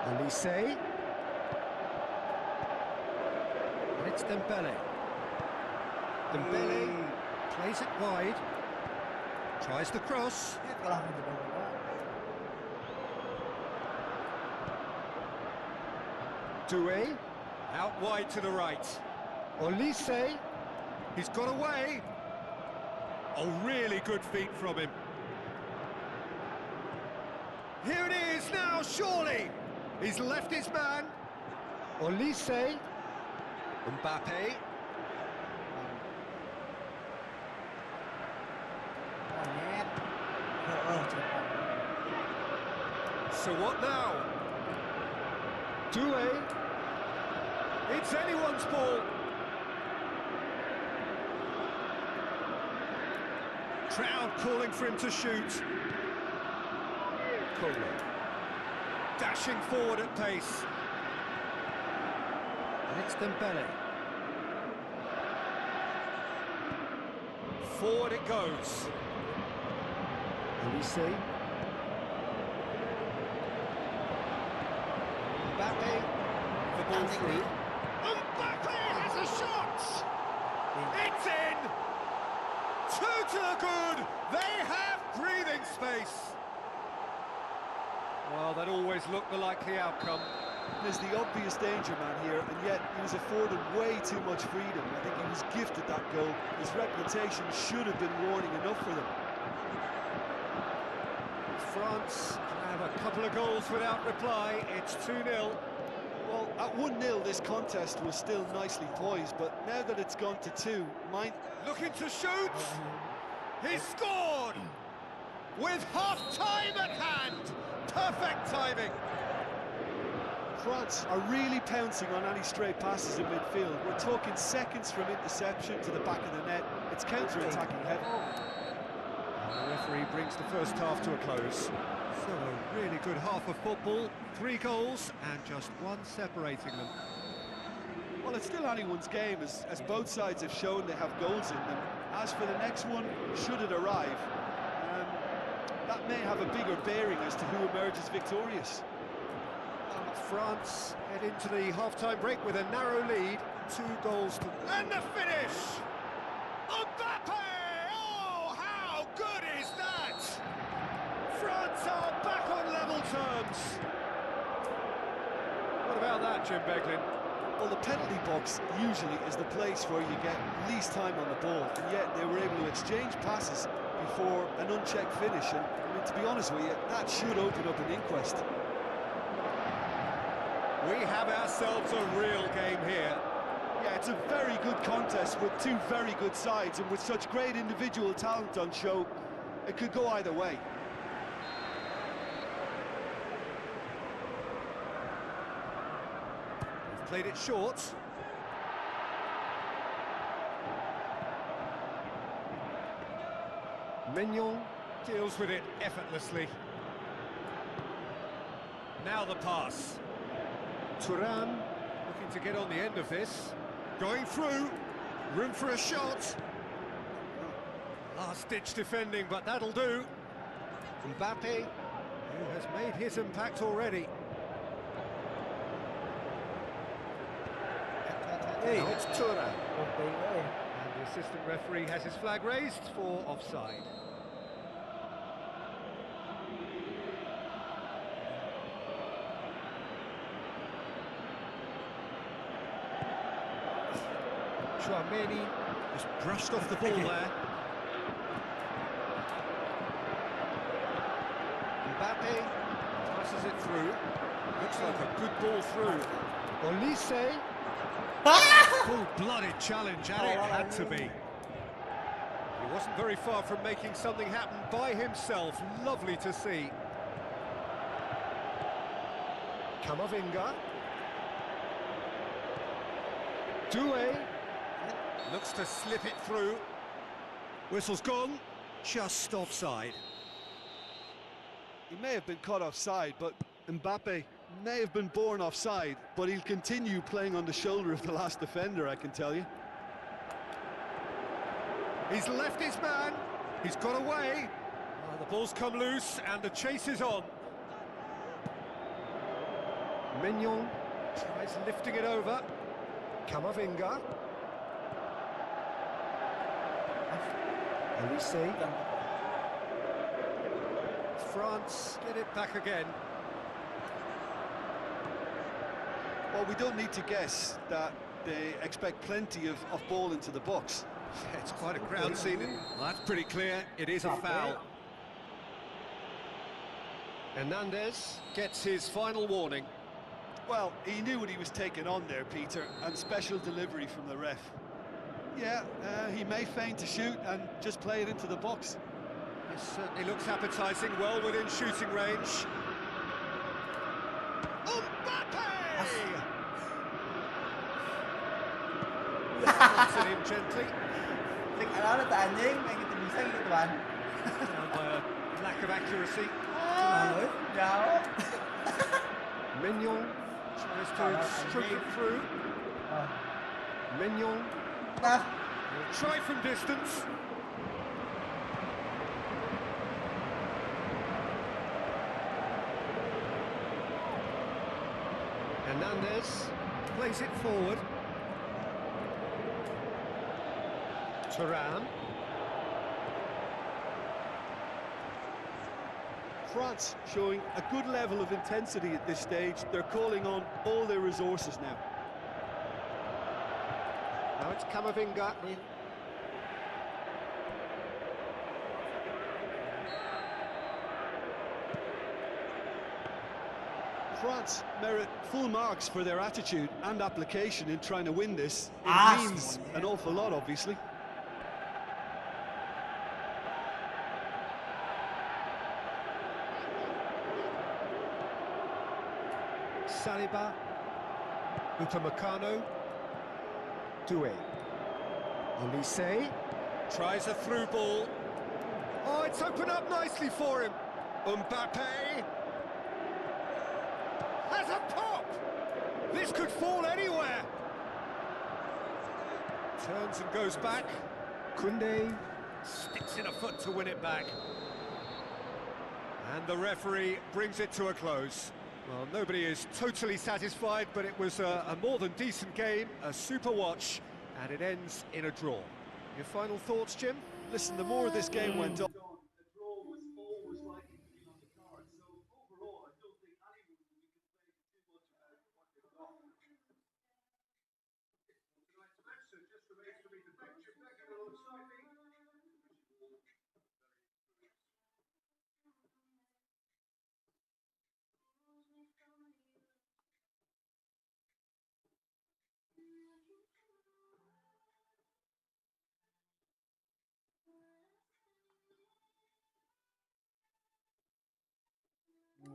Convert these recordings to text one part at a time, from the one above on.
Elise. And it's Dembele. Dembele plays it wide. Tries the cross. Doué. Out wide to the right. Elise. He's got away. Oh, really good feet from him. Here it is now, surely. He's left his man. Elise. Mbappe. So what now? Doué. It's anyone's ball. Crowd calling for him to shoot. Dashing forward at pace. And it's Dembele. Forward it goes. Elise. Mbappe. The ball through. Mbappe has a shot! It's in! Two to the good! They have breathing space! Well, that always looked the likely outcome. There's the obvious danger man here, and yet he was afforded way too much freedom. I think he was gifted that goal. His reputation should have been warning enough for them. France have a couple of goals without reply. It's 2-0. Well, at 1-0, this contest was still nicely poised, but now that it's gone to 2, looking to shoot! He scored! With half-time at hand! Perfect timing! France are really pouncing on any stray passes in midfield. We're talking seconds from interception to the back of the net. It's counter-attacking heavy. The referee brings the first half to a close. So a really good half of football, 3 goals and just one separating them. Well, it's still anyone's game, as both sides have shown they have goals in them. As for the next one, should it arrive, that may have a bigger bearing as to who emerges victorious. France head into the half-time break with a narrow lead, 2 goals to... And the finish! Mbappe! Oh, how good is that? France are back on level terms. What about that, Jim Beglin? Well, the penalty box usually is the place where you get least time on the ball, and yet they were able to exchange passes before an unchecked finish, and I mean, to be honest with you, that should open up an inquest. We have ourselves a real game here. Yeah, it's a very good contest with 2 very good sides, and with such great individual talent on show, it could go either way. We've played it short. Mignon deals with it effortlessly. Now the pass. Thuram looking to get on the end of this. Going through. Room for a shot. Last-ditch defending, but that'll do. Mbappe, who has made his impact already. Now it's Turney. And the assistant referee has his flag raised for offside. Turney just brushed off the ball there. Mbappe passes it through. Looks like a good ball through. Elise. Full-blooded challenge, and it had to be. He wasn't very far from making something happen by himself. Lovely to see. Camavinga. Doué. Looks to slip it through. Whistle's gone. Just offside. He may have been caught offside, but Mbappe may have been born offside, but he'll continue playing on the shoulder of the last defender, I can tell you. He's left his man. He's got away. Oh, the ball's come loose and the chase is on. Mignon tries lifting it over. Camavinga. Elise. France get it back again. Well, we don't need to guess that they expect plenty of ball into the box. Yeah, it's quite a crowd scene. Well, that's pretty clear. It is a foul. Hernandez gets his final warning. Well, he knew what he was taking on there, Peter, and special delivery from the ref. Yeah, he may feign to shoot and just play it into the box. It certainly looks appetising, well within shooting range. Knocks it in gently. Đó là tại anjing kayak gitu bisa gitu Tuan. By a lack of accuracy. Jauh. Mignon tries to stroke it through. Mignon Nah. try from distance. Hernandez plays it forward. Thuram. France showing a good level of intensity at this stage. They're calling on all their resources now. Now it's Camavinga. France merit full marks for their attitude and application in trying to win this. It means an awful lot, obviously. Saliba, Upamecano, Doué, Elise tries a through ball. Oh, it's opened up nicely for him. Mbappe has a pop. This could fall anywhere. Turns and goes back. Koundé sticks in a foot to win it back. And the referee brings it to a close. Well, nobody is totally satisfied, but it was a more than decent game, a super watch, and it ends in a draw. Your final thoughts, Jim? Listen, the more this game went on,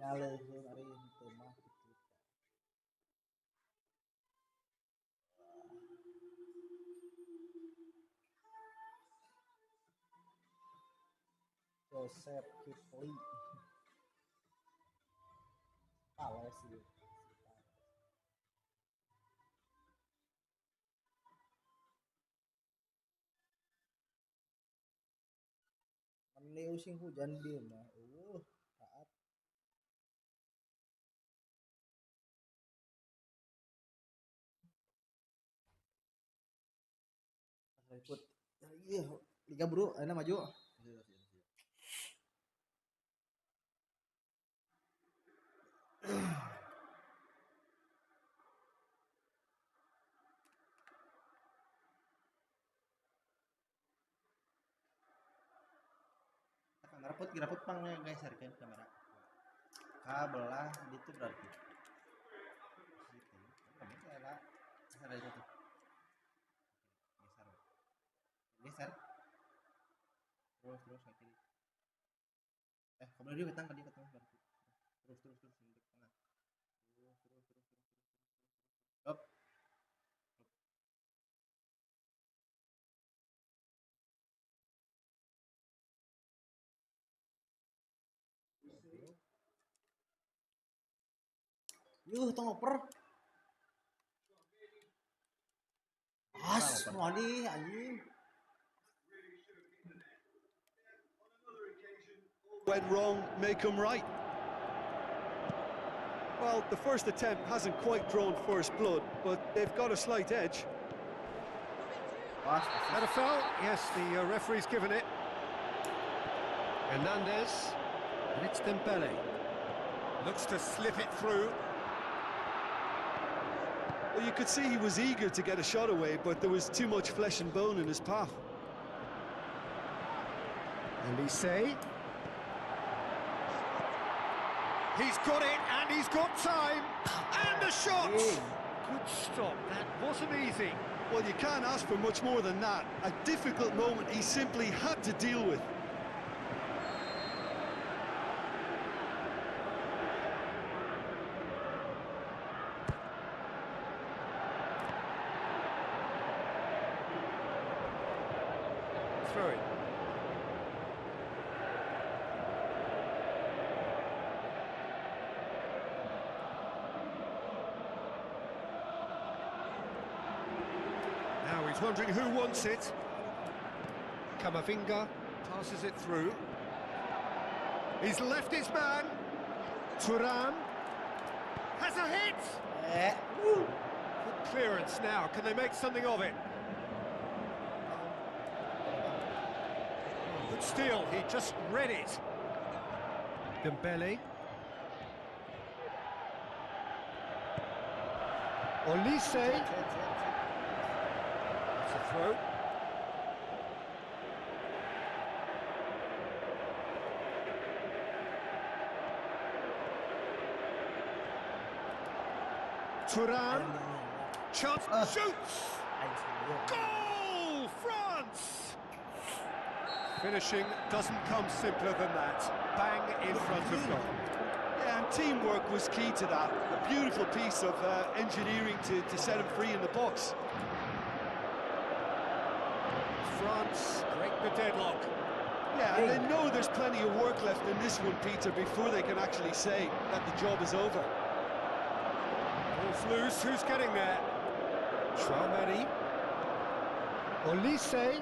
Ngalir hari itu mah. Joseph Kipli. Kalah sih. Meneu sing hujan dia mah. Taat. Ikut. Iya, Liga Bro, enak maju. Rapot pangnya guys, harkan kamera. Kabelah itu berarti. Gitu. Kamu salah. Salah itu tuh. Geser. Terus ke kiri. Kemudian dia ke tengah berarti. Terus di tengah. Terus. Hop. Yuh, tong oper. Wadi anjing. went wrong, make them right. Well, the first attempt hasn't quite drawn first blood, but they've got a slight edge. Awas, Had a foul? Yes, the referee's given it. Hernandez. And it's Dembele. Looks to slip it through. Well, you could see he was eager to get a shot away, but there was too much flesh and bone in his path. Elise. He's got it, and he's got time. And the shot! Good stop, that wasn't easy. Well, you can't ask for much more than that. A difficult moment he simply had to deal with. Throw it. Now he's wondering who wants it. Kamavinga passes it through. He's left his man. Thuram has a hit. Good clearance now. Can they make something of it? Good steal. He just read it. Dembele. Olise. It's a throw. Thuram. Chance. Shoots. Goal! France! Finishing doesn't come simpler than that. Bang in front of goal. Yeah, and teamwork was key to that. A beautiful piece of engineering to set him free in the box. France break the deadlock. Yeah, and they know there's plenty of work left in this one, Peter, before they can actually say that the job is over. Ball's loose, who's getting there? Traoré. Olise.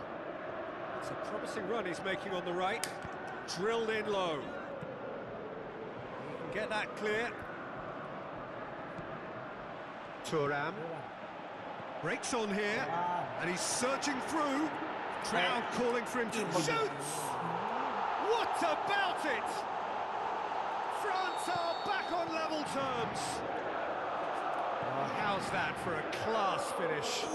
It's a promising run he's making on the right. Drilled in low. He can get that clear. Thuram. Breaks on here. And he's searching through. Crowd calling for him to shoots! What about it? France are back on level terms. Oh, how's that for a class finish?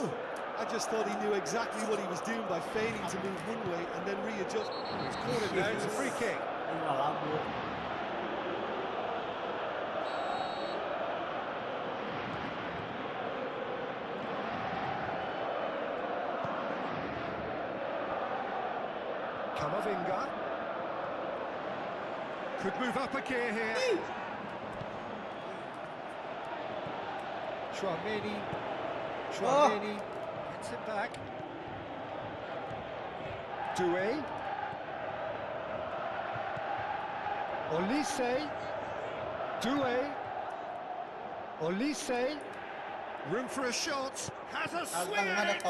I just thought he knew exactly what he was doing by failing to move one way and then readjust. He's caught it there, it's a free kick. Kamavinga. Could move up a gear here. Traoré. Gets it back. Doué. Olise. Doué. Olise. Room for a shot. Has a swing at it.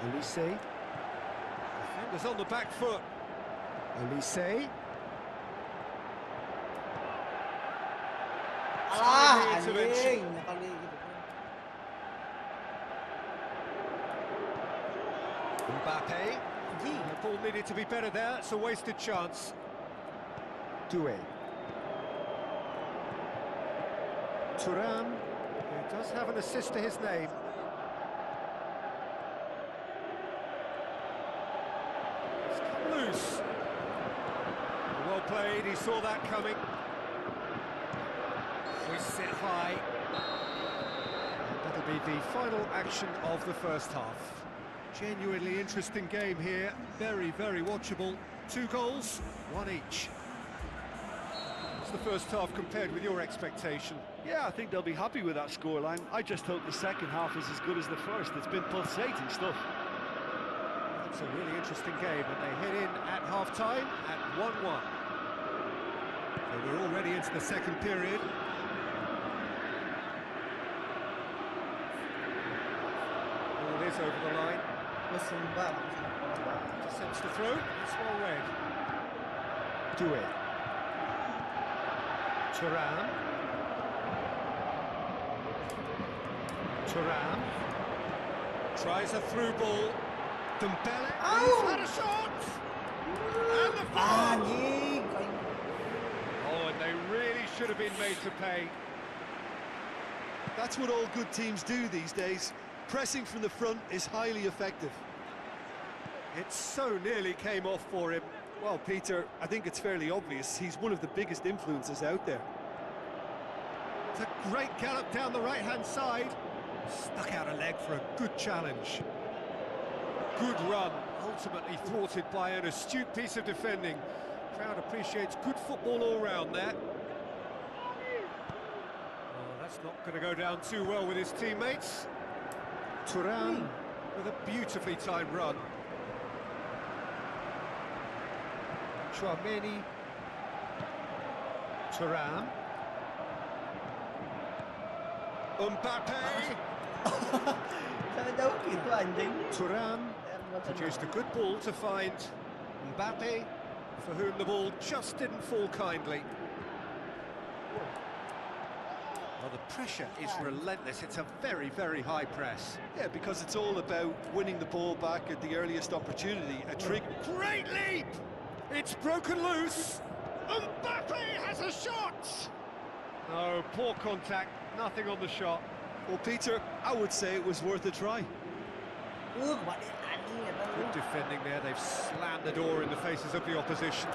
Olise. Defenders on the back foot. Olise. Anjing, Mbappe. The ball needed to be better there. It's a wasted chance. Doué. Thuram, who does have an assist to his name. It's come loose. Well played, he saw that coming. We sit high. And that'll be the final action of the first half. Genuinely interesting game here. Very, very watchable. 2 goals, 1 each. What's the first half compared with your expectation? Yeah, I think they'll be happy with that scoreline. I just hope the second half is as good as the first. It's been pulsating stuff. It's a really interesting game, and they head in at half-time at 1-1. So we're already into the second period. Ball is over the line. Attempts to throw. It's well read. Doué. Turan. Turan. Tries a through ball. Dembele. He's had a shot. And the foul. Anjing. Oh, and they really should have been made to pay. That's what all good teams do these days. Pressing from the front is highly effective. It so nearly came off for him. Well, Peter, I think it's fairly obvious he's one of the biggest influences out there. It's a great gallop down the right-hand side. Stuck out a leg for a good challenge. Good run, ultimately thwarted by an astute piece of defending. Crowd appreciates good football all round there. Oh, that's not going to go down too well with his teammates. Turan with a beautifully timed run. Turney. Turan. Mbappe. Sana jauh gitu anjing. Turan produced a good ball to find Mbappe, for whom the ball just didn't fall kindly. Well, the pressure is relentless. It's a very, very high press. Yeah, because it's all about winning the ball back at the earliest opportunity. A trick. Great leap! It's broken loose. Mbappe has a shot! Oh, poor contact. Nothing on the shot. Well, Peter, I would say it was worth a try. Kebalik anjing ya tahu. Good defending there. They've slammed the door in the faces of the opposition.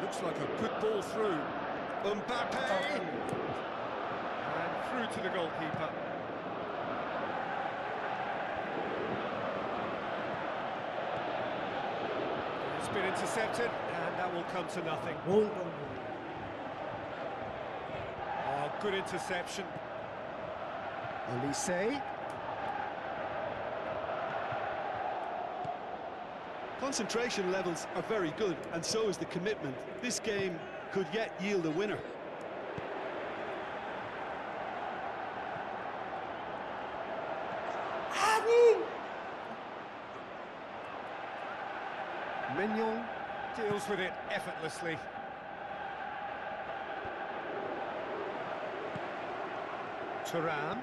Looks like a good ball through. Mbappe! And through to the goalkeeper. It's been intercepted, and that will come to nothing. Oh, good interception. Elise. Concentration levels are very good, and so is the commitment. This game could yet yield a winner. Mignon deals with it effortlessly. Turan.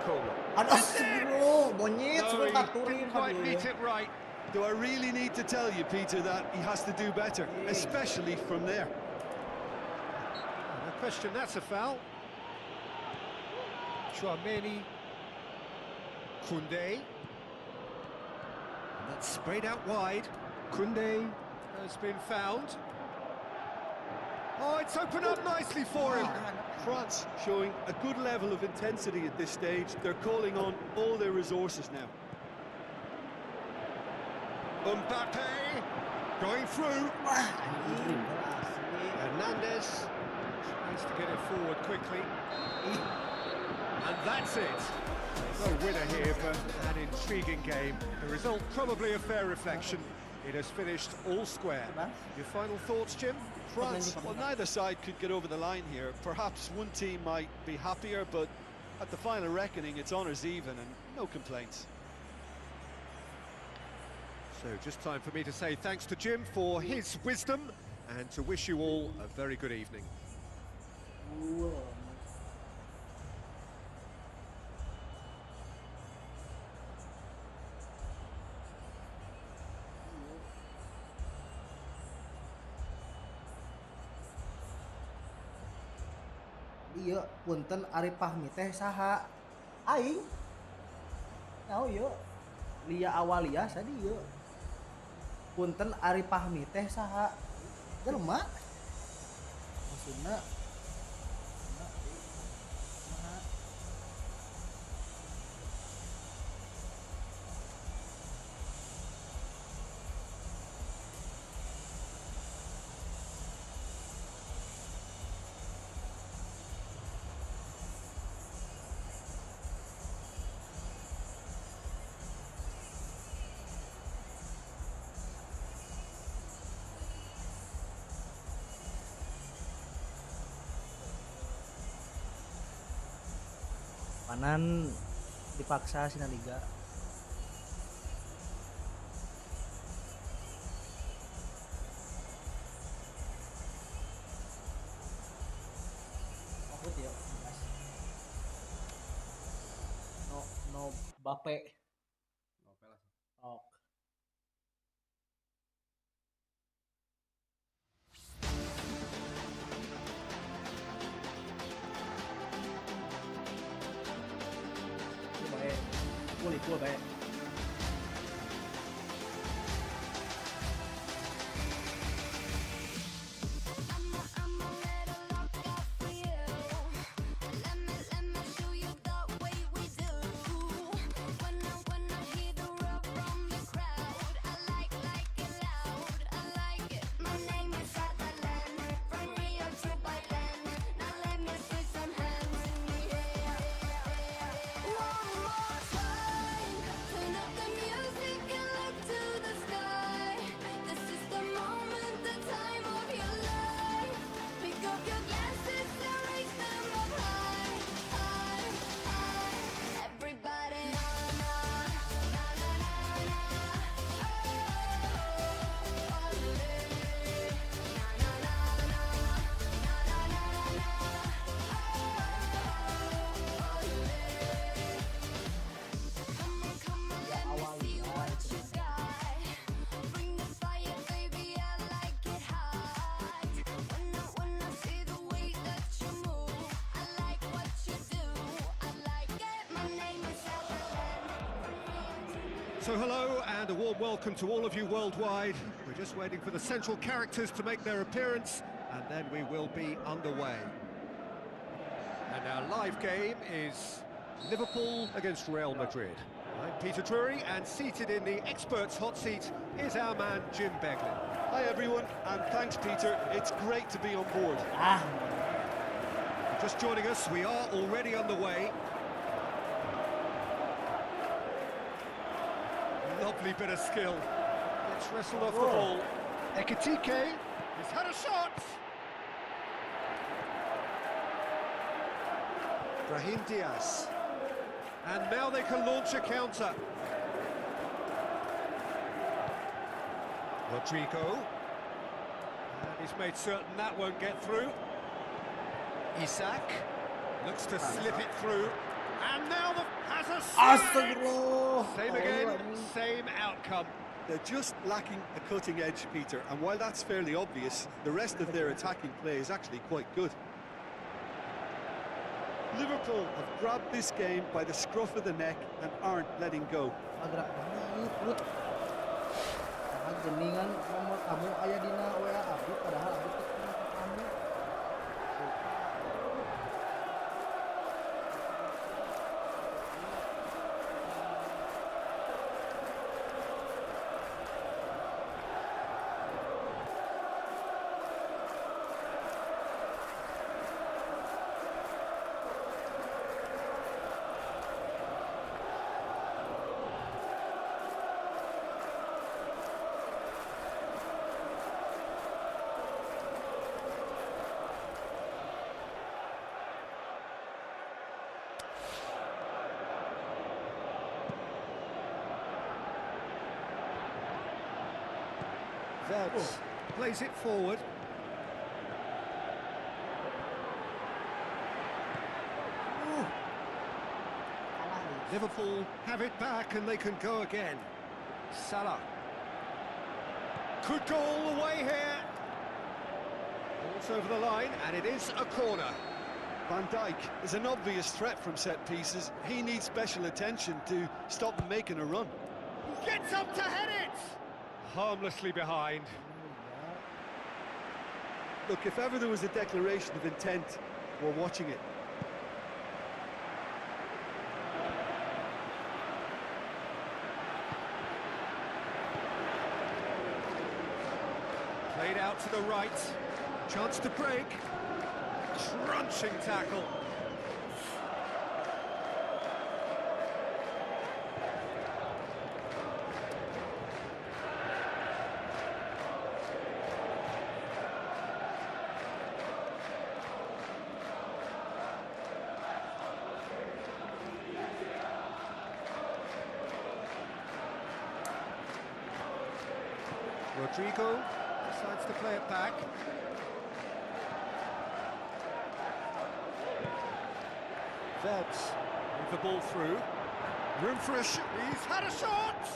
Cool. Aduh, monyet No, suruh he katurin didn't quite meet it right. Do I really need to tell you, Peter, that he has to do better, especially from there? No question, that's a foul. Turney. Koundé. And that's sprayed out wide. Koundé has been found. Oh, it's opened up nicely for him. France showing a good level of intensity at this stage. They're calling on all their resources now. Mbappe going through. Hernandez tries to get it forward quickly. And that's it. No winner here, but an intriguing game. The result probably a fair reflection. It has finished all square. Your final thoughts, Jim? France, well, neither side could get over the line here. Perhaps one team might be happier, but at the final reckoning, it's honours even and no complaints. So just time for me to say thanks to Jim for his wisdom and to wish you all a very good evening. Iya, punten Ari Pahmi teh saha? Aing. Nyaho ieu? Lia Awalia sa dieu. Punten Ari Pahmi teh saha? Jelema. Maksudna panan dipaksa Sina Liga. Mbappe. Oke lah. Oh. Itu baik. Itu baik. So hello and a warm welcome to all of you worldwide. We're just waiting for the central characters to make their appearance and then we will be underway. And our live game is Liverpool against Real Madrid. I'm Peter Turney and seated in the experts' hot seat is our man Jim Beglin. Hi everyone, and thanks Peter, it's great to be on board. Just joining us, we are already underway. Lovely bit of skill. It's wrestled off the ball. Ekitike has had a shot. Brahim Diaz. And now they can launch a counter. Rodrigo. And he's made certain that won't get through. Isak looks to slip it through. And now has a same again, same outcome. They're just lacking a cutting edge, Peter, and while that's fairly obvious, the rest of their attacking play is actually quite good. Liverpool have grabbed this game by the scruff of the neck and aren't letting go. Geningan nomor kamu aya dina WA Abdi padahal Abdi teh kamu. Buat plays it forward. Liverpool have it back and they can go again. Salah could go all the way here. Ball's over the line and it is a corner. Van Dijk is an obvious threat from set pieces. He needs special attention to stop them making a run. Gets up to head it! Harmlessly behind. Look, if ever there was a declaration of intent, we're watching it. Played out to the right. Chance to break. Crunching tackle. Rodrigo decides to play it back. Buat move the ball through. Room for a shot. He's had a shot.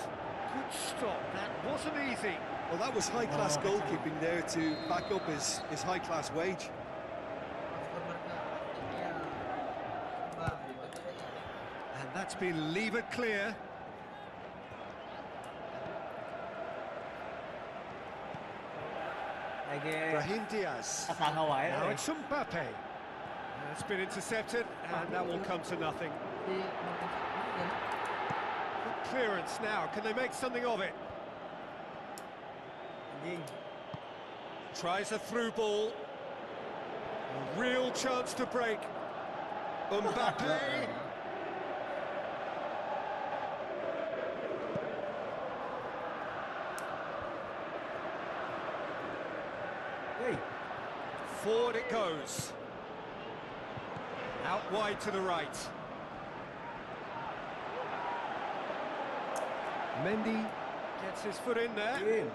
Good stop. That wasn't easy. Well, that was high-class goalkeeping there to back up his high-class wage. And that's been levered clear. Brahim Diaz. Now it's Mbappe. It's been intercepted, and that will come to nothing. Good clearance now. Can they make something of it? Tries a through ball. A real chance to break. Mbappe. Forward it goes. Out wide to the right. Mendy gets his foot in there.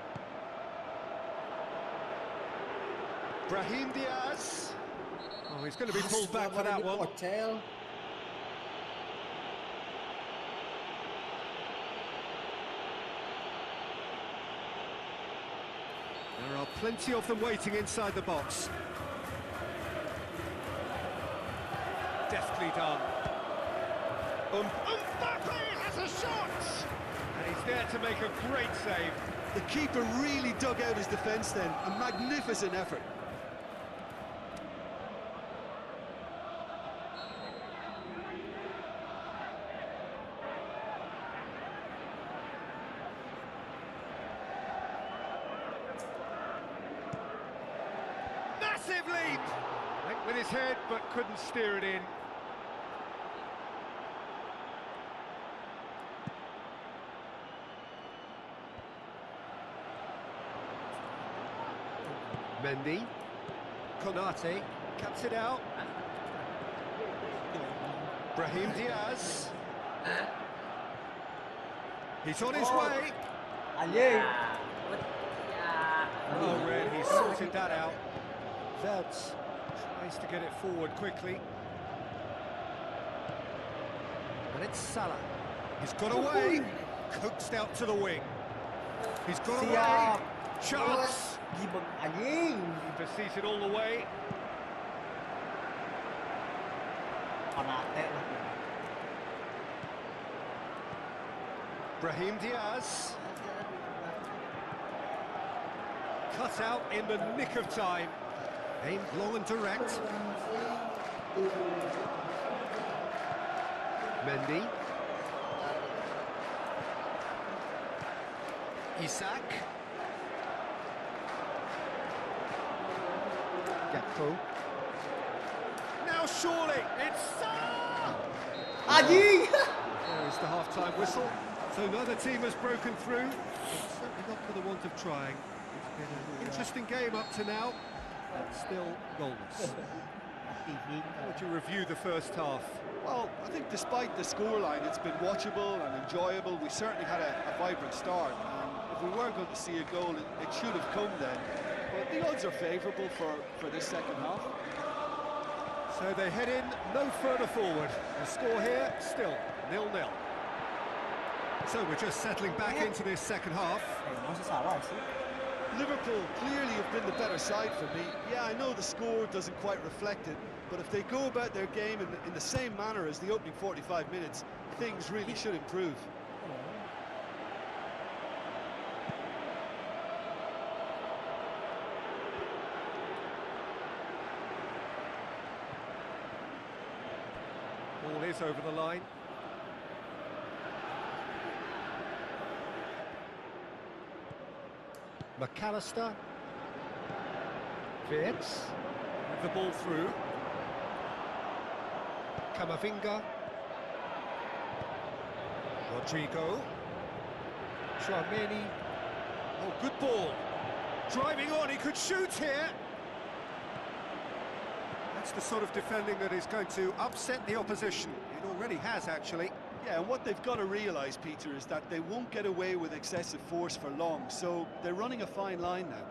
Brahim Diaz. Oh, he's going to be pulled back for that one. There are plenty of them waiting inside the box. Deftly done. Mbappe has a shot! And he's there to make a great save. The keeper really dug out his defence then. A magnificent effort. Massive leap! Went with his head, but couldn't steer it in. Mendy. Konate cuts it out. Brahim Diaz. He's on his way. Oh, Red, he sorted that out. Veltz tries to get it forward quickly. And it's Salah. He's got away. Coaxed out to the wing. He's got away. Chance. He sees it all the way. Brahim Diaz. Cut out in the nick of time. Aimed long and direct. Mendy. Isak. Gakpo. Now surely it's Salah! There is the half-time whistle. So neither team has broken through. It's certainly not for the want of trying. It's been an interesting game up to now, but still goalless. How would you review the first half? Well, I think despite the scoreline, it's been watchable and enjoyable. We certainly had a vibrant start. And if we were going to see a goal, it should have come then. But the odds are favourable for this second half. So they head in no further forward. The score here, still 0-0. So we're just settling back into this second half. Liverpool clearly have been the better side for me. Yeah, I know the score doesn't quite reflect it, but if they go about their game in the same manner as the opening 45 minutes, things really should improve. Ball is over the line. McAllister. Wirtz. With the ball through. Camavinga. Rodrigo. Turney. Oh, good ball. Driving on, he could shoot here. That's the sort of defending that is going to upset the opposition. It already has, actually. Yeah, and what they've got to realise, Peter, is that they won't get away with excessive force for long, so they're running a fine line now.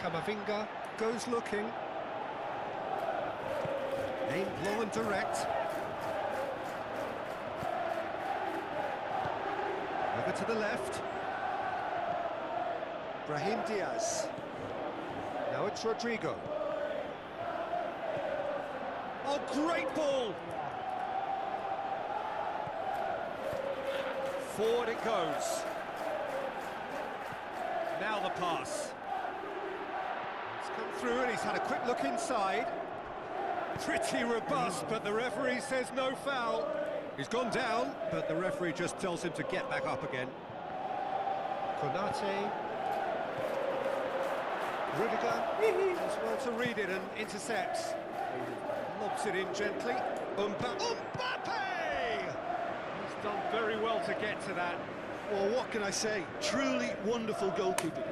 Camavinga goes looking. Aimed long and direct. Over to the left. Brahim Diaz. Now it's Rodrigo. Oh, great ball! Forward it goes. Now the pass. It's come through and he's had a quick look inside. Pretty robust, but the referee says no foul. He's gone down, but the referee just tells him to get back up again. Konate. Rudiger as well to read it and intercepts. Lobs it in gently. Mbappe! He's done very well to get to that. Well, what can I say? Truly wonderful goalkeeping.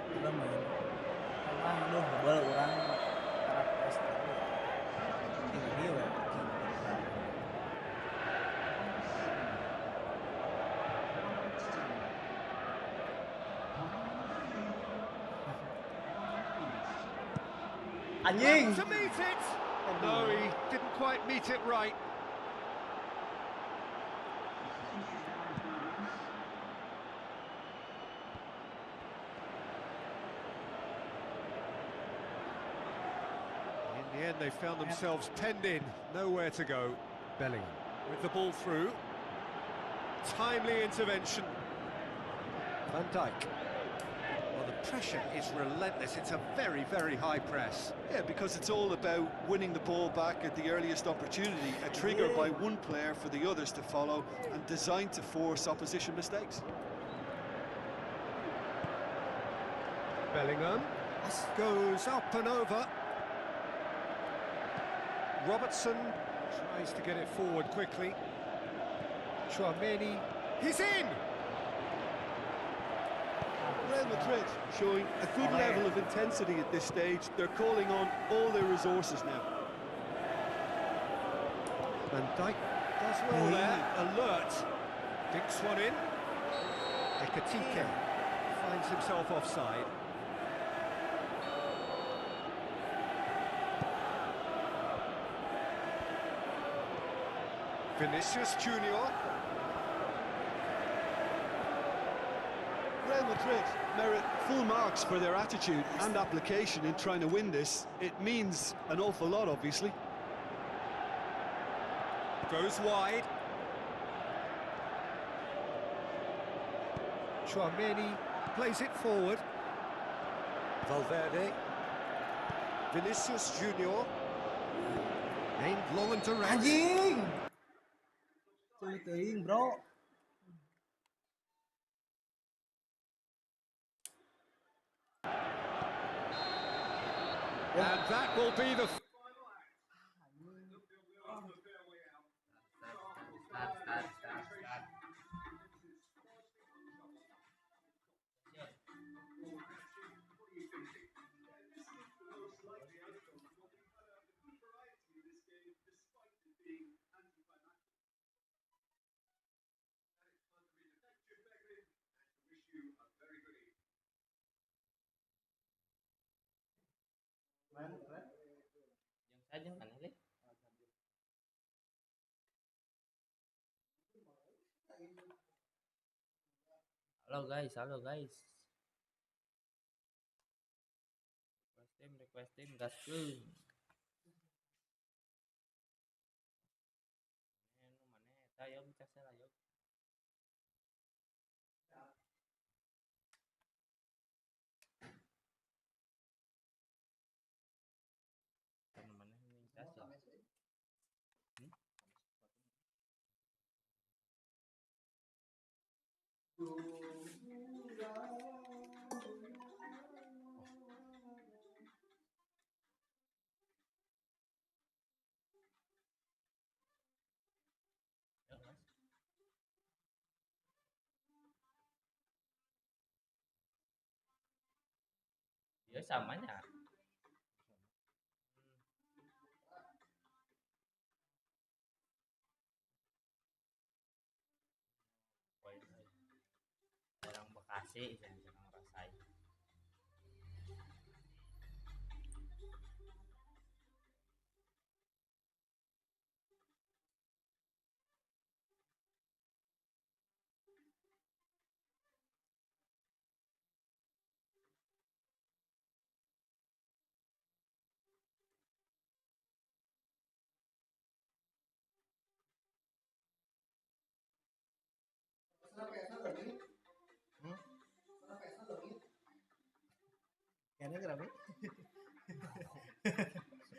Kita main tengah aduh bal orang karakter tapi ini dia ya. Anjing. To meet it! No, he didn't quite meet it right. In the end, they found themselves penned in, nowhere to go. Bellingham with the ball through. Timely intervention. Van Dijk. Well, the pressure is relentless. It's a very, very high press. Yeah, because it's all about winning the ball back at the earliest opportunity, a trigger by one player for the others to follow and designed to force opposition mistakes. Bellingham goes up and over. Robertson tries to get it forward quickly. Turney, he's in! Real Madrid showing a good level of intensity at this stage. They're calling on all their resources now. Van Dijk does well there, alert. Dinks one in. Ekatike finds himself offside. Vinicius Junior. Real Madrid merit full marks for their attitude and application in trying to win this. It means an awful lot, obviously. Goes wide. Turney plays it forward. Valverde. Vinicius Junior. Aimed long and direct. Anjing. Cuy teuing, bro. And that will be the... Yang saja kan ini. Halo guys. Request team gaskeun. Mana eta yo bisa salah yo. Ya samanya. Orang Bekasi yang sedang rasain. Kayaknya kenapa?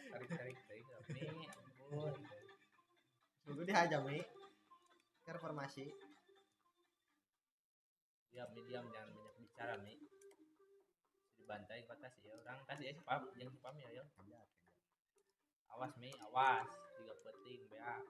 Tarik-tarik ini ampun. Tunggu dihajar Mi. Ke reformasi. Diam jangan banyak bicara Mi. Dibantai kasih ya orang kasih ya spam yang spam ya. Awas Mi, awas. 3 peting bea.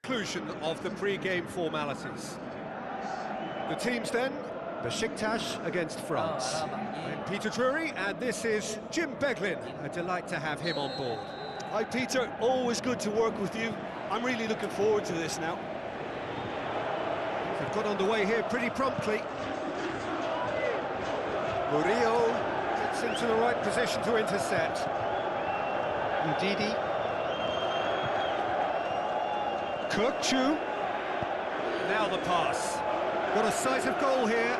Conclusion of the pre-game formalities. The teams then, Besiktas against France. I'm Peter Drury, and this is Jim Beglin. A delight to have him on board. Hi Peter, always good to work with you. I'm really looking forward to this now. They've got underway here pretty promptly. Murillo gets into the right position to intercept. Udidi. Kirkchu. Now the pass. Got a sight of goal here.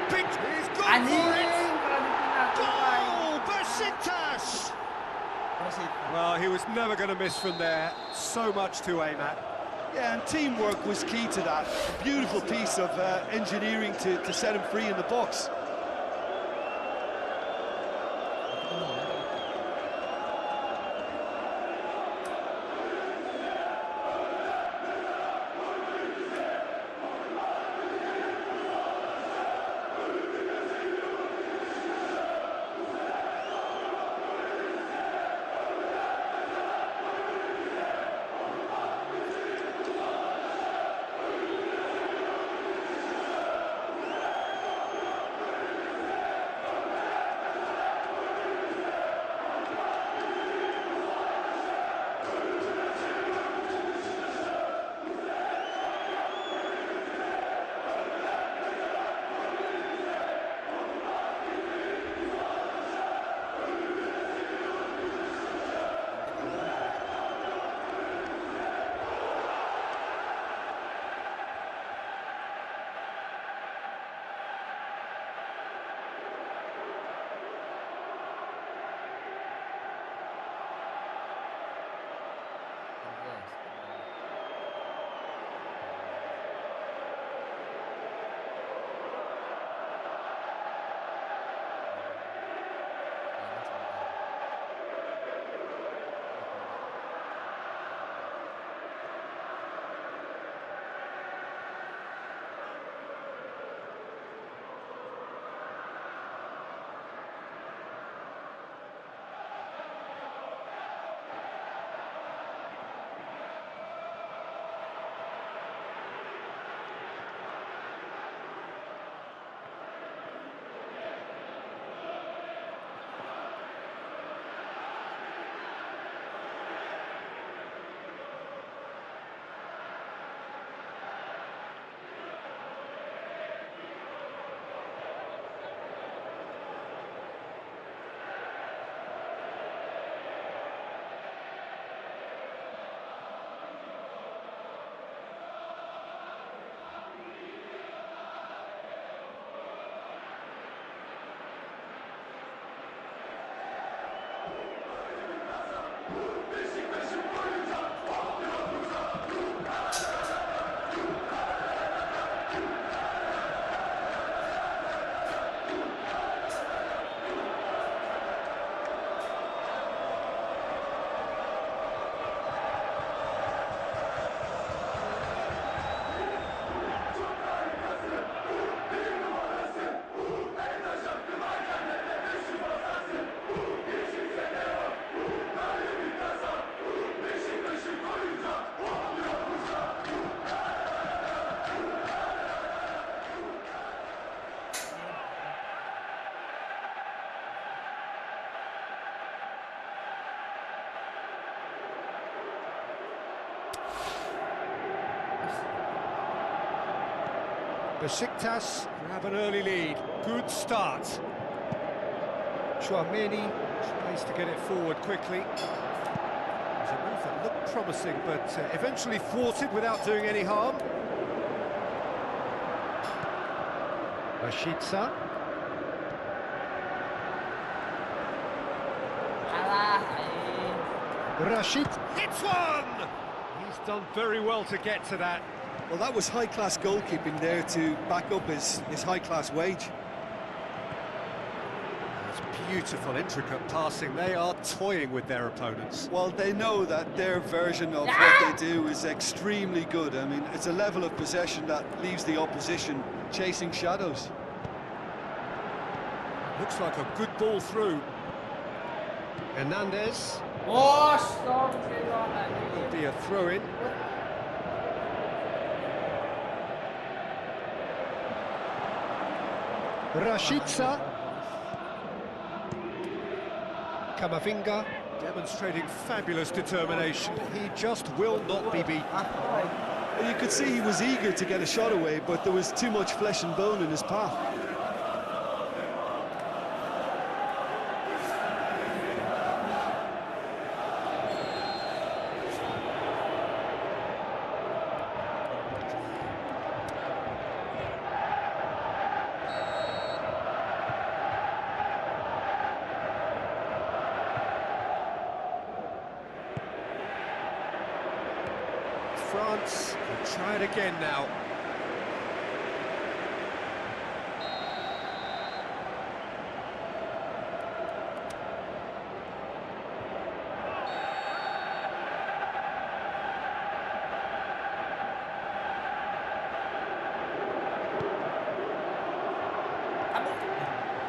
He's gone for it. Goal! Besiktas! Well, he was never going to miss from there. So much to aim at. Yeah, and teamwork was key to that. A beautiful piece of engineering to set him free in the box. Besiktas grab an early lead. Good start. Turney tries to get it forward quickly. It was a move that looked promising, but eventually thwarted without doing any harm. Rashica. Rashid hits one! He's done very well to get to that. Well, that was high-class goalkeeping there to back up his high-class wage. It's beautiful, intricate passing. They are toying with their opponents. Well, they know that their version of what they do is extremely good. I mean, it's a level of possession that leaves the opposition chasing shadows. Looks like a good ball through. Hernandez. Oh, stop! Will be a throw-in. Rashica. Kamavinga demonstrating fabulous determination. He just will not be beaten. Well, you could see he was eager to get a shot away, but there was too much flesh and bone in his path. France will try it again now.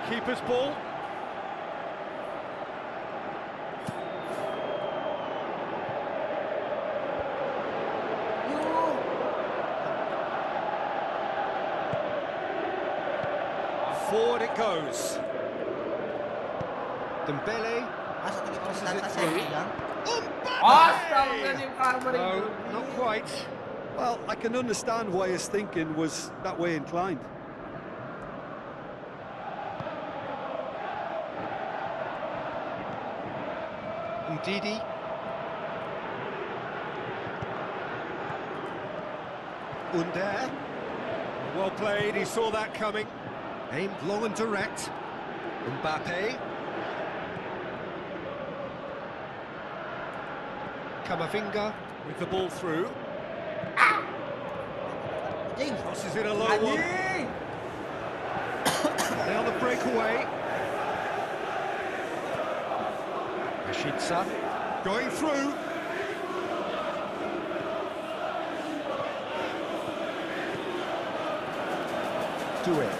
Keeper's ball. Forward it goes. Dembele. No, not quite. Well, I can understand why his thinking was that way inclined. Ndidi. Udah. Well played, he saw that coming. Aimed long and direct. Mbappe. Kamavinga with the ball through. Crosses in a low one. Now the breakaway. Rashica going through. Do it.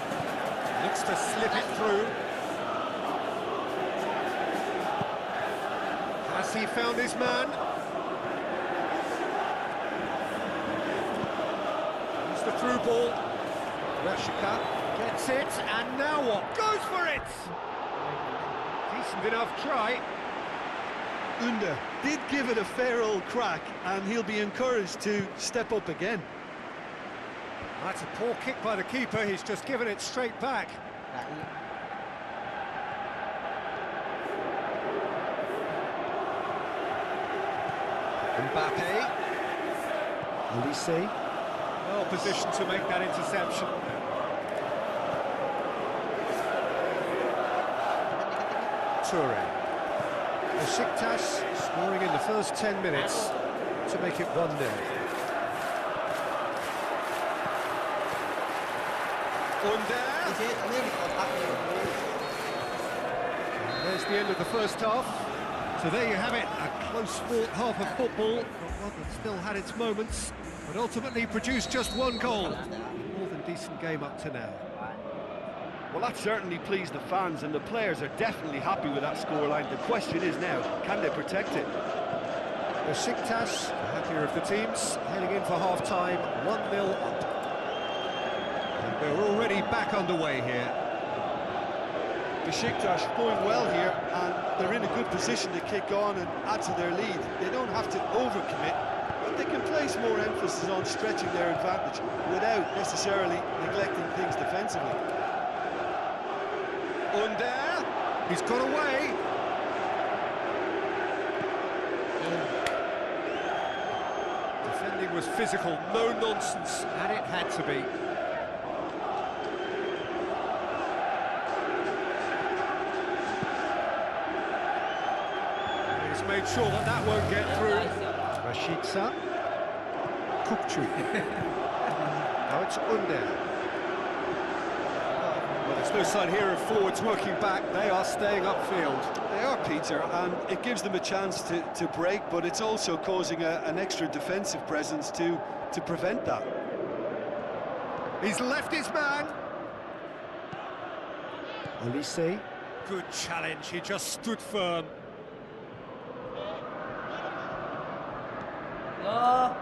Looks to slip it through. Has he found his man? Here's the through ball. Rashica gets it, and now what? Goes for it! Decent enough try. Udah did give it a fair old crack, and he'll be encouraged to step up again. That's a poor kick by the keeper, he's just given it straight back. Mbappe. Olise. Well positioned to make that interception. Toure. Besiktas scoring in the first 10 minutes to make it 1-0. There's the end of the first half. So there you have it, a close-fought half of football, but one that still had its moments, but ultimately produced just one goal. More than decent game up to now. Well, that certainly pleased the fans, and the players are definitely happy with that scoreline. The question is now, can they protect it? Besiktas, the happier of the teams, heading in for half-time, 1-0 up. And they're already back underway here. Besiktas going well here, and they're in a good position to kick on and add to their lead. They don't have to overcommit, they can place more emphasis on stretching their advantage without necessarily neglecting things defensively. Udah, he's got away. Defending was physical, no nonsense, and it had to be. He's made sure that that won't get through. Rashica. Kukçu. Now it's Udah. Well, there's no sign here of forwards working back. They are staying upfield. They are, Peter, and it gives them a chance to break, but it's also causing an extra defensive presence to prevent that. He's left his man. Olise. Good challenge, he just stood firm. Go.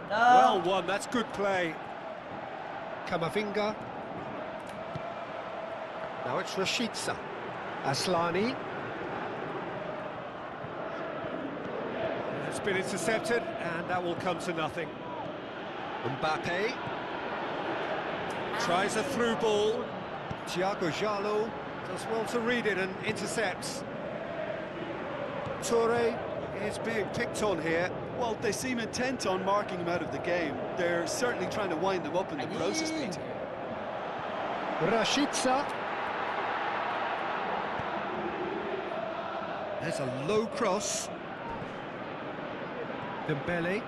Well won, that's good play. Kamavinga. Now it's Rashica. Aslani. It's been intercepted, and that will come to nothing. Mbappe. Tries a through ball, Thiago Jalo. does well to read it and intercepts. Toure. Is being picked on here. Well, they seem intent on marking him out of the game. They're certainly trying to wind them up in the process, Peter. Rashica. There's a low cross. Dembele.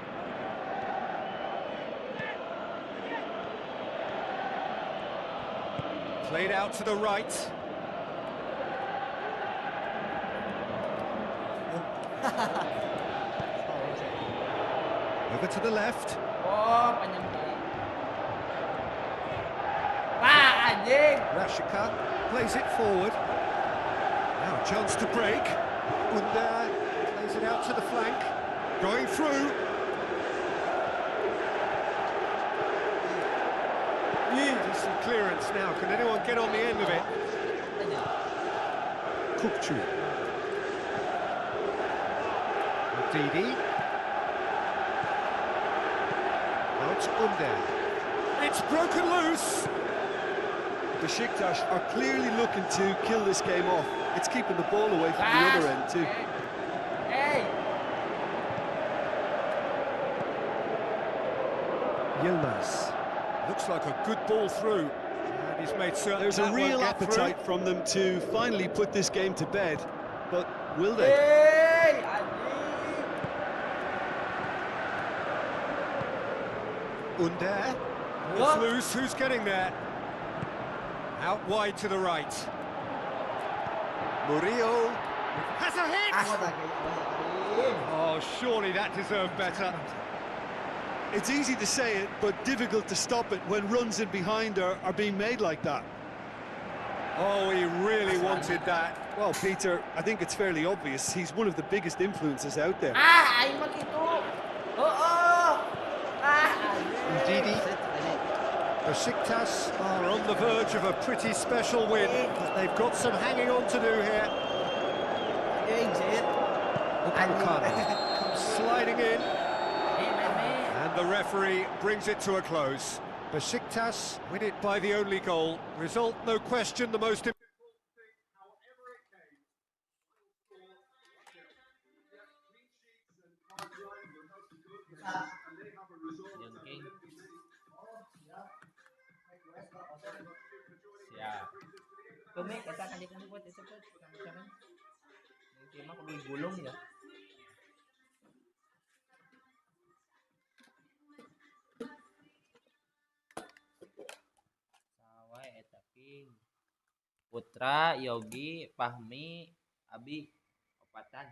Played out to the right. Over to the left. Oh, panjang kali. Wah, anjing. Rashica plays it forward. Now a chance to break. Udah plays it out to the flank. Going through. Decent clearance now. Can anyone get on the end of it? Kukçu. Didi. Now it's Udah. It's broken loose. Besiktas are clearly looking to kill this game off. It's keeping the ball away from the other end too. Hey. Yilmaz. Looks like a good ball through. And he's made certain There's a that won't real get through. appetite from them to finally put this game to bed, but will they? Hey, anjing. Udah. Go. It's loose. Who's getting there? Out wide to the right. Murillo has a hit. Oh, surely that deserved better. It's easy to say it, but difficult to stop it when runs in behind are being made like that. Oh, he really wanted that. Well, Peter, I think it's fairly obvious. He's one of the biggest influences out there. Ah, aing mah kitu. Oh. Ah, anjing. Didi. Besiktas are on the verge of a pretty special win, but they've got some hanging on to do here. Anjing, shit. Upamecano comes sliding in, Hey, man. and the referee brings it to a close. Besiktas win it by the only goal. Result, no question, the most important thing, however it came. Jengking. Siap. Tumik, kita kandik-kandik buat disebut. Ini mah kudu digulung ya. Sawai eta king. Putra, Yogi, Fahmi, Abi, opatan.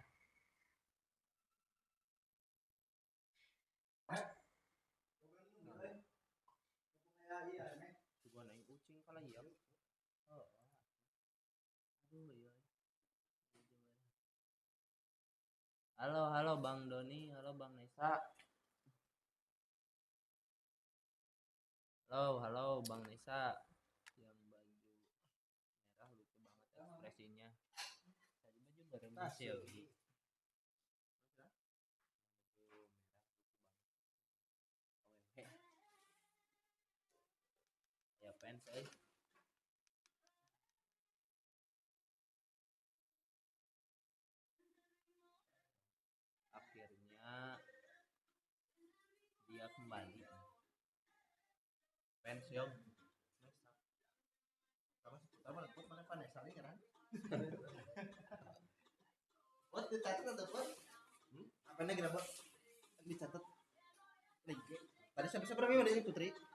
Juga naik kucing kala ya. Oh. Aduh ya. Halo Bang Doni, halo Bang Nesa. Halo Bang Nesa. Yang baju merah lucu banget ekspresinya. Tadi baju bareng Yogi. fans eh. Akhirnya dia kembali. Fans Yong. Sama Buat mana panas kali kan? Buat dicatat atau Buat? Apa nih kira Buat? Dicatat. Lagi. Tadi sampai berapa menit ini Putri? 0-0.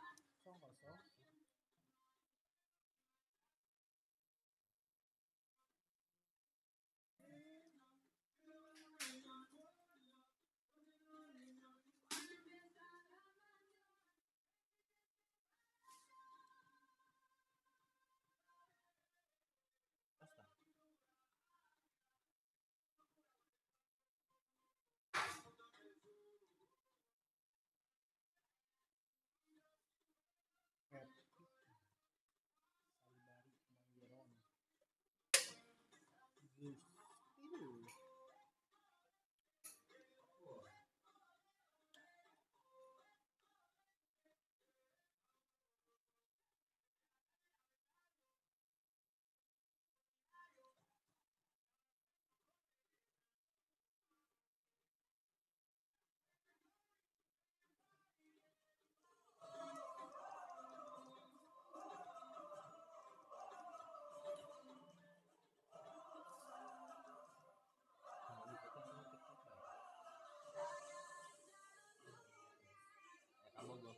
Kamu gue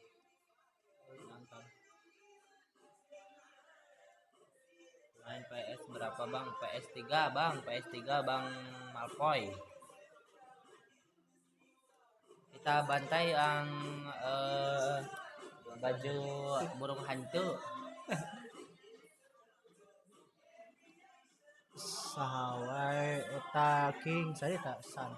nonton. Main PS berapa bang? PS3 bang, PS3 bang Malfoy. Kita bantai yang baju burung hantu. Sahawai eta king saya tak san.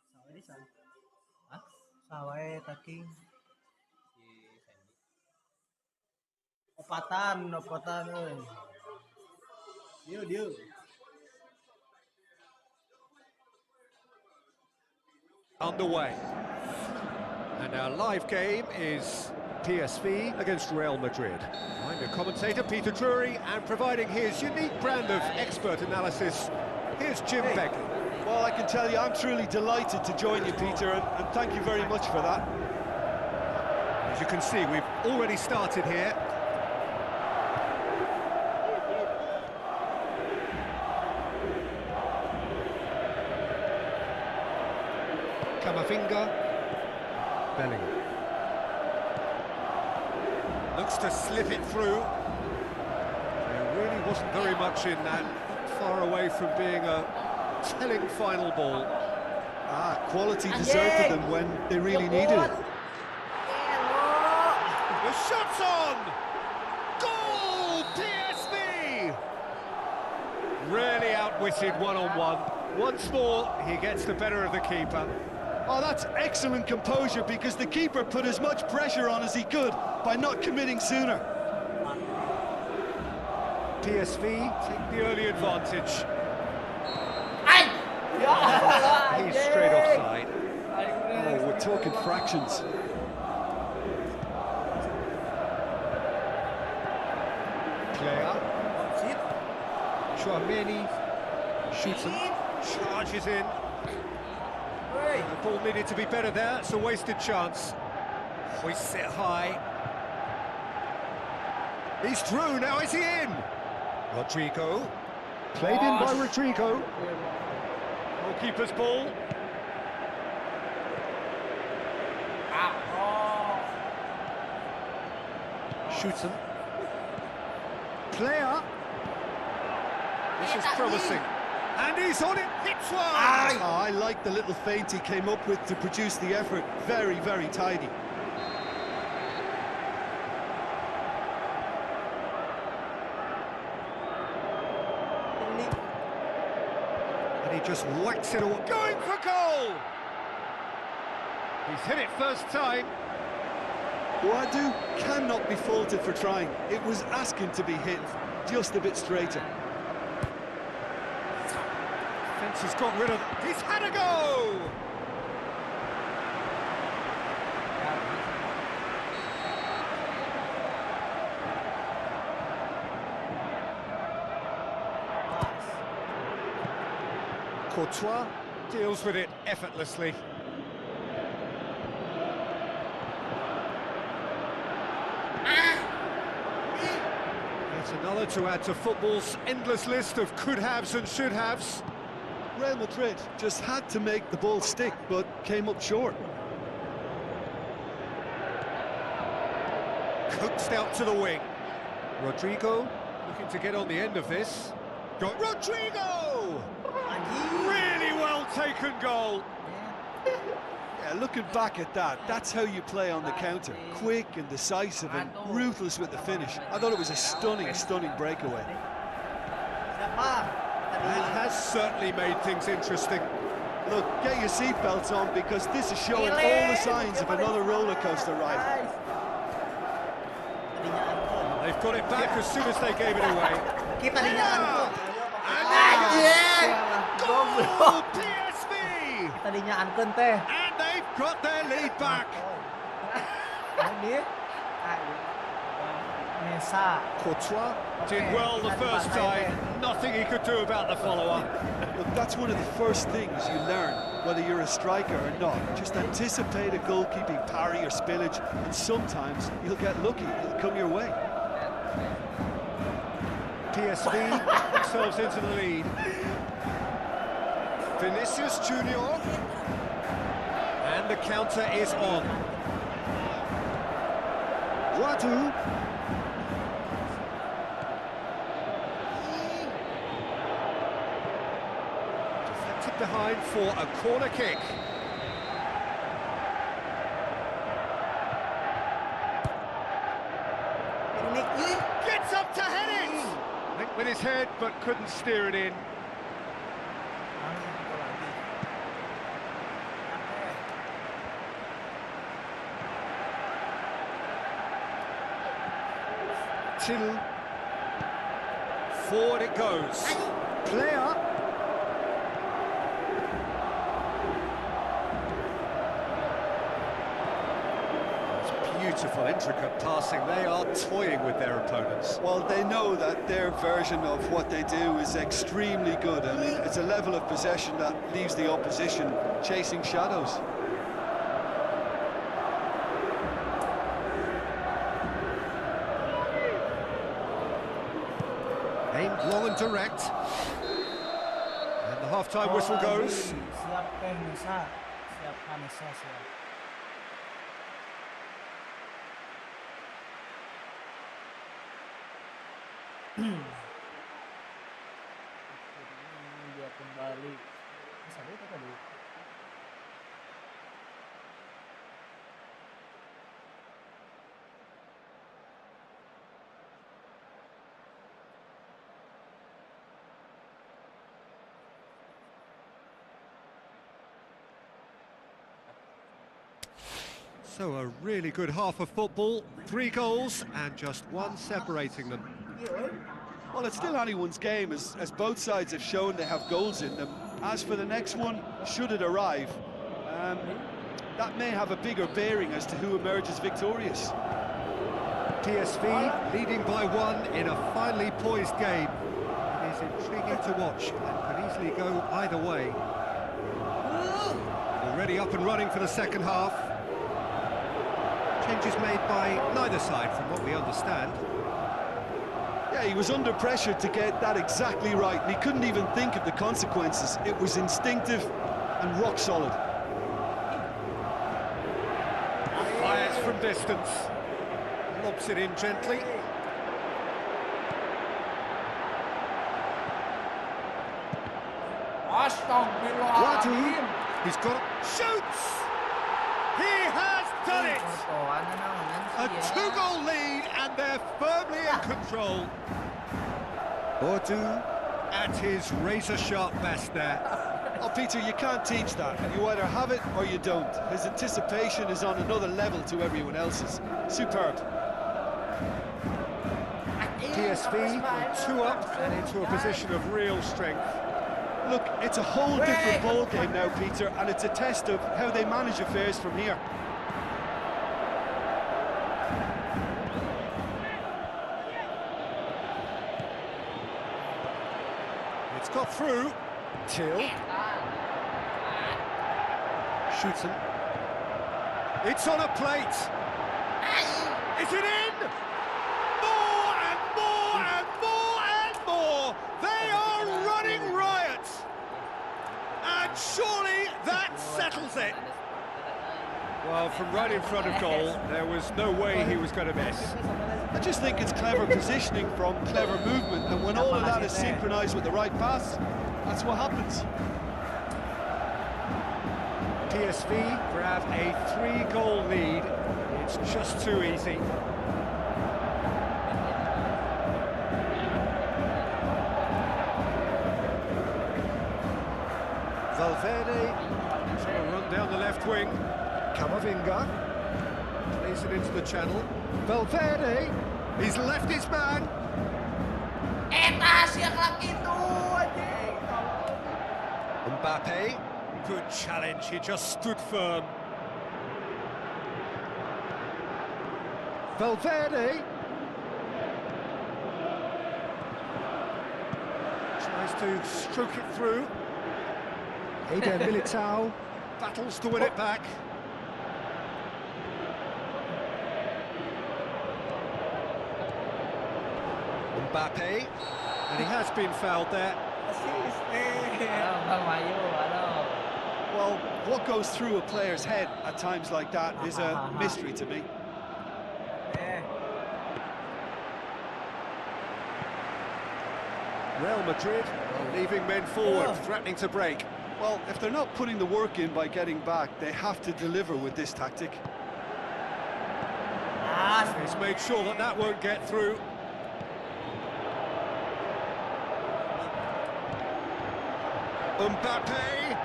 Sahawai di san. Hah? Sahawai eta king. Si Sandy. Opatan euy. Dieu. Underway. And our live game is PSV against Real Madrid. I'm your commentator, Peter Drury, and providing his unique brand of expert analysis, here's Jim Begley. Well, I can tell you, I'm truly delighted to join you, Peter, and thank you very much for that. As you can see, we've already started here. Camavinga, Bellingham. Looks to slip it through. There really wasn't very much in that, far away from being a telling final ball. Quality deserted them when they really needed it. The shot's on! Goal! PSV! Really outwitted one-on-one. Once more, he gets the better of the keeper. Oh, that's excellent composure because the keeper put as much pressure on as he could by not committing sooner. PSV take the early advantage. He's straight offside. Oh, we're talking fractions. Player. Chouameni shoots him, charges in. The ball needed to be better there, it's a wasted chance. Hoists it high. He's through, now is he in? Rodrigo. Played in by Rodrigo. Goalkeeper's ball. Shoots him. Player. This is promising. And he's on it, hits one! I like the little feint he came up with to produce the effort. Very, very tidy. And he just whacks it away. Going for goal! He's hit it first time. Buat cannot be faulted for trying. It was asking to be hit just a bit straighter. Fence has got rid of it. He's had a go! Courtois deals with it effortlessly. That's another to add to football's endless list of could-haves and should-haves. Real Madrid just had to make the ball stick, but came up short. Coaxed out to the wing. Rodrigo looking to get on the end of this. Got Rodrigo! Really well taken goal. Yeah, looking back at that, that's how you play on the counter. Quick and decisive and ruthless with the finish. I thought it was a stunning, stunning breakaway. That has certainly made things interesting. Look, get your seatbelts on because this is showing all the signs of another roller coaster ride. They've got it back as soon as they gave it away. Goal, PSV! Tadinya Ankun teh. And they've got their lead back. Mesa. Courtois did well the first time. Nothing he could do about the follow-up. Look, that's one of the first things you learn, whether you're a striker or not. Just anticipate a goalkeeping parry or spillage, and sometimes you'll get lucky. It'll come your way. PSV themselves into the lead. Vinicius Junior. And the counter is on. Buat. Deflected behind for a corner kick. Gets up to head it! Went with his head but couldn't steer it in. Till forward it goes. Player. Beautiful, intricate passing. They are toying with their opponents. Well, they know that their version of what they do is extremely good. I mean, it's a level of possession that leaves the opposition chasing shadows. Aimed long and direct. And the half-time whistle goes. Siap Mesa. Siap Mesa siap. Dia kembali. Masa dia tadi. So a really good half of football. 3 goals and just 1 separating them. Well, it's still anyone's game, as both sides have shown they have goals in them. As for the next one, should it arrive, that may have a bigger bearing as to who emerges victorious. PSV leading by 1 in a finely poised game. It is intriguing to watch and could easily go either way. Already up and running for the second half. Changes made by neither side from what we understand. Yeah, he was under pressure to get that exactly right, and he couldn't even think of the consequences. It was instinctive and rock solid. Fires from distance. Lobs it in gently. Astagfirullahaladzim. He's got it. Shoots! He has done it! A 2-goal lead and they're firmly in control. Buat at his razor-sharp best there. Oh, Peter, you can't teach that. You either have it or you don't. His anticipation is on another level to everyone else's. Superb. PSV 2 up and into a position of real strength. Look, it's a whole different ball game now, Peter, and it's a test of how they manage affairs from here. It's got through. Till. shoots him. It's on a plate. Is it in? More and more and more and more. They are running riot. And surely that settles it. Well, from right in front of goal, there was no way he was going to miss. I just think it's clever positioning from clever movement, and when all of that is synchronised with the right pass, that's what happens. PSV grab a 3-goal lead. It's just too easy. Valverde is going to run down the left wing. Camavinga plays it into the channel. Valverde, he's left his man. Mbappe, good challenge, he just stood firm. Valverde tries to stroke it through. Eder Militao battles to win it back. Mbappe, and he has been fouled there. Well, what goes through a player's head at times like that is a mystery to me. Real Madrid are leaving men forward, threatening to break. Well, if they're not putting the work in by getting back, they have to deliver with this tactic. He's made sure that that won't get through. Mbappe,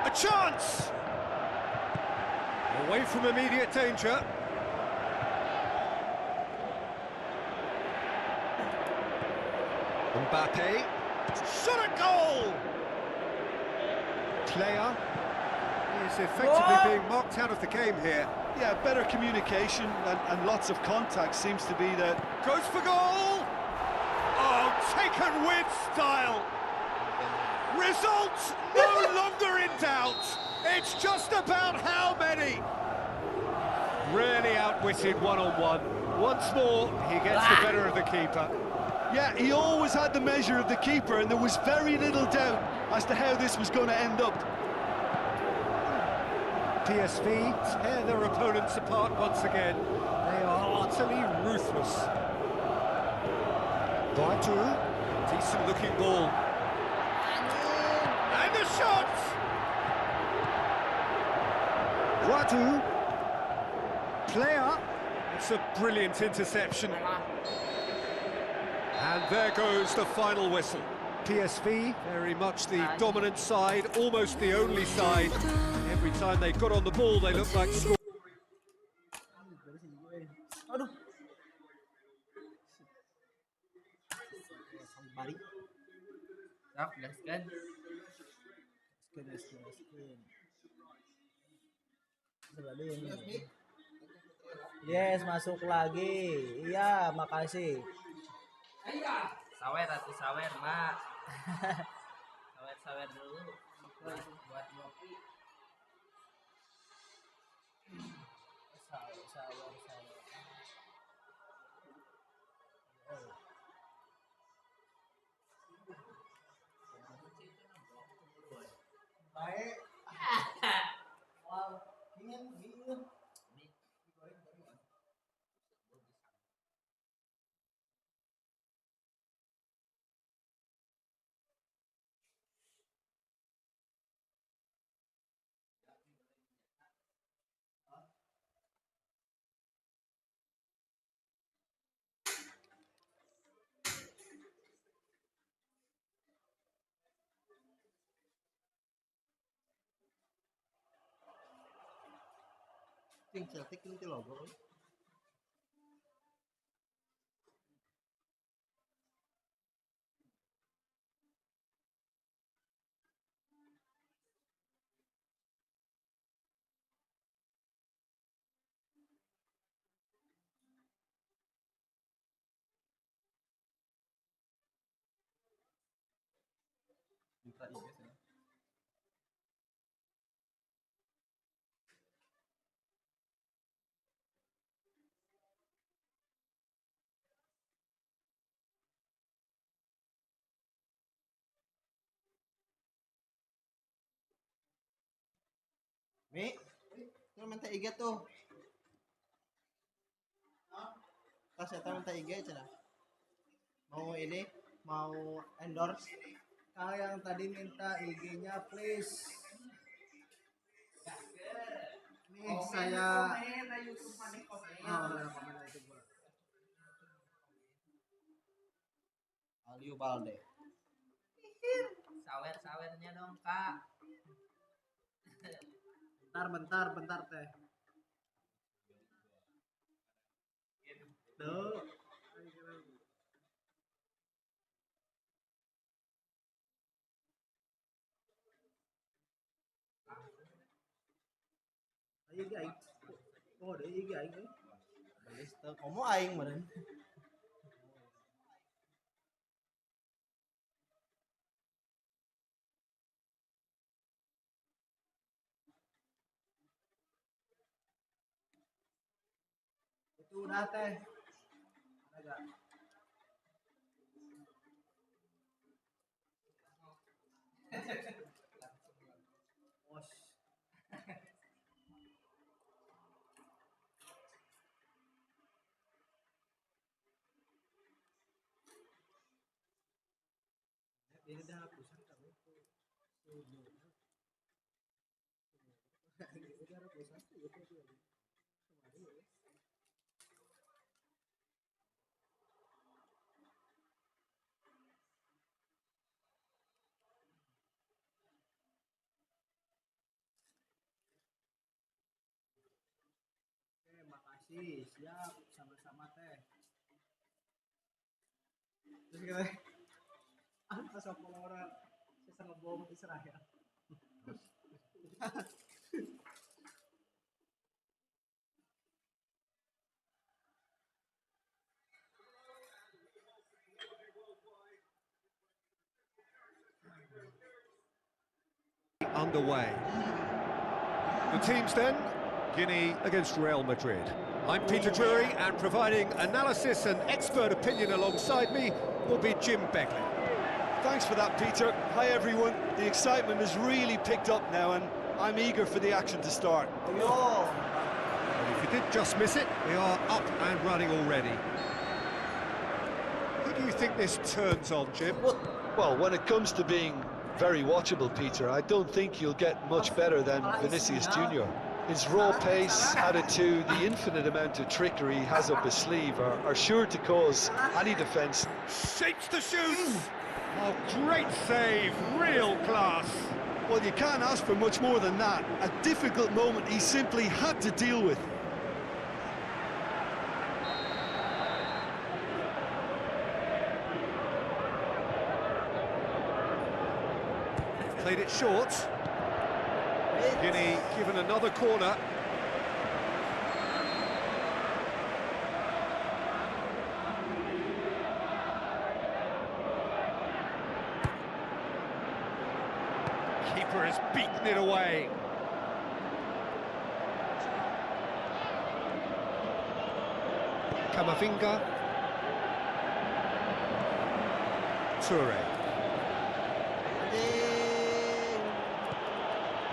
a chance! Away from immediate danger. Mbappe, shot at goal! Player is effectively being knocked out of the game here. Yeah, better communication and lots of contact seems to be the... Goes for goal! Oh, taken with style! Results no longer in doubt. It's just about how many. Really outwitted one-on-one. Once more, he gets the better of the keeper. Yeah, he always had the measure of the keeper, and there was very little doubt as to how this was going to end up. PSV tear their opponents apart once again. They are utterly ruthless. Buat, decent-looking ball. And the shot! Buat, player. It's a brilliant interception. And there goes the final whistle. PSV, very much the dominant side, almost the only side. Every time they got on the ball, they looked like scoring. Yes, masuk lagi. Iya, makasih. Sawer atau sawer, Mak. Sawer dulu. Buat ngopi. Sawer. Baik. Wow, ingin. Ting Celtic nanti logo. Minta Mi, itu minta IG tuh. Tas ya minta IG cina. Mau ini, mau endorse. Kalau yang tadi minta IG-nya please. Nih saya. Komen itu gua. Aliu Balde. Sawer-sawernya dong, Kak. Bentar teh. Tuh. Ayo guys. Oh, deh guys. Belis tuh. Komo aing meureun. Itu udah teh. Ada gak? Os. Ini dah hapusan kamu tuh. Udah hapusan tuh itu dia. Oke, makasih. Siap, sama-sama teh. Terus kita pas orang sisa ngebom Israel. Underway. The teams then, Guinea against Real Madrid. I'm Peter Drury, and providing analysis and expert opinion alongside me will be Jim Begley. Thanks for that, Peter. Hi, everyone. The excitement has really picked up now, and I'm eager for the action to start. Well, if you did just miss it, we are up and running already. Who do you think this turns on, Jim? Well, when it comes to being very watchable, Peter, I don't think you'll get much better than Vinicius Junior. His raw pace, added to the infinite amount of trickery he has up his sleeve, are sure to cause any defence. Shapes to shoot! Oh, great save, real class. Well, you can't ask for much more than that. A difficult moment he simply had to deal with. Played it short. Guinea given another corner. Keeper has beaten it away. Kamavinga. Toure.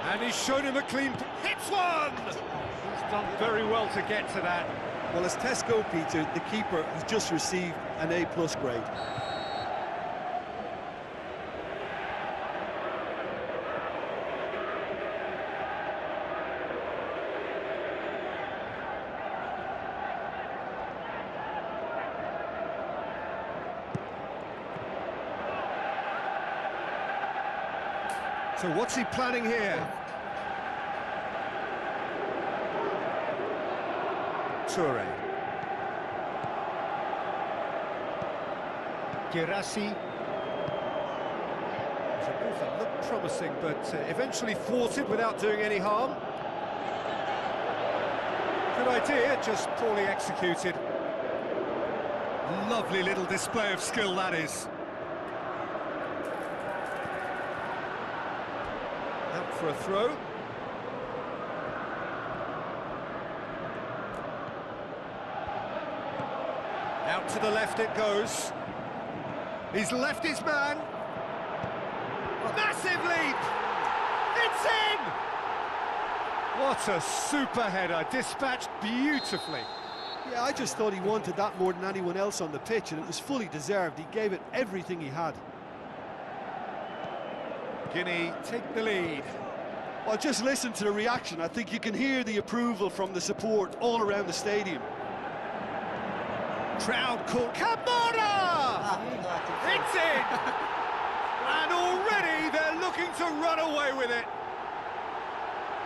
And he's shown him a clean... Hits one! He's done very well to get to that. Well, as Tesco, Peter, the keeper has just received an A+ grade. So what's he planning here? Toure. Girassi. It's a move that looked promising, but eventually thwarted without doing any harm. Good idea, just poorly executed. Lovely little display of skill, that is. Out for a throw. Out to the left it goes. He's left his man. Massive leap! It's in! What a super header, dispatched beautifully. Yeah, I just thought he wanted that more than anyone else on the pitch, and it was fully deserved. He gave it everything he had. Guinea take the lead. Well, just listen to the reaction. I think you can hear the approval from the support all around the stadium. Crowd call. Camara! It's in! And already they're looking to run away with it.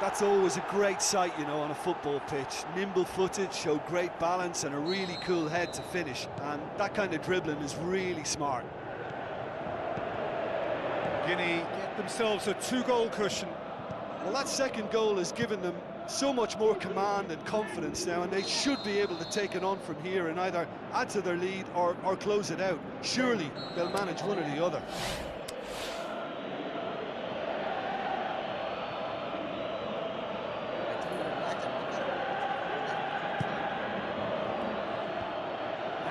That's always a great sight, you know, on a football pitch. Nimble-footed, showed great balance and a really cool head to finish. And that kind of dribbling is really smart. Guinea get themselves a 2-goal cushion. Well, that second goal has given them so much more command and confidence now, and they should be able to take it on from here and either add to their lead or close it out. Surely they'll manage one or the other.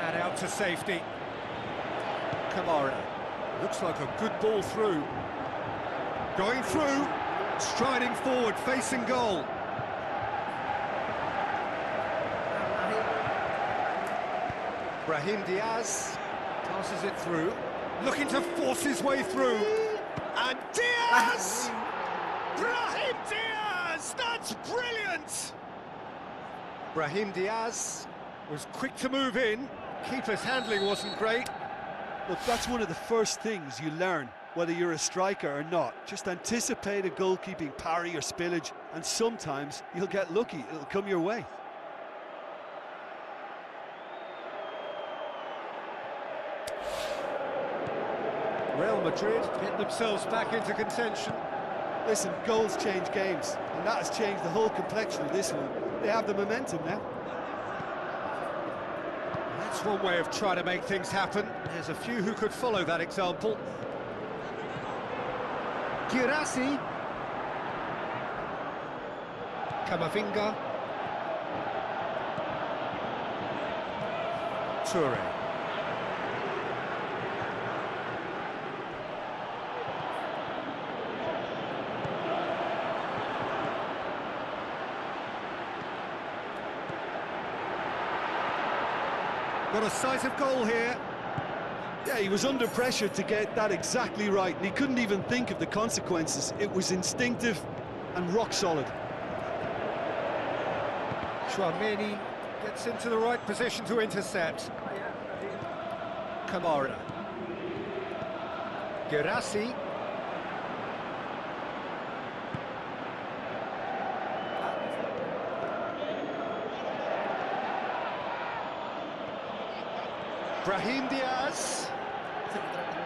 And out to safety. Kamara. Looks like a good ball through. Going through. Striding forward, facing goal. Brahim Diaz passes it through, looking to force his way through. And Diaz! Brahim Diaz! That's brilliant! Brahim Diaz was quick to move in. Keeper's handling wasn't great. Look, that's one of the first things you learn, whether you're a striker or not. Just anticipate a goalkeeping parry or spillage, and sometimes you'll get lucky. It'll come your way. Real Madrid get themselves back into contention. Listen, goals change games, and that has changed the whole complexion of this one. They have the momentum now. That's one way of trying to make things happen. There's a few who could follow that example. Girassi. Kamavinga. Toure. Got a sight of goal here. Yeah, he was under pressure to get that exactly right, and he couldn't even think of the consequences. It was instinctive and rock solid. Turney gets into the right position to intercept. Kamara. Girassi. Brahim Diaz.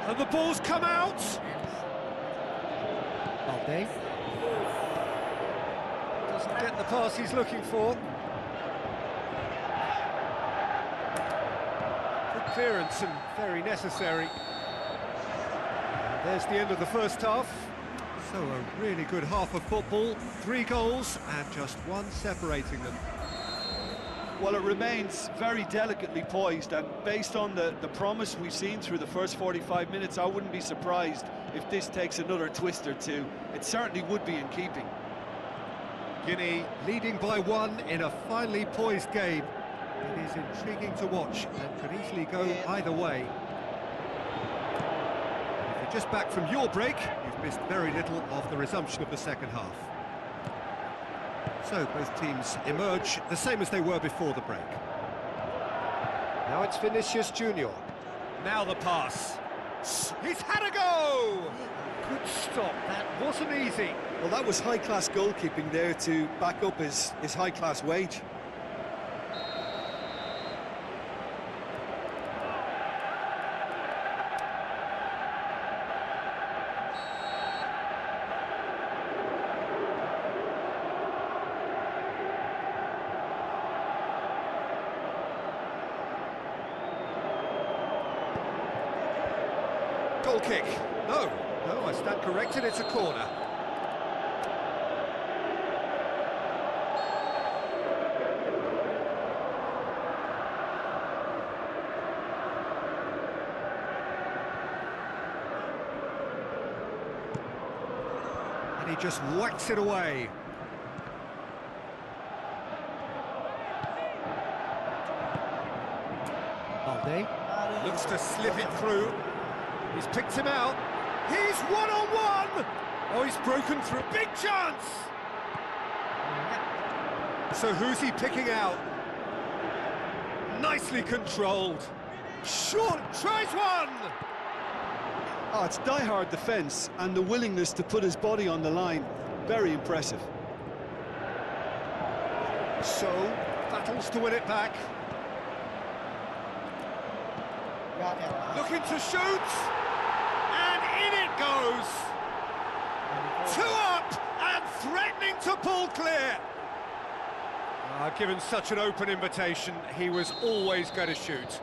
And the ball's come out. Balde. Doesn't get the pass he's looking for. Good clearance and very necessary. And there's the end of the first half. So a really good half of football. 3 goals and just one separating them. Well, it remains very delicately poised, and based on the promise we've seen through the first 45 minutes, I wouldn't be surprised if this takes another twist or two. It certainly would be in keeping. Guinea leading by 1 in a finely poised game. It is intriguing to watch and could easily go either way. And if you're just back from your break, you've missed very little of the resumption of the second half. So both teams emerge the same as they were before the break. Now it's Vinicius Junior. Now the pass. He's had a go! Good stop, that wasn't easy. Well, that was high-class goalkeeping there to back up his high-class wage. Goal kick. No, I stand corrected, it's a corner. And he just whacks it away. They? Looks to slip it through. He's picked him out. He's one-on-one! Oh, he's broken through. Big chance! So who's he picking out? Nicely controlled. Short, tries one! Oh, it's die-hard defence and the willingness to put his body on the line. Very impressive. So, battles to win it back. Looking to shoot! And in it goes! 2 up and threatening to pull clear! Given such an open invitation, he was always going to shoot.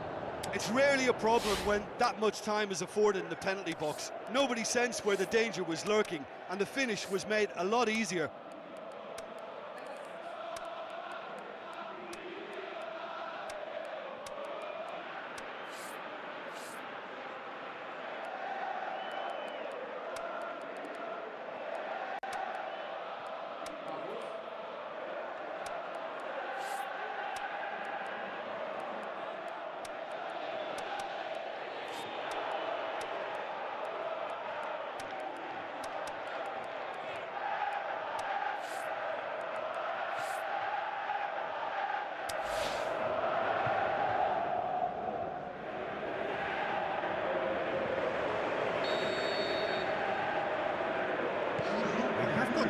It's rarely a problem when that much time is afforded in the penalty box. Nobody sensed where the danger was lurking, and the finish was made a lot easier.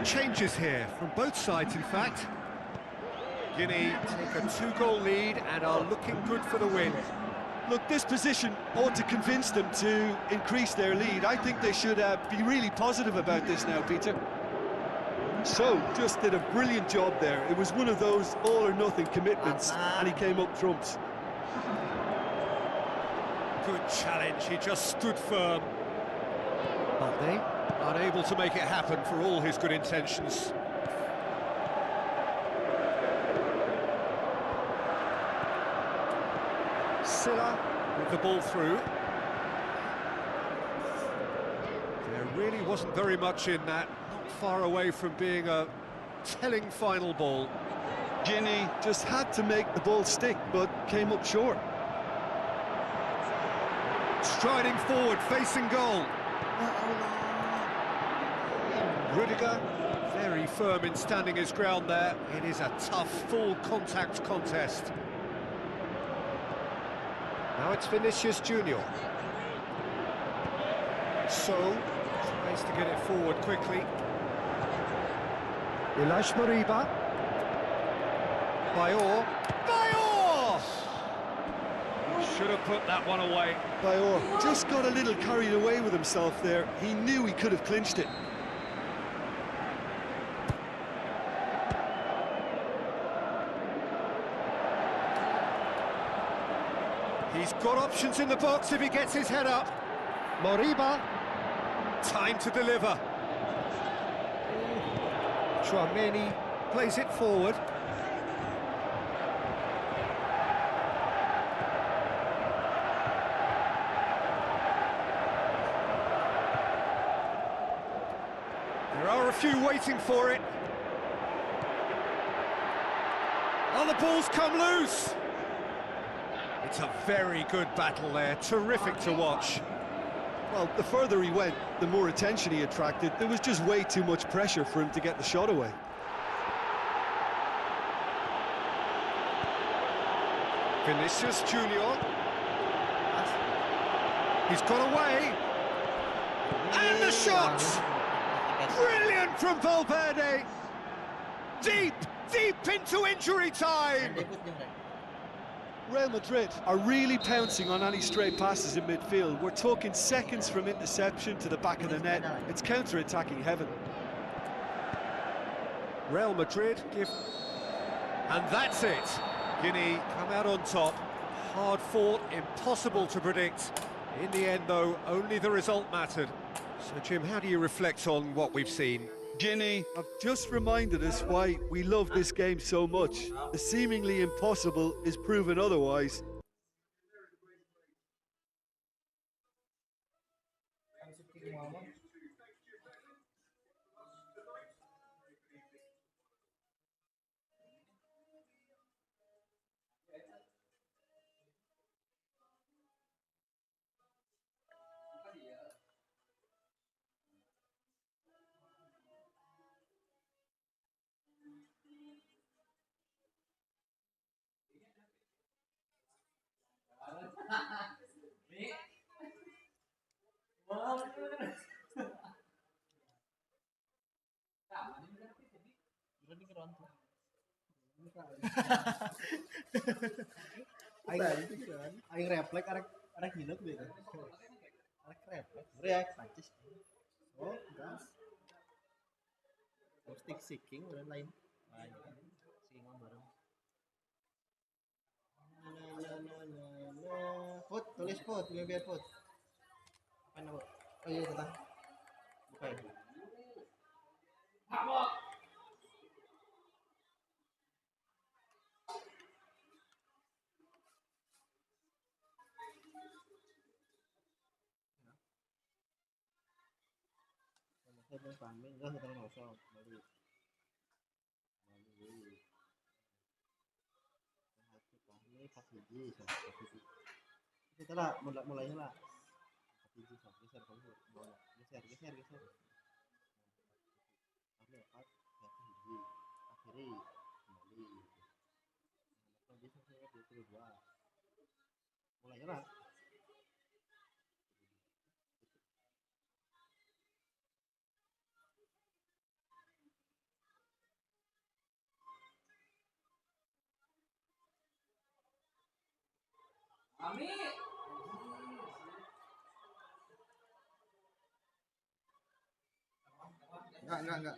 Changes here from both sides, in fact. Guinea take a 2-goal lead and are looking good for the win. Look, this position ought to convince them to increase their lead. I think they should be really positive about this now, Peter. So, just did a brilliant job there. It was one of those all-or-nothing commitments, and he came up trumps. Good challenge, he just stood firm. But they unable to make it happen for all his good intentions. Silla with the ball through. There really wasn't very much in that, not far away from being a telling final ball. Guinea just had to make the ball stick, but came up short. Striding forward, facing goal. Rudiger, very firm in standing his ground there. It is a tough, full contact contest. Now it's Vinicius Junior. So, tries to get it forward quickly. Ilash Moriba. Bayor. Bayor! Should have put that one away. Bayor just got a little carried away with himself there. He knew he could have clinched it. He's got options in the box if he gets his head up. Moriba. Time to deliver. Turney plays it forward. There are a few waiting for it. Oh, the ball's come loose. It's a very good battle there, terrific to watch. Well, the further he went, the more attention he attracted. There was just way too much pressure for him to get the shot away. Vinicius Junior. He's got away. And the shot! Brilliant from Valverde! Deep, deep into injury time! Real Madrid are really pouncing on any stray passes in midfield. We're talking seconds from interception to the back of the net. It's counter-attacking heaven. Real Madrid give... And that's it. Guinea come out on top. Hard fought, impossible to predict. In the end, though, only the result mattered. So, Jim, how do you reflect on what we've seen? Guinea have just reminded us why we love this game so much. The seemingly impossible is proven otherwise. Aing refleks arek hidup gitu. Arek refleks, reak pancis. Oh, gas. Stick seeking udah lain. Lain. Seeking mah bareng. Put, tulis put, biar put. Apa nama? Oh iya, tentang. Buka ya. Saya pamit, enggak kita ngosong, balik. Hati pamit, hati hiji, setelah mulainya lah. Hati hiji, geser kamu, geser. Kami empat, hati hiji, akhiri, kembali. Bisa saya 22. Mulainya lah. Enggak.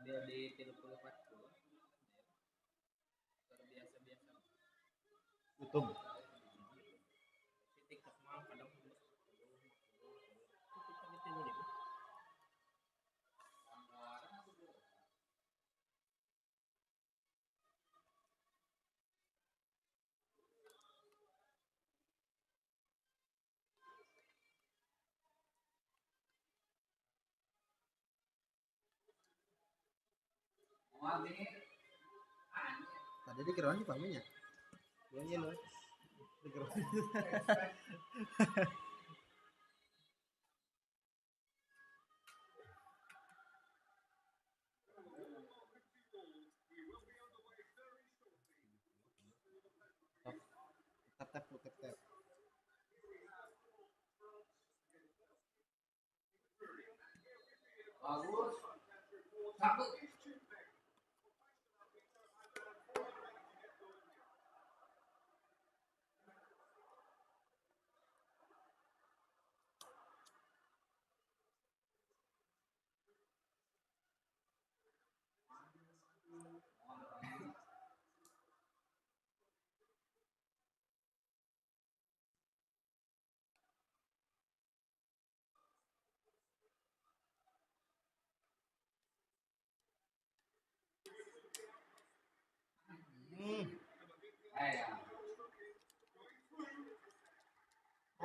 Dia di 30-40 biasa YouTube. TikTok mah kadang TikTok itu ini Tadi dikira aja pamitnya. Iya loh. Dikira. Tap. bagus satu.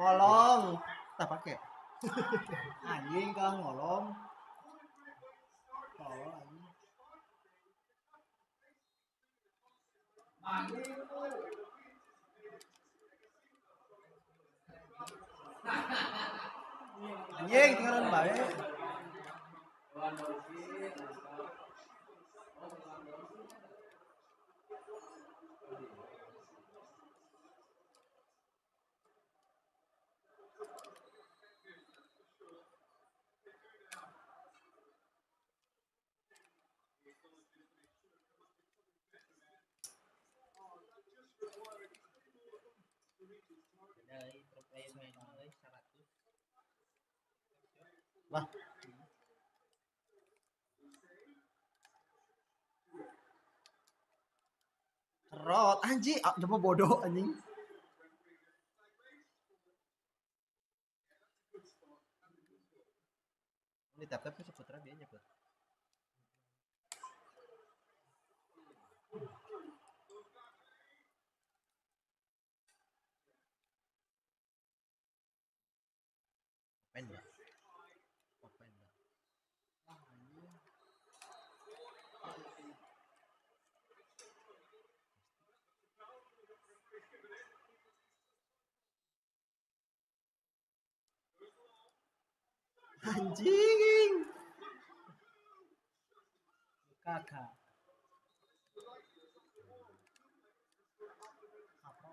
Ngolong. Tak pakai. Anjing kah ngolong. Tolol anjing. Anjing tinggalan bae. Dari pro player main 100. Lah. Rot anjing, coba bodoh anjing. Ini tap-tap ke Putra dia nyebut. Penda. Anjing. Kakak. Apa?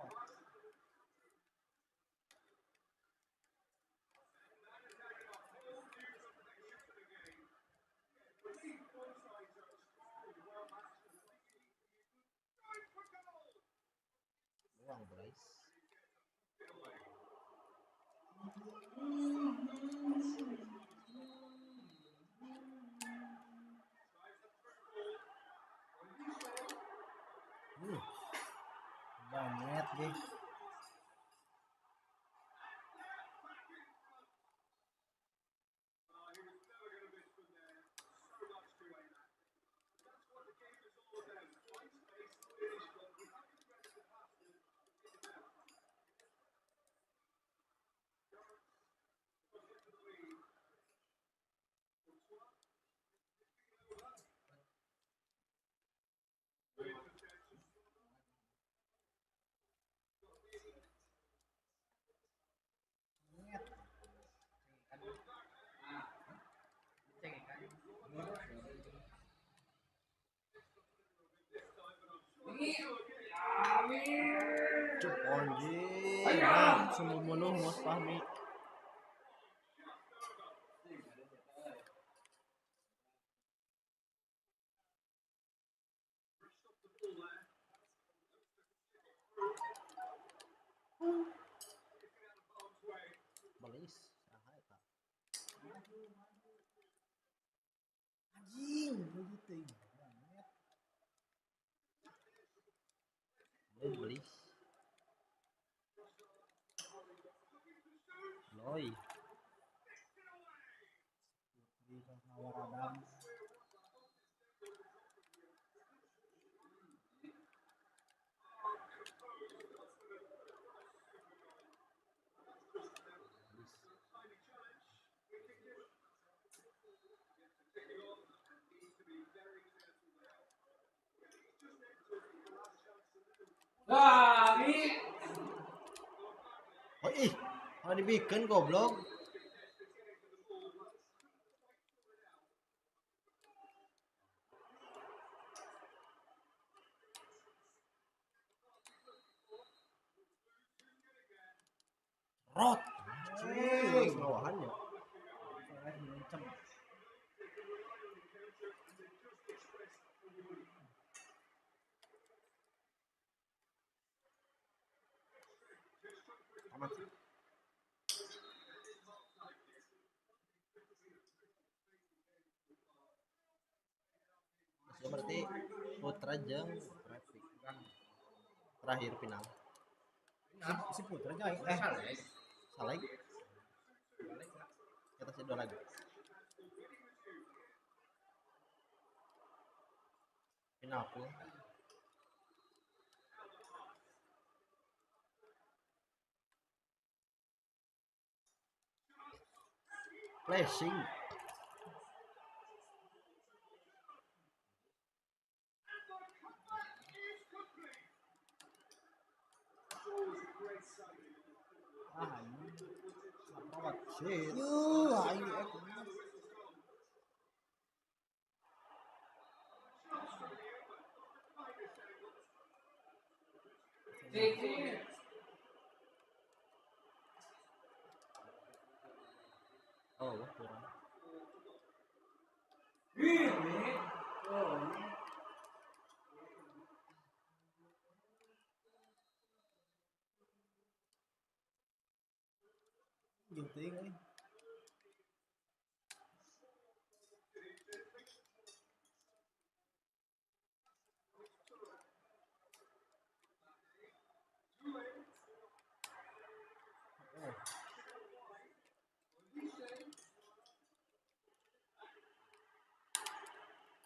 Uang, guys. Banyak deh. Cuk anjing. Nah, semua menuh Mas Fahmi. Balis. Saha eta? Anjing, begitu. Balis. Loy. Di nawar Adam. Oh ih, kalau dibikin goblok. Rot. Anjing, bawahannya. Amat. Ya berarti Putra jeung Traffic terakhir final. Si Putra aja Salah lagi. Kita sih 2 lagi. Final full. Flashing. Shit. Ini Oh, kurang. genting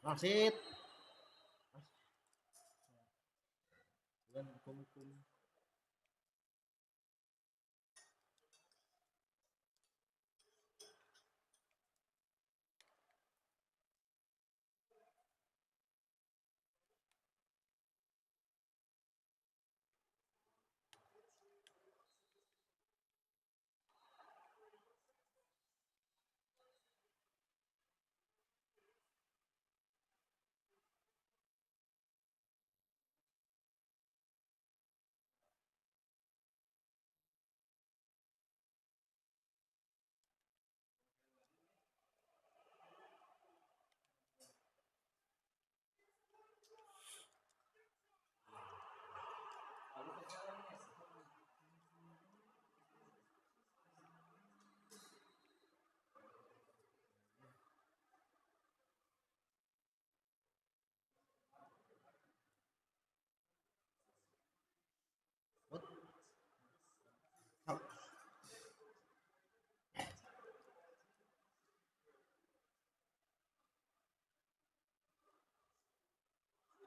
Wasit. Dan hukum-hukum.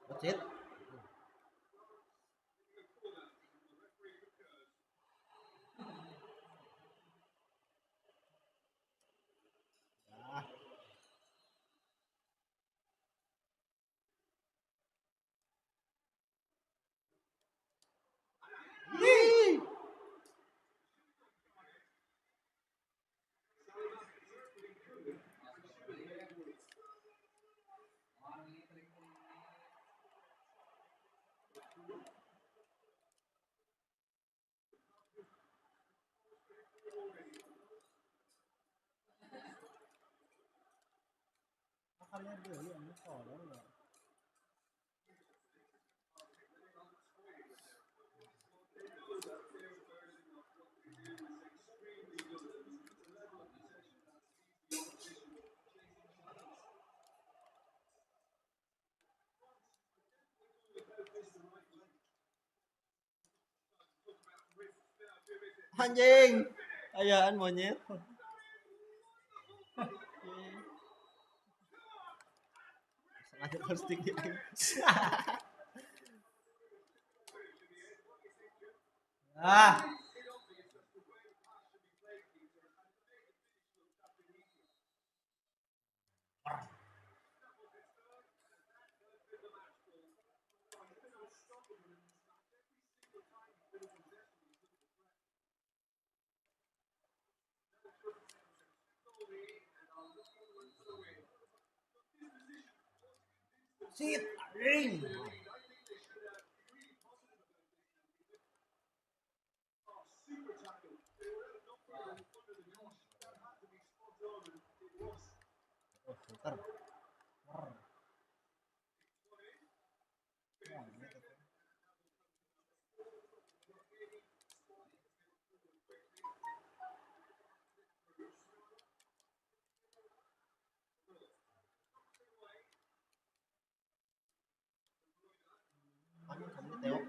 Wacit. Makanya dia yang kolong ya. Anjing, ayaan monyet. Sengaja plastik dia. Ah, shit, anjing. Oh, bentar. Anjing kamu Teo.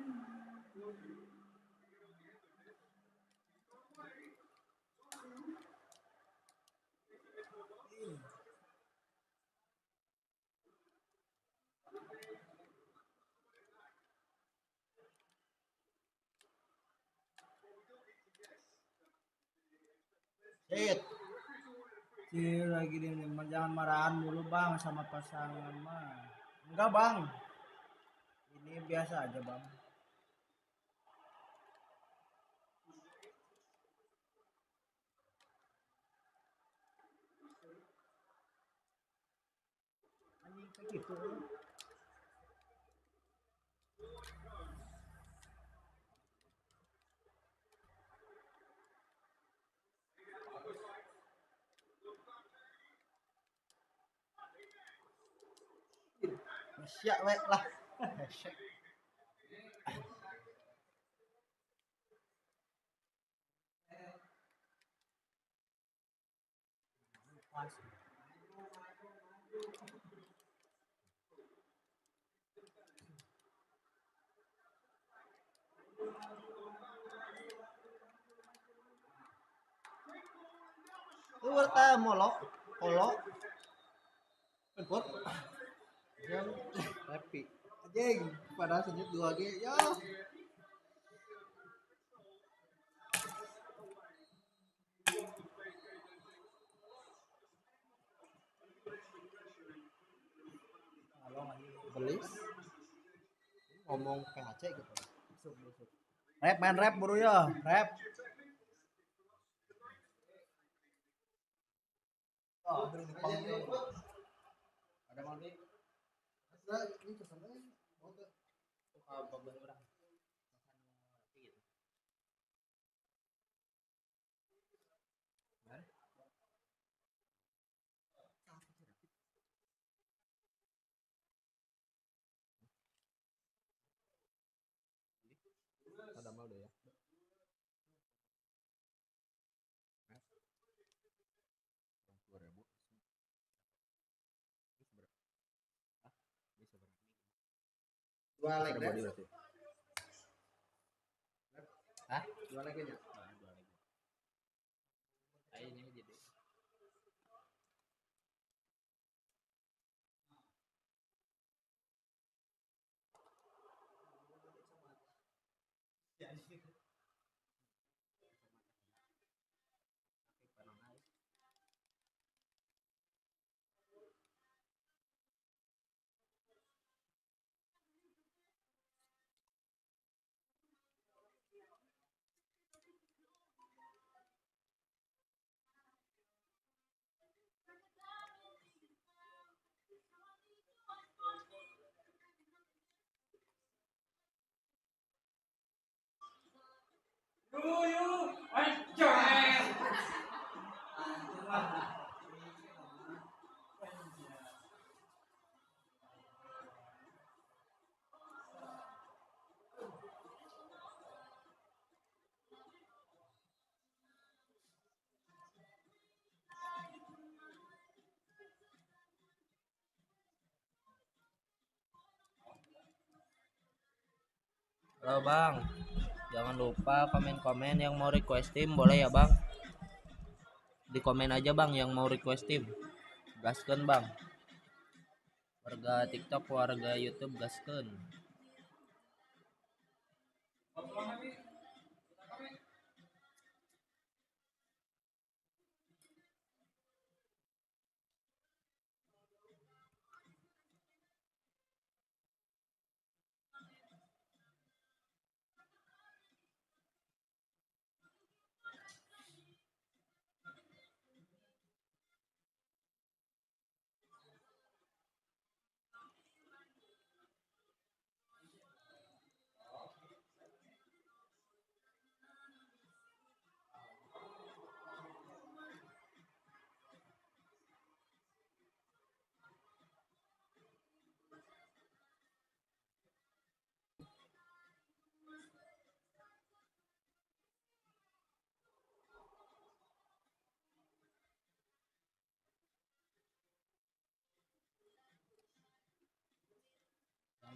Shit. Lagi ini jangan marahan mulu bang sama pasangan mah. Enggak bang, ini biasa aja bang. Anjing kayak gitu. Siap wek lah. Lu ta molok, kolok. Penpot. Yang happy. Anjing, padahal senyum 2G. Ya. Belis ngomong PHC gitu. Rap main rap buru ya, rap. Oh, ada mandi. Nah, ini kesana mau ke Apa orang? Ada mal deh ya. dua leg. Hah? Dua leg aja. Halo bang, jangan lupa komen-komen yang mau request tim, boleh ya bang? Di komen aja bang yang mau request tim. Gaskeun bang. Warga TikTok, warga YouTube gaskeun.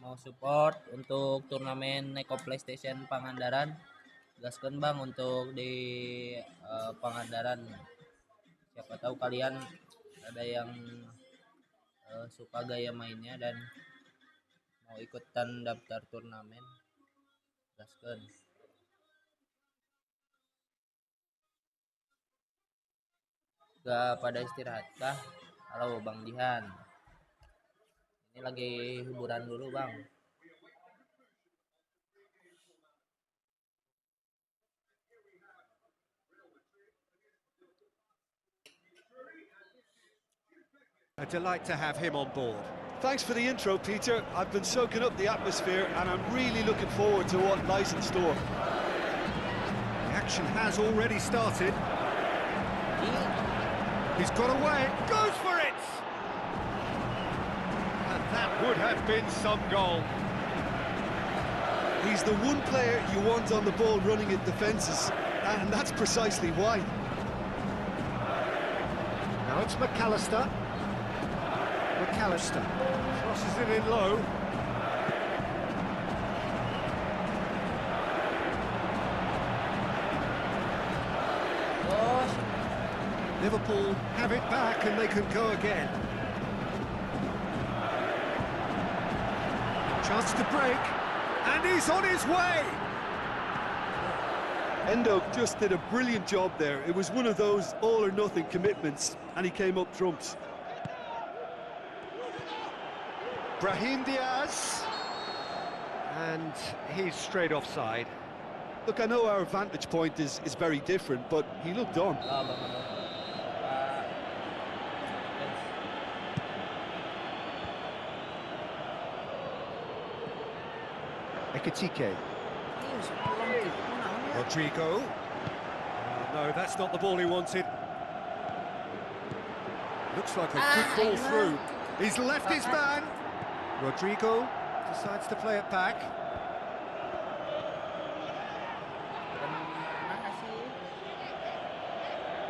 Mau support untuk turnamen Neko PlayStation Pangandaran, gaskeun bang untuk di Pangandaran. Siapa tahu kalian ada yang suka gaya mainnya dan mau ikutan daftar turnamen, gaskeun. Gak pada istirahat kah? Halo Bang Dihan. Ini lagi hiburan dulu bang. A delight to have him on board. Thanks for the intro, Peter. I've been soaking up the atmosphere and I'm really looking forward to what lies in store. The action has already started. He's got away, goes for it! And that would have been some goal. He's the one player you want on the ball running at defences, and that's precisely why. Now it's McAllister. McAllister crosses it in low. Liverpool have it back and they can go again. Chance to break, and he's on his way! Endo just did a brilliant job there. It was one of those all-or-nothing commitments, and he came up trumps. Brahim Diaz, and he's straight offside. Look, I know our vantage point is very different, but he looked on. Ekitike. Rodrigo. No, that's not the ball he wanted. Looks like a good ball through. He's left his man. Rodrigo decides to play it back.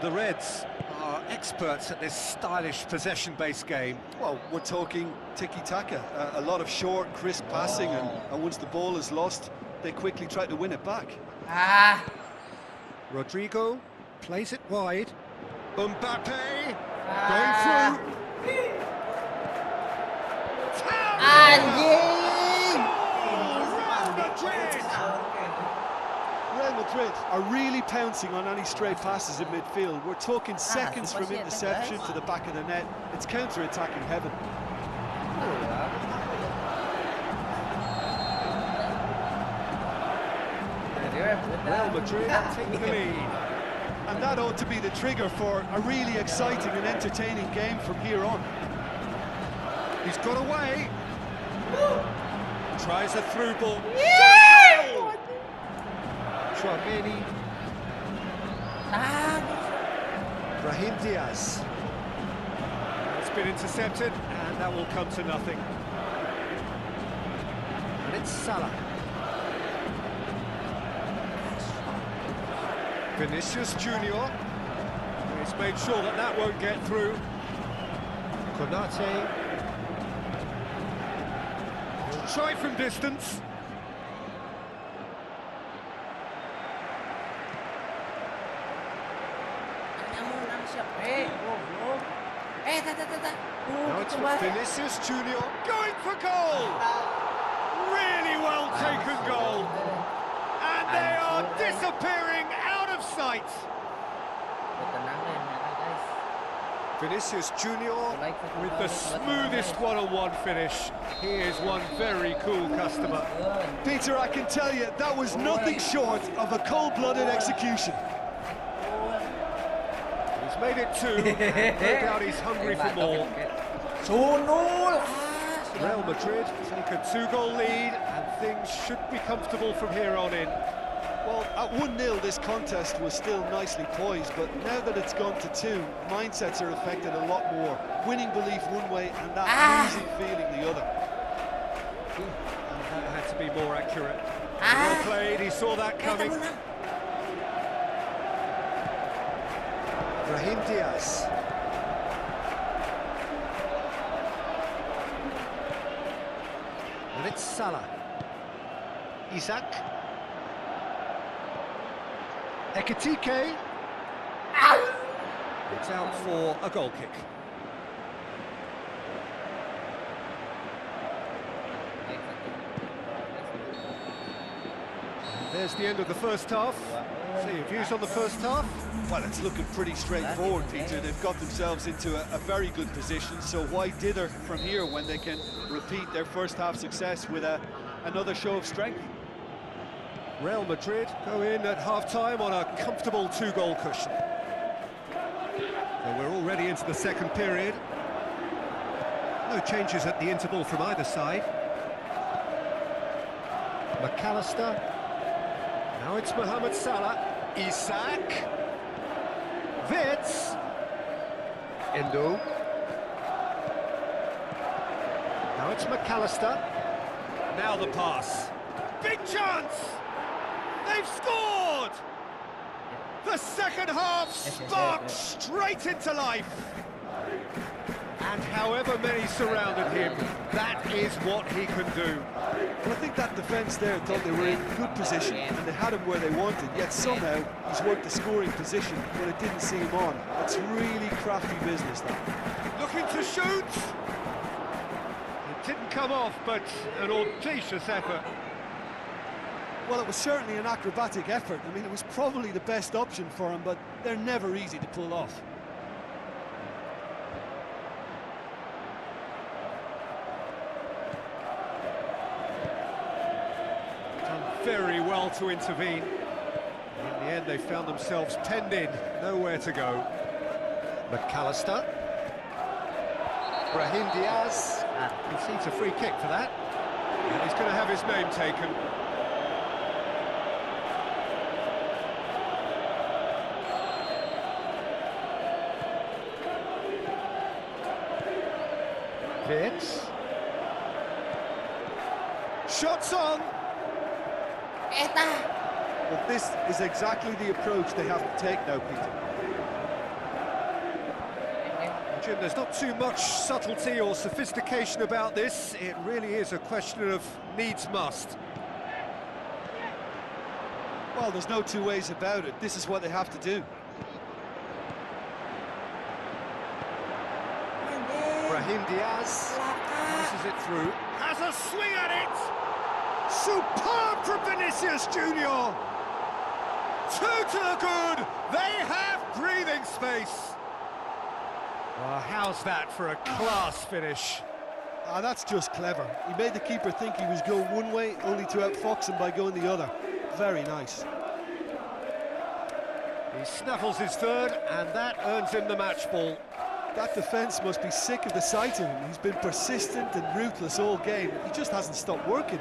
The Reds are experts at this stylish possession-based game. Well, we're talking tiki-taka, a lot of short, crisp passing, and once the ball is lost, they quickly try to win it back. Rodrigo plays it wide. Mbappe going through. Anjing. Real Madrid Real Madrid are really pouncing on any stray passes in midfield. We're talking seconds from interception to the back of the net. It's counter-attacking heaven. Real Madrid take the lead. And that ought to be the trigger for a really exciting and entertaining game from here on. He's got away. Tries a through ball. Turney. Brahim Diaz. It's been intercepted, and that will come to nothing. And it's Salah. Vinicius Junior. He's made sure that that won't get through. Konate. Try from distance. Now it's Vinicius Junior going for goal. Really well taken goal. And they are disappearing out of sight. Vinicius Junior with the smoothest one-on-one finish. He is one very cool customer. Peter, I can tell you, that was nothing short of a cold-blooded execution. He's made it two, and no doubt he's hungry for more. Real Madrid take a 2-goal lead, and things should be comfortable from here on in. Well, at 1-0 this contest was still nicely poised, but now that it's gone to 2, mindsets are affected a lot more. Winning belief one way and that losing feeling the other. That had to be more accurate. Well played, he saw that coming. Brahim Diaz. And it's Salah. Isaac. Ekitike. It's out for a goal kick. And there's the end of the first half. So your views on the first half? Well, it's looking pretty straightforward, Peter. They've got themselves into a very good position, so why dither from here when they can repeat their first half success with another show of strength? Real Madrid go in at half-time on a comfortable 2-goal cushion. So we're already into the second period. No changes at the interval from either side. Makasih. Now it's Mohamed Salah. Isaac. Wits. Endo. Now it's Makasih. Now the pass. Big chance! They've scored! The second half sparked straight into life. And however many surrounded him, that is what he can do. Well, I think that defence there thought they were in good position and they had him where they wanted, yet somehow he's worked the scoring position when it didn't see him on. That's really crafty business, that. Looking to shoot. It didn't come off, but an audacious effort. Well, it was certainly an acrobatic effort. I mean, it was probably the best option for him, but they're never easy to pull off. Done very well to intervene. In the end, they found themselves penned in, nowhere to go. Makasih. Brahim Diaz concedes a free kick for that. And he's going to have his name taken. Wits. Shots on. But this is exactly the approach they have to take now, Peter. Jim, there's not too much subtlety or sophistication about this. It really is a question of needs must. Well, there's no two ways about it. This is what they have to do. Brahim Diaz passes it through. Has a swing at it! Superb from Vinicius Junior! Two to the good. They have breathing space. Well, how's that for a class finish? Ah, that's just clever. He made the keeper think he was going one way, only to outfox him by going the other. Very nice. He snaffles his third, and that earns him the match ball. That defence must be sick of the sight of him. He's been persistent and ruthless all game. He just hasn't stopped working.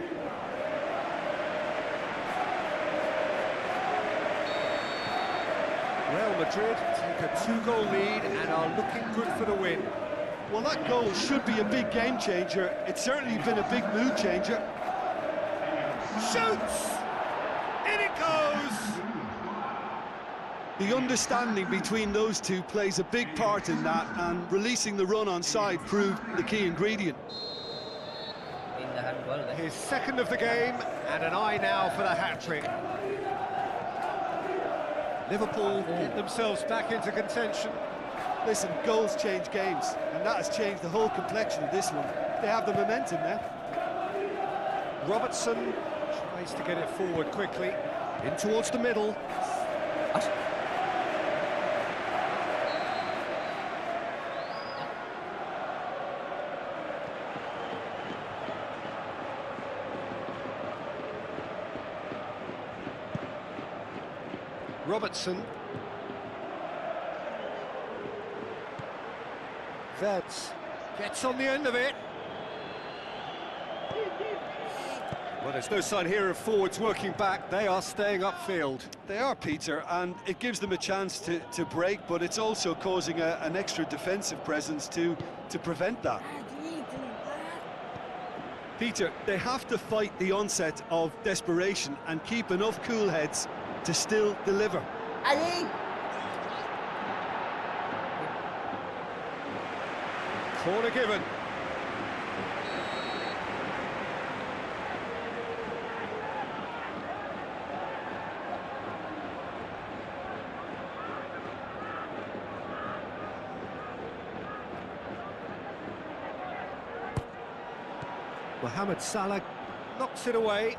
Real Madrid take a 2-goal lead and are looking good for the win. Well, that goal should be a big game changer. It's certainly been a big mood changer. Shoots! In it goes! The understanding between those two plays a big part in that, and releasing the run on side proved the key ingredient. Pindahan gol guys. His second of the game, and an eye now for the hat-trick. Liverpool get themselves back into contention. Listen, goals change games, and that has changed the whole complexion of this one. They have the momentum now. Robertson tries to get it forward quickly. In towards the middle. Robertson. Vets gets on the end of it. Well, there's no sign here of forwards working back. They are staying upfield. They are, Peter, and it gives them a chance to break, but it's also causing an extra defensive presence to prevent that. Peter, they have to fight the onset of desperation and keep enough cool heads to still deliver. Corner given. Mohamed Salah knocks it away.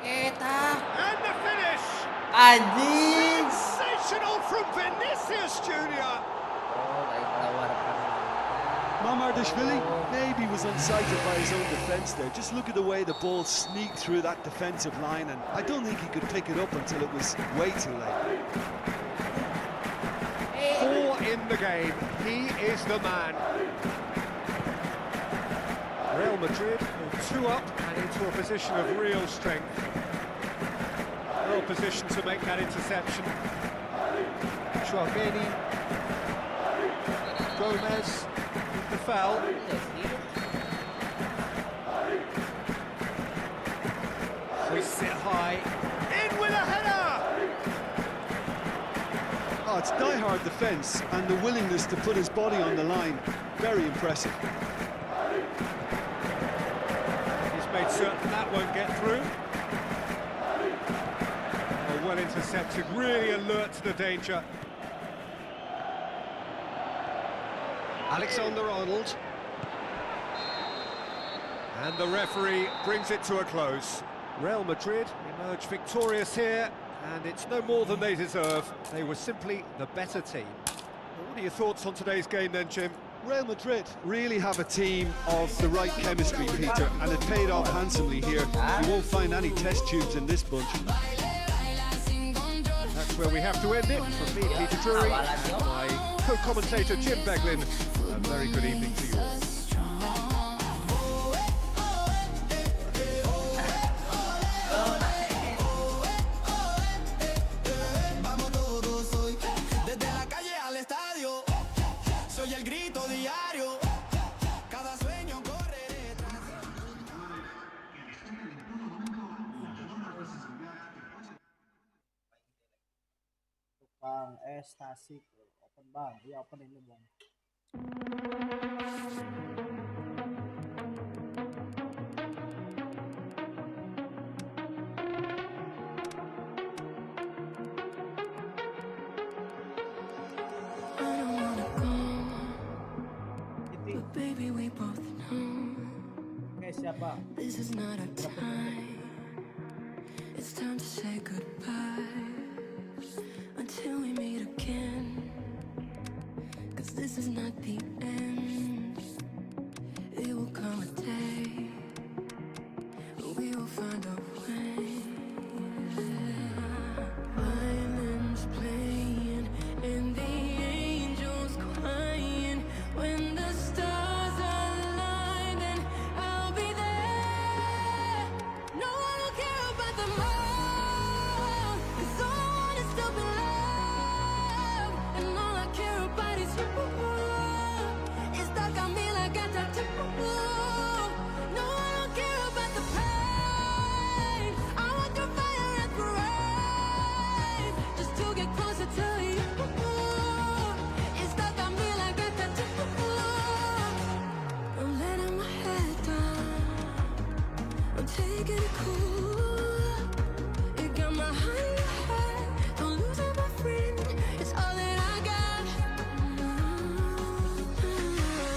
And the finish! Anjing. Sensational from Vinicius Junior. Oh, kayak kelawar. Mamardashvili maybe was unsighted by his own defence there. Just look at the way the ball sneaked through that defensive line, and I don't think he could pick it up until it was way too late. 4 in the game. He is the man. Real Madrid are 2 up and into a position of real strength. Well positioned to make that interception. Chouameni. Gomez with the foul. Hoists it high. In with a header! Oh, it's die-hard defence and the willingness to put his body on the line. Very impressive. He's made certain that won't get through. Oh, well intercepted, really alert to the danger. Alexander-Arnold. And the referee brings it to a close. Real Madrid emerge victorious here, and it's no more than they deserve. They were simply the better team. Well, what are your thoughts on today's game then, Jim? Real Madrid really have a team of the right chemistry, Peter, and it paid off handsomely here. You won't find any test tubes in this bunch. That's where we have to end it. From me, Peter Drury, and my co-commentator Jim Beglin. A very good evening to you all. Bang, Tasik, open bang, iya open ini bang. Oke, siapa? This is not a time time to say goodbye until we meet again. 'Cause this is not the end. It will come a day when we will find a way. Violins playing and the angels crying. When the stars align, then I'll be there. No, I don't care about the moon, 'cause all I want is to be loved, and all I care about is you. It's stuck on me like a tattoo. No, I don't care about the pain. I want the fire and parade, just to get closer to you. It's stuck on me like a tattoo. I'm letting my head down, I'm taking it cool. You got my heart in your head, don't lose it, my friend. It's all that I got.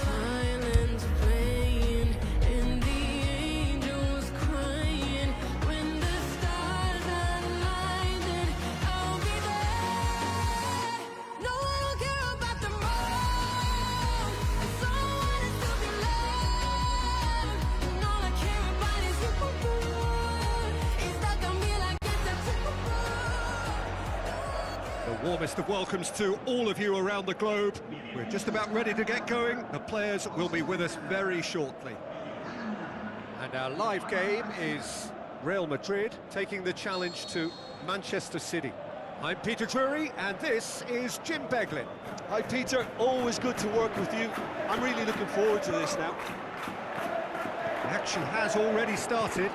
Violins playing and the angels crying. When the stars align, then I'll be there. No, I don't care about the moon, 'cause all I want is to be loved, and all I care about is you. It's stuck on me like a tattoo. The warmest of welcomes to all of you around the globe. We're just about ready to get going. The players will be with us very shortly. And our live game is Real Madrid taking the challenge to Manchester City. I'm Peter Turney, and this is Jim Beglin. Hi Peter, always good to work with you. I'm really looking forward to this now. The action has already started.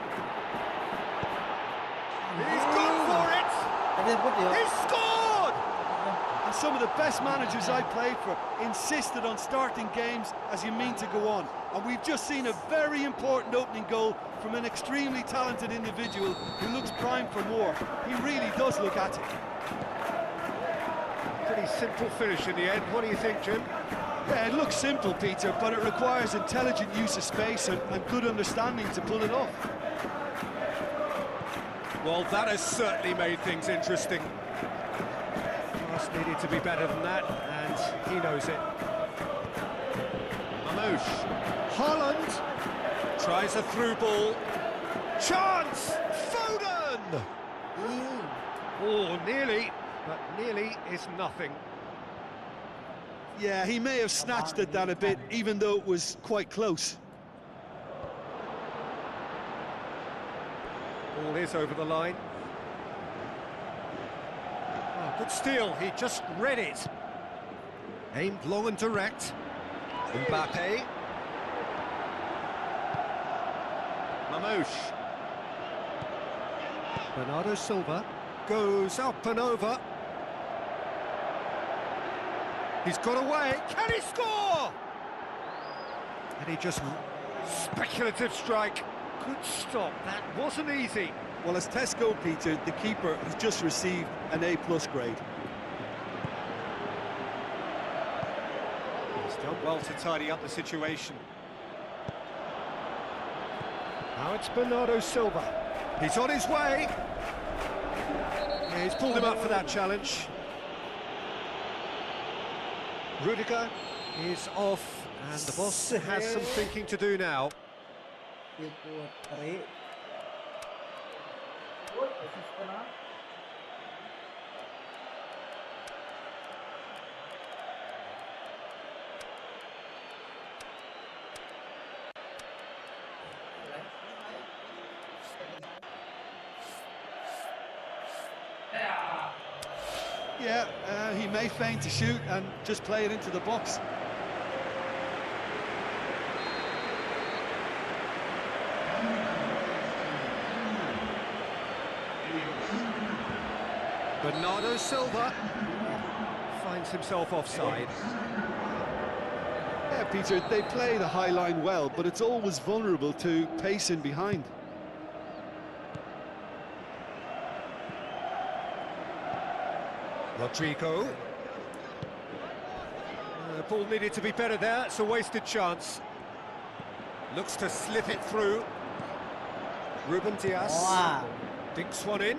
He's gone for it! Tapi put ya. He's scored! And some of the best managers I played for insisted on starting games as you mean to go on. And we've just seen a very important opening goal from an extremely talented individual who looks primed for more. He really does look at it. Pretty simple finish in the end. What do you think, Jim? Yeah, it looks simple, Peter, but it requires intelligent use of space and good understanding to pull it off. Well, that has certainly made things interesting. Pass needed to be better than that, and he knows it. Mamouche. Holland tries a through ball. Chance! Foden! Oh, nearly, but nearly is nothing. Yeah, he may have snatched at that a bit, even though it was quite close. Ball is over the line. Oh, good steal, he just read it. Aimed long and direct. Mbappe. Mamouche. Bernardo Silva goes up and over. He's got away. Can he score? And he just speculative strike. Good stop. That wasn't easy. Well, as Tesco, Peter, the keeper has just received an A+ grade. He's done well to tidy up the situation. Now it's Bernardo Silva. He's on his way. Yeah, he's pulled him up for that challenge. Rudiger is off, and the boss has some thinking to do now. Yeah, he may feign to shoot and just play it into the box. Bernardo Silva finds himself offside. Yeah, Peter, they play the high line well, but it's always vulnerable to pace in behind. Rodrigo. The ball needed to be better there, it's a wasted chance. Looks to slip it through. Ruben Diaz. Wah. Dinks one in.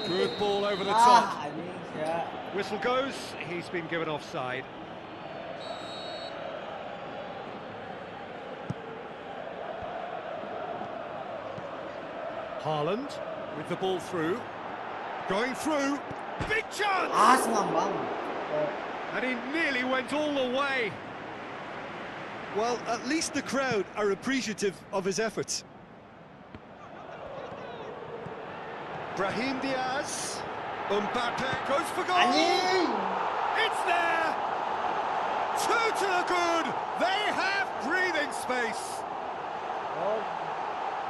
Good ball over the top. Ah, anjing ya. Whistle goes, he's been given offside. Haaland with the ball through. Going through. Big chance! Ah, senang bang. Oh. And he nearly went all the way. Well, at least the crowd are appreciative of his efforts. Brahim Diaz. Mbappe goes for goal. Anjing. It's there. 2 to the good. They have breathing space. Oh.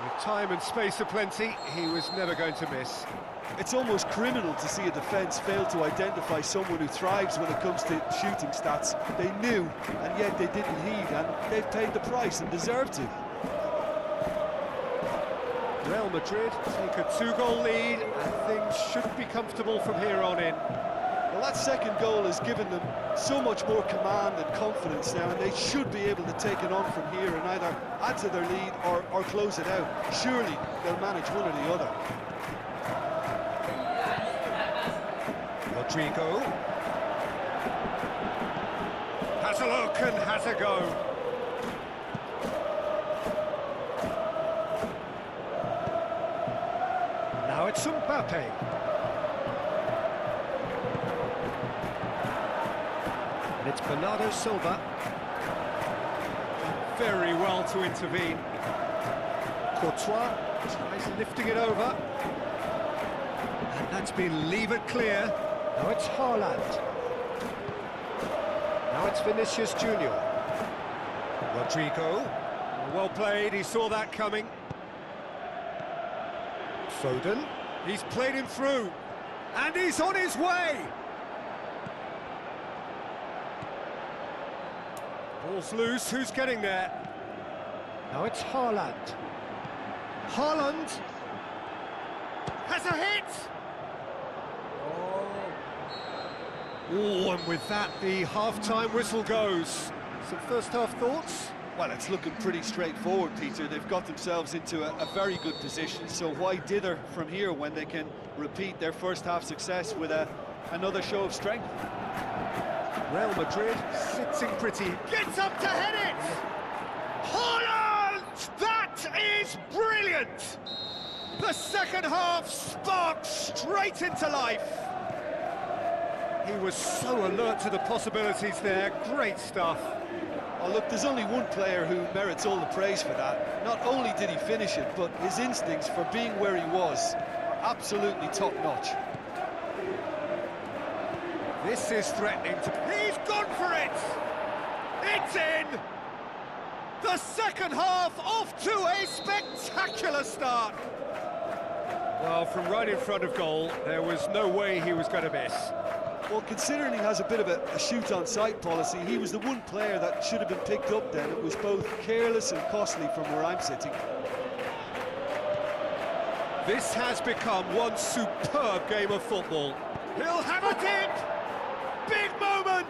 With time and space aplenty, he was never going to miss. It's almost criminal to see a defence fail to identify someone who thrives when it comes to shooting stats. They knew, and yet they didn't heed, and they've paid the price and deserve to. Real Madrid take a 2-goal lead, and things should be comfortable from here on in. Well, that second goal has given them so much more command and confidence now, and they should be able to take it on from here and either add to their lead or close it out. Surely they'll manage one or the other. Rodrigo has a look and has a go. Now it's Mbappe. And it's Bernardo Silva. Very well to intervene. Courtois tries lifting it over. And that's been levered clear. Now it's Haaland. Now it's Vinicius Junior. Rodrigo. Well played, he saw that coming. Foden. He's played him through. And he's on his way. Ball's loose, who's getting there? Now it's Haaland. Haaland has a hit! Oh, and with that, the half-time whistle goes. Some first-half thoughts? Well, it's looking pretty straightforward, Peter. They've got themselves into a very good position, so why dither from here when they can repeat their first-half success with another show of strength? Real Madrid sitting pretty. Gets up to head it! Haaland! That is brilliant! The second half sparked straight into life. He was so alert to the possibilities there. Great stuff. Oh, look, there's only one player who merits all the praise for that. Not only did he finish it, but his instincts for being where he was are absolutely top-notch. This is threatening to... He's gone for it! It's in! The second half off to a spectacular start. Well, from right in front of goal, there was no way he was going to miss. Well, considering he has a bit of a shoot-on-sight policy, he was the one player that should have been picked up then. It was both careless and costly from where I'm sitting. This has become one superb game of football. He'll have it in! Big moment!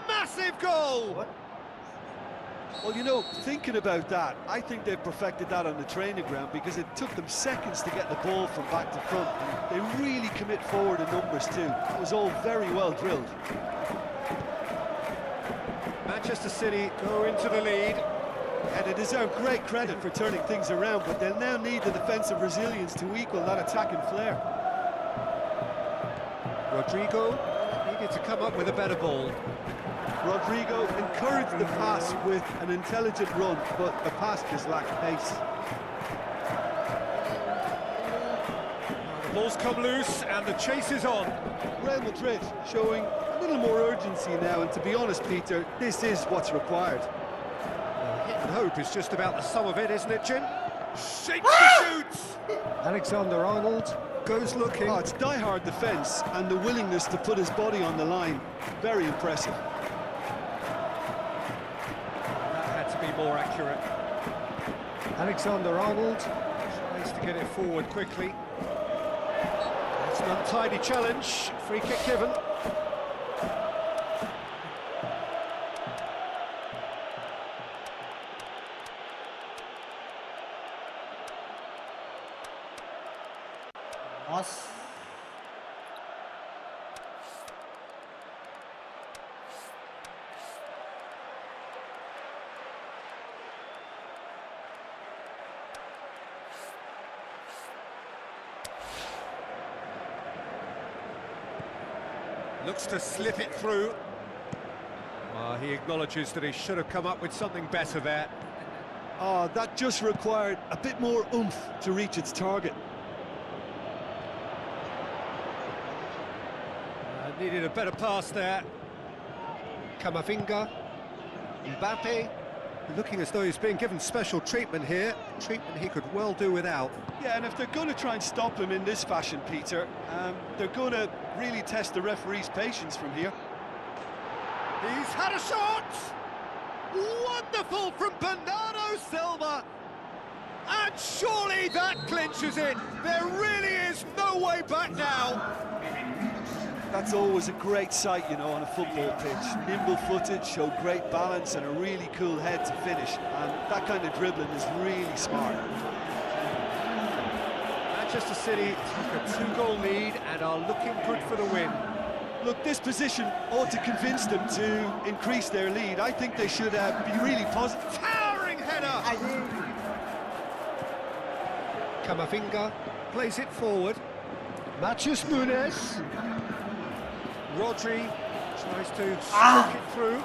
Massive goal! What? Well, you know, thinking about that, I think they've perfected that on the training ground because it took them seconds to get the ball from back to front. And they really commit forward in numbers too. It was all very well drilled. Manchester City go into the lead. And they deserve great credit for turning things around, but they'll now need the defensive resilience to equal that attacking flair. Rodrigo needed to come up with a better ball. Rodrigo encouraged the pass with an intelligent run, but the pass just lacked pace. The ball's come loose and the chase is on. Real Madrid showing a little more urgency now, and to be honest, Peter, this is what's required. Hit and hope is just about the sum of it, isn't it, Jim? Shapes the shoots! Alexander-Arnold goes looking. Oh, it's die-hard defence and the willingness to put his body on the line. Very impressive. That had to be more accurate. Alexander-Arnold tries to get it forward quickly. It's an untidy challenge. Free kick given. Looks to slip it through. He acknowledges that he should have come up with something better there. Oh, that just required a bit more oomph to reach its target. Needed a better pass there. Kamavinga, Mbappe, looking as though he's being given special treatment here. Treatment he could well do without. Yeah, and if they're going to try and stop him in this fashion, Peter, they're going to really test the referee's patience from here. He's had a shot! Wonderful from Bernardo Silva! And surely that clinches it! There really is no way back now! That's always a great sight, you know, on a football pitch. Nimble-footed, show great balance and a really cool head to finish. And that kind of dribbling is really smart. Manchester City took a 2-goal lead and are looking good for the win. Look, this position ought to convince them to increase their lead. I think they should be really positive. Towering header! Kamavinga plays it forward. Matheus Nunes. Rodri tries to stroke it through.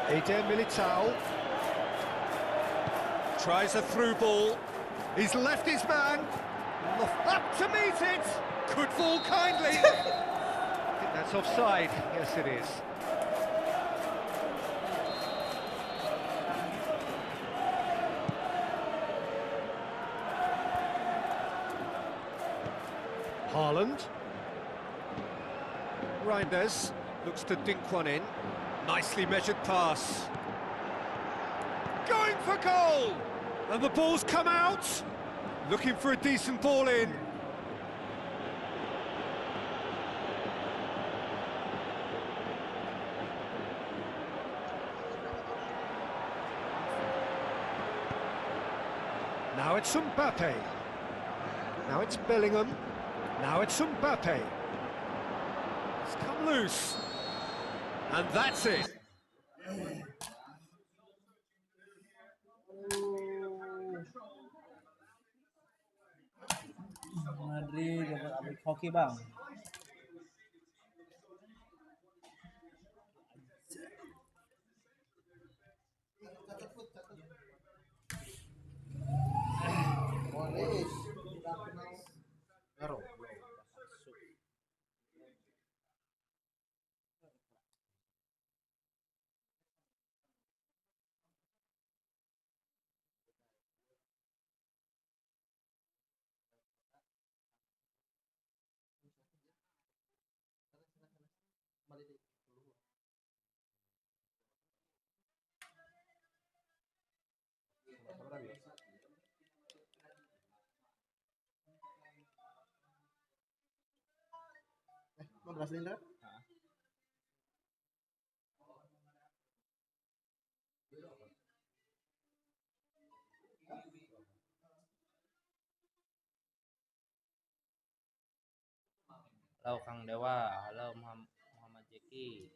Eder Militao tries a through ball. He's left his man. Up to meet it. Could fall kindly. I think that's offside. Yes, it is. Haaland. Reinders looks to dink one in. Nicely measured pass. Going for goal! And the ball's come out. Looking for a decent ball in. Now it's Mbappe. Now it's Bellingham. Now it's Mbappe. It's come loose. And that's it. Madrid dapat abis hoki bang. Mau berhasil Indra? Halo Kang Dewa, halo Muhammad Jeki.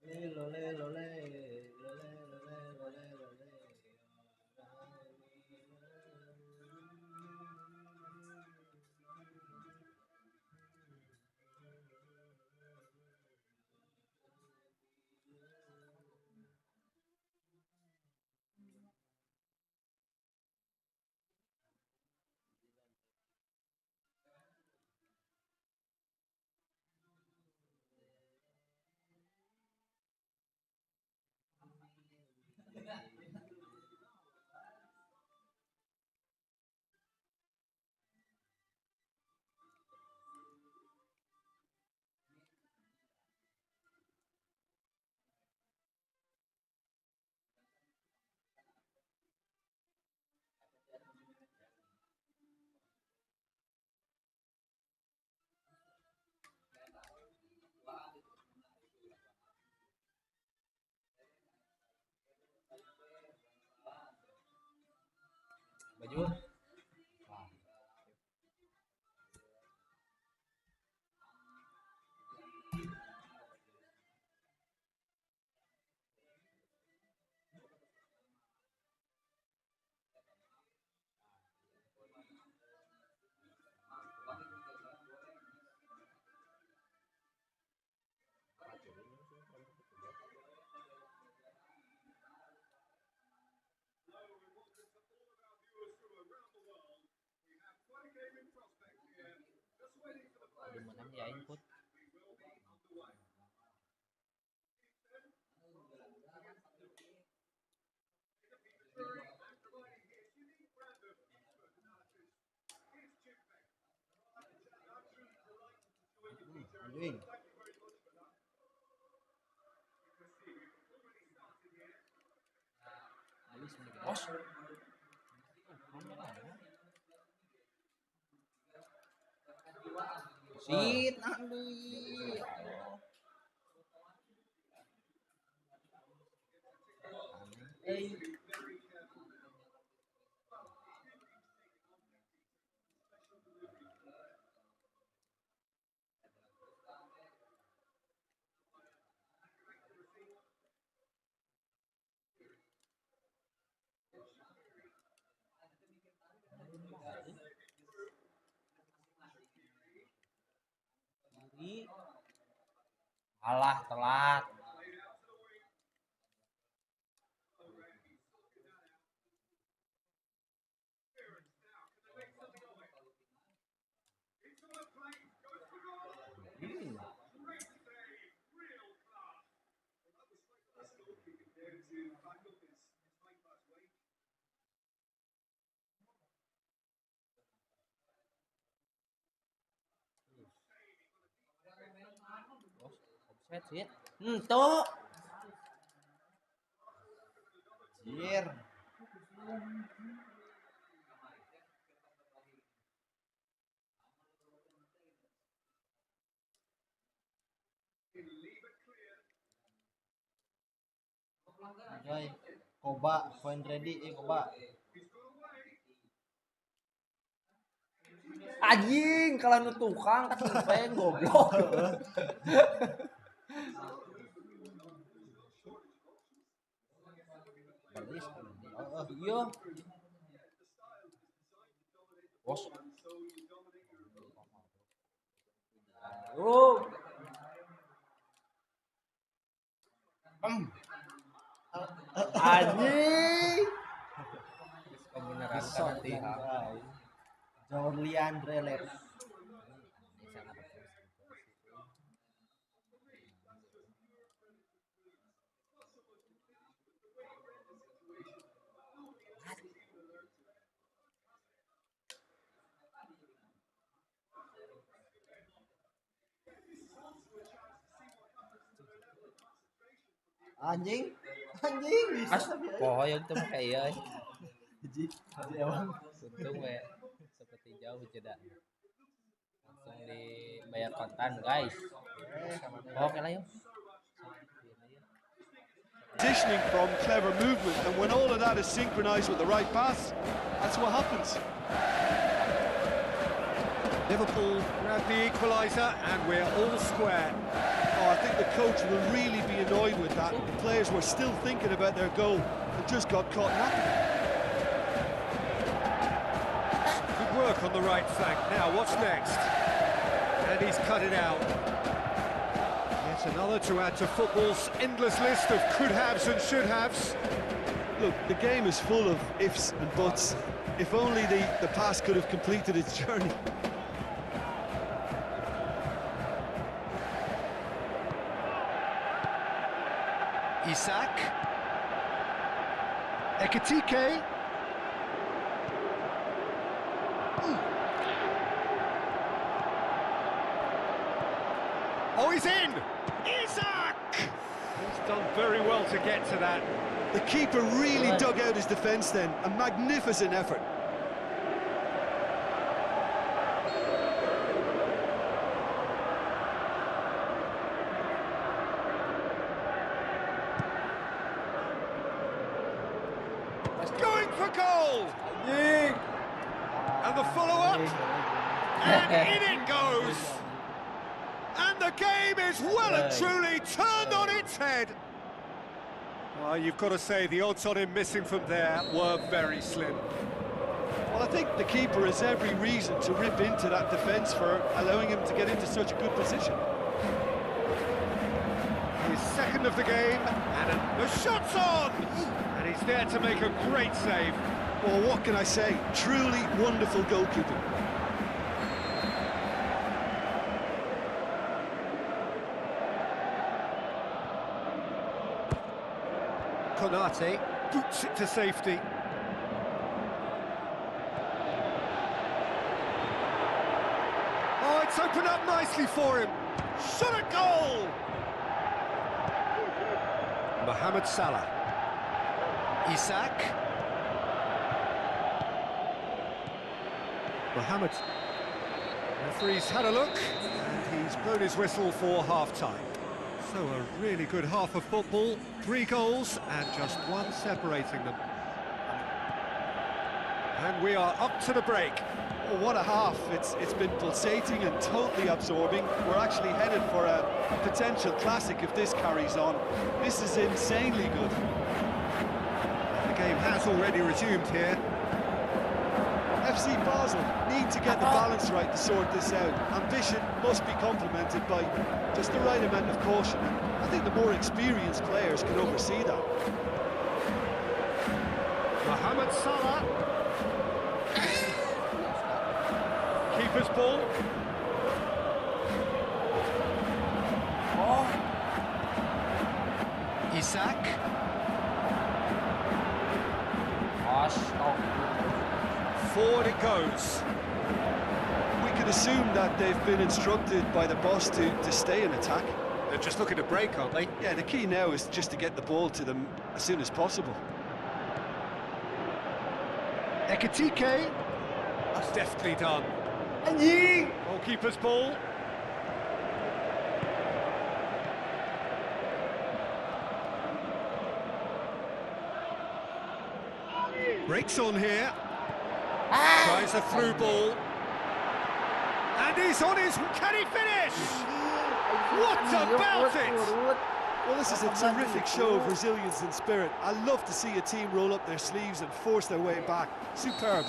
Lole lole. Baju. Udah menang ya input. Anjing. Bos. Sit nah deui. Alah telat. Offset sih. Tuh. Jir. Coy, Koba, point ready, Koba. Anjing, kalau nu tukang ketimpen goblok. Balis. Iya. Bos. Oh. Anjing. Kebenaran Latihan. Jorlian Drelet. Anjing bisa Pohoyong tuh kayak Ji emang untung we seperti jauh jeda. Langsung dibayar kontan, guys. Oke lah yuk. Positioning from clever movement, and when all of that is synchronized with the right pass, that's what happens. Liverpool grab the equaliser and we're all square. Oh, I think the coach will really be annoyed with that. The players were still thinking about their goal and just got caught napping. Good work on the right flank. Now, what's next? And he's cut it out. Yet another to add to football's endless list of could-haves and should-haves. Look, the game is full of ifs and buts. If only the pass could have completed its journey. Isak. Ekitike. Oh, he's in! Isak! He's done very well to get to that. The keeper really dug out his defence then. A magnificent effort. Going for for goal! And the follow-up, and in it goes! And the game is well and truly turned on its head. Well, you've got to say the odds on him missing from there were very slim. Well, I think the keeper has every reason to rip into that defence for allowing him to get into such a good position. His second of the game, and the shot's on! And he's there to make a great save. Well, what can I say? Truly wonderful goalkeeping. Konate boots it to safety. Oh, it's opened up nicely for him. Shot at goal! Mohamed Salah. Isak. Mohamed. Referee's had a look, and he's blown his whistle for half-time. So a really good half of football, 3 goals and just one separating them. And we are up to the break. Oh, what a half. It's been pulsating and totally absorbing. We're actually headed for a potential classic if this carries on. This is insanely good. The game has already resumed here. FC Basel need to get the balance right to sort this out. Ambition must be complemented by just the right amount of caution. I think the more experienced players can oversee that. Mohamed Salah. Keeper's ball. Isak. Forward it goes. We can assume that they've been instructed by the boss to stay in attack. They're just looking to break, aren't they? Yeah, the key now is just to get the ball to them as soon as possible. Ekitike. That's deftly done. Goalkeeper's ball. Breaks on here. Tries a through ball. And he's on his... Can he finish? What about it? Well, this is a terrific show of resilience and spirit. I love to see a team roll up their sleeves and force their way back. Superb.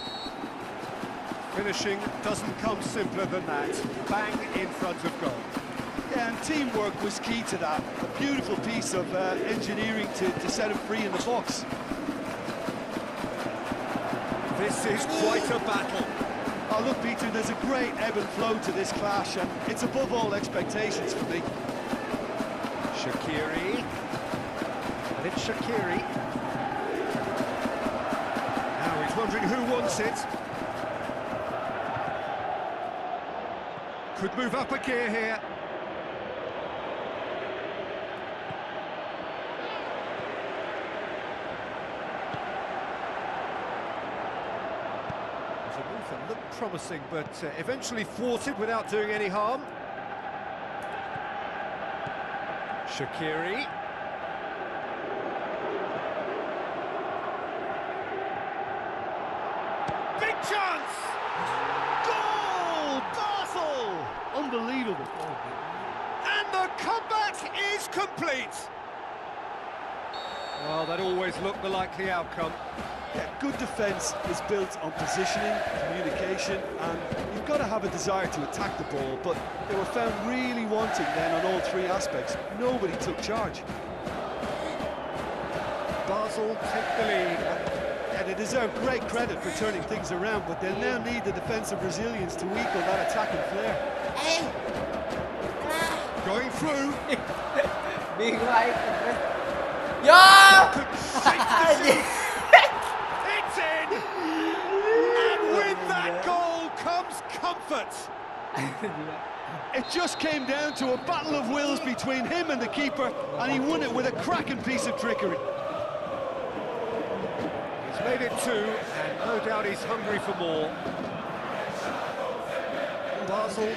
Finishing doesn't come simpler than that. Bang in front of goal. Yeah, and teamwork was key to that. A beautiful piece of engineering to set him free in the box. This is quite a battle. Oh, look, Peter, there's a great ebb and flow to this clash, and it's above all expectations for me. Shaqiri. And it's Shaqiri. Now he's wondering who wants it. Could move up a gear here. Looked promising, but eventually thwarted without doing any harm. Shaqiri. Big chance! Goal! Basel! Unbelievable. And the comeback is complete. Well, that always looked the likely outcome. Yeah, good defence is built on positioning, communication, and you've got to have a desire to attack the ball, but they were found really wanting then on all 3 aspects. Nobody took charge. Basel take the lead. And they deserve great credit for turning things around, but they'll now need the defensive resilience to equal that attacking flair. Going through. Big right. Yeah! It's in! And with that goal comes comfort. It just came down to a battle of wills between him and the keeper, and he won it with a cracking piece of trickery. He's made it 2, and no doubt he's hungry for more. Basel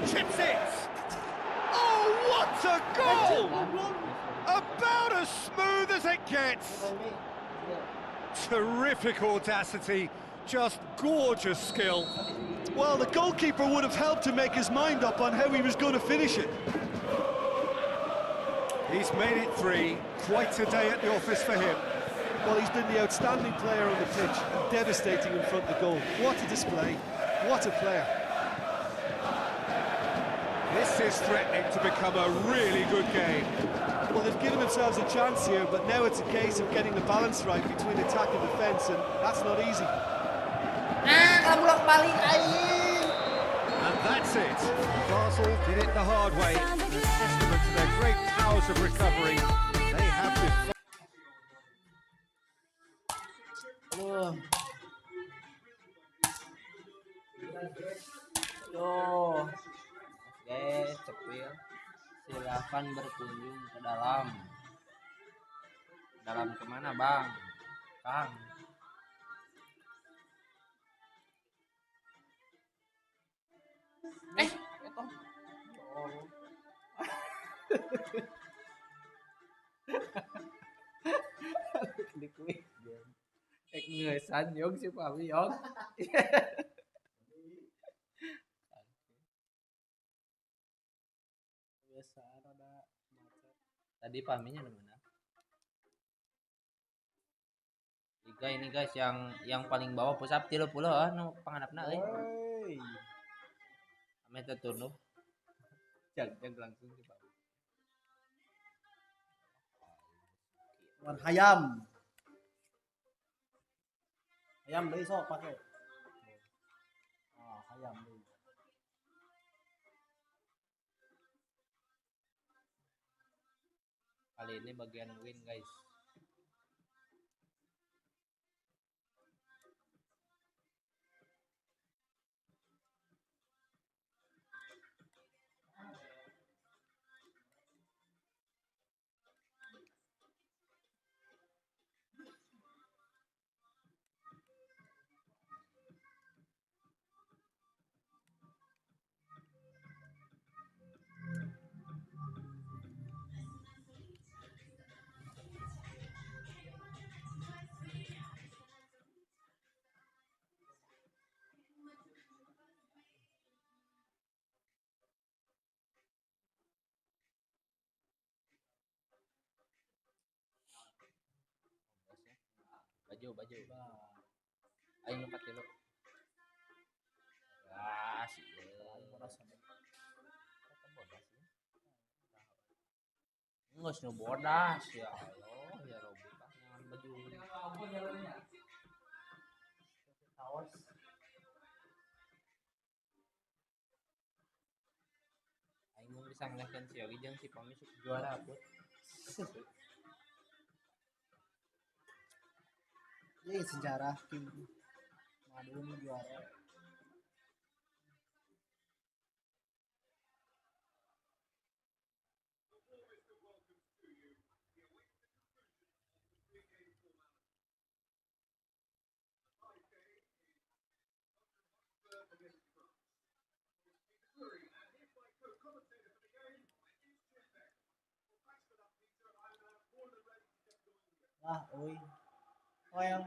chips it! Oh, what a goal! About as smooth as it gets. Terrific audacity, just gorgeous skill. Well, the goalkeeper would have helped to make his mind up on how he was going to finish it. He's made it 3, quite a day at the office for him. Well, he's been the outstanding player on the pitch and devastating in front of the goal. What a display, what a player. This is threatening to become a really good game. Well, they've given themselves a chance here, but now it's a case of getting the balance right between attack and defence, and that's not easy. And that's it. Basel did it the hard way. A testament to their great powers of recovery. They have been. Tuh. Oke, cepil. Silakan berkunjung ke dalam. Dalam kemana, Bang? Kang. Itu. Oh. Dikuit. Ngesan yong si Pami yong. Biasa ada macet. Tadi Paminya di mana? Liga ini guys yang paling bawah push up 30 anu panganapna euy. Ame teh tunduh. Jag langsung si Pami. Wan hayam. Hayam deui sok pake. Hayam deui. Kali ini bagian win guys. Baju. Ayo numpat dulu. Ah, sih. Nggak sih bodas ya Allah, ya Robi jangan baju. Aing mau bisa ngelehkan si Yogi jeung si Pami juara buat. Ini sejarah tim Madiun juara. Oi. Oh yang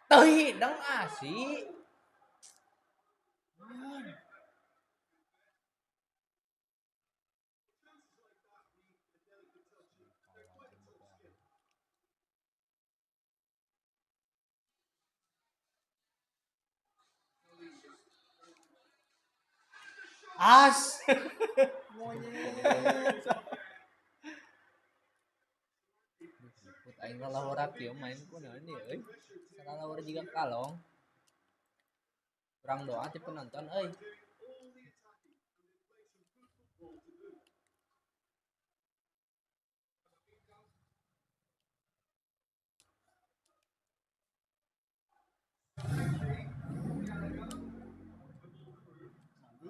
Teuy dang asih. as. Monyet. Put aing lalawar kieu main ku naon ieu euy. Salalawar jiga kalong. Kurang doa ti penonton euy.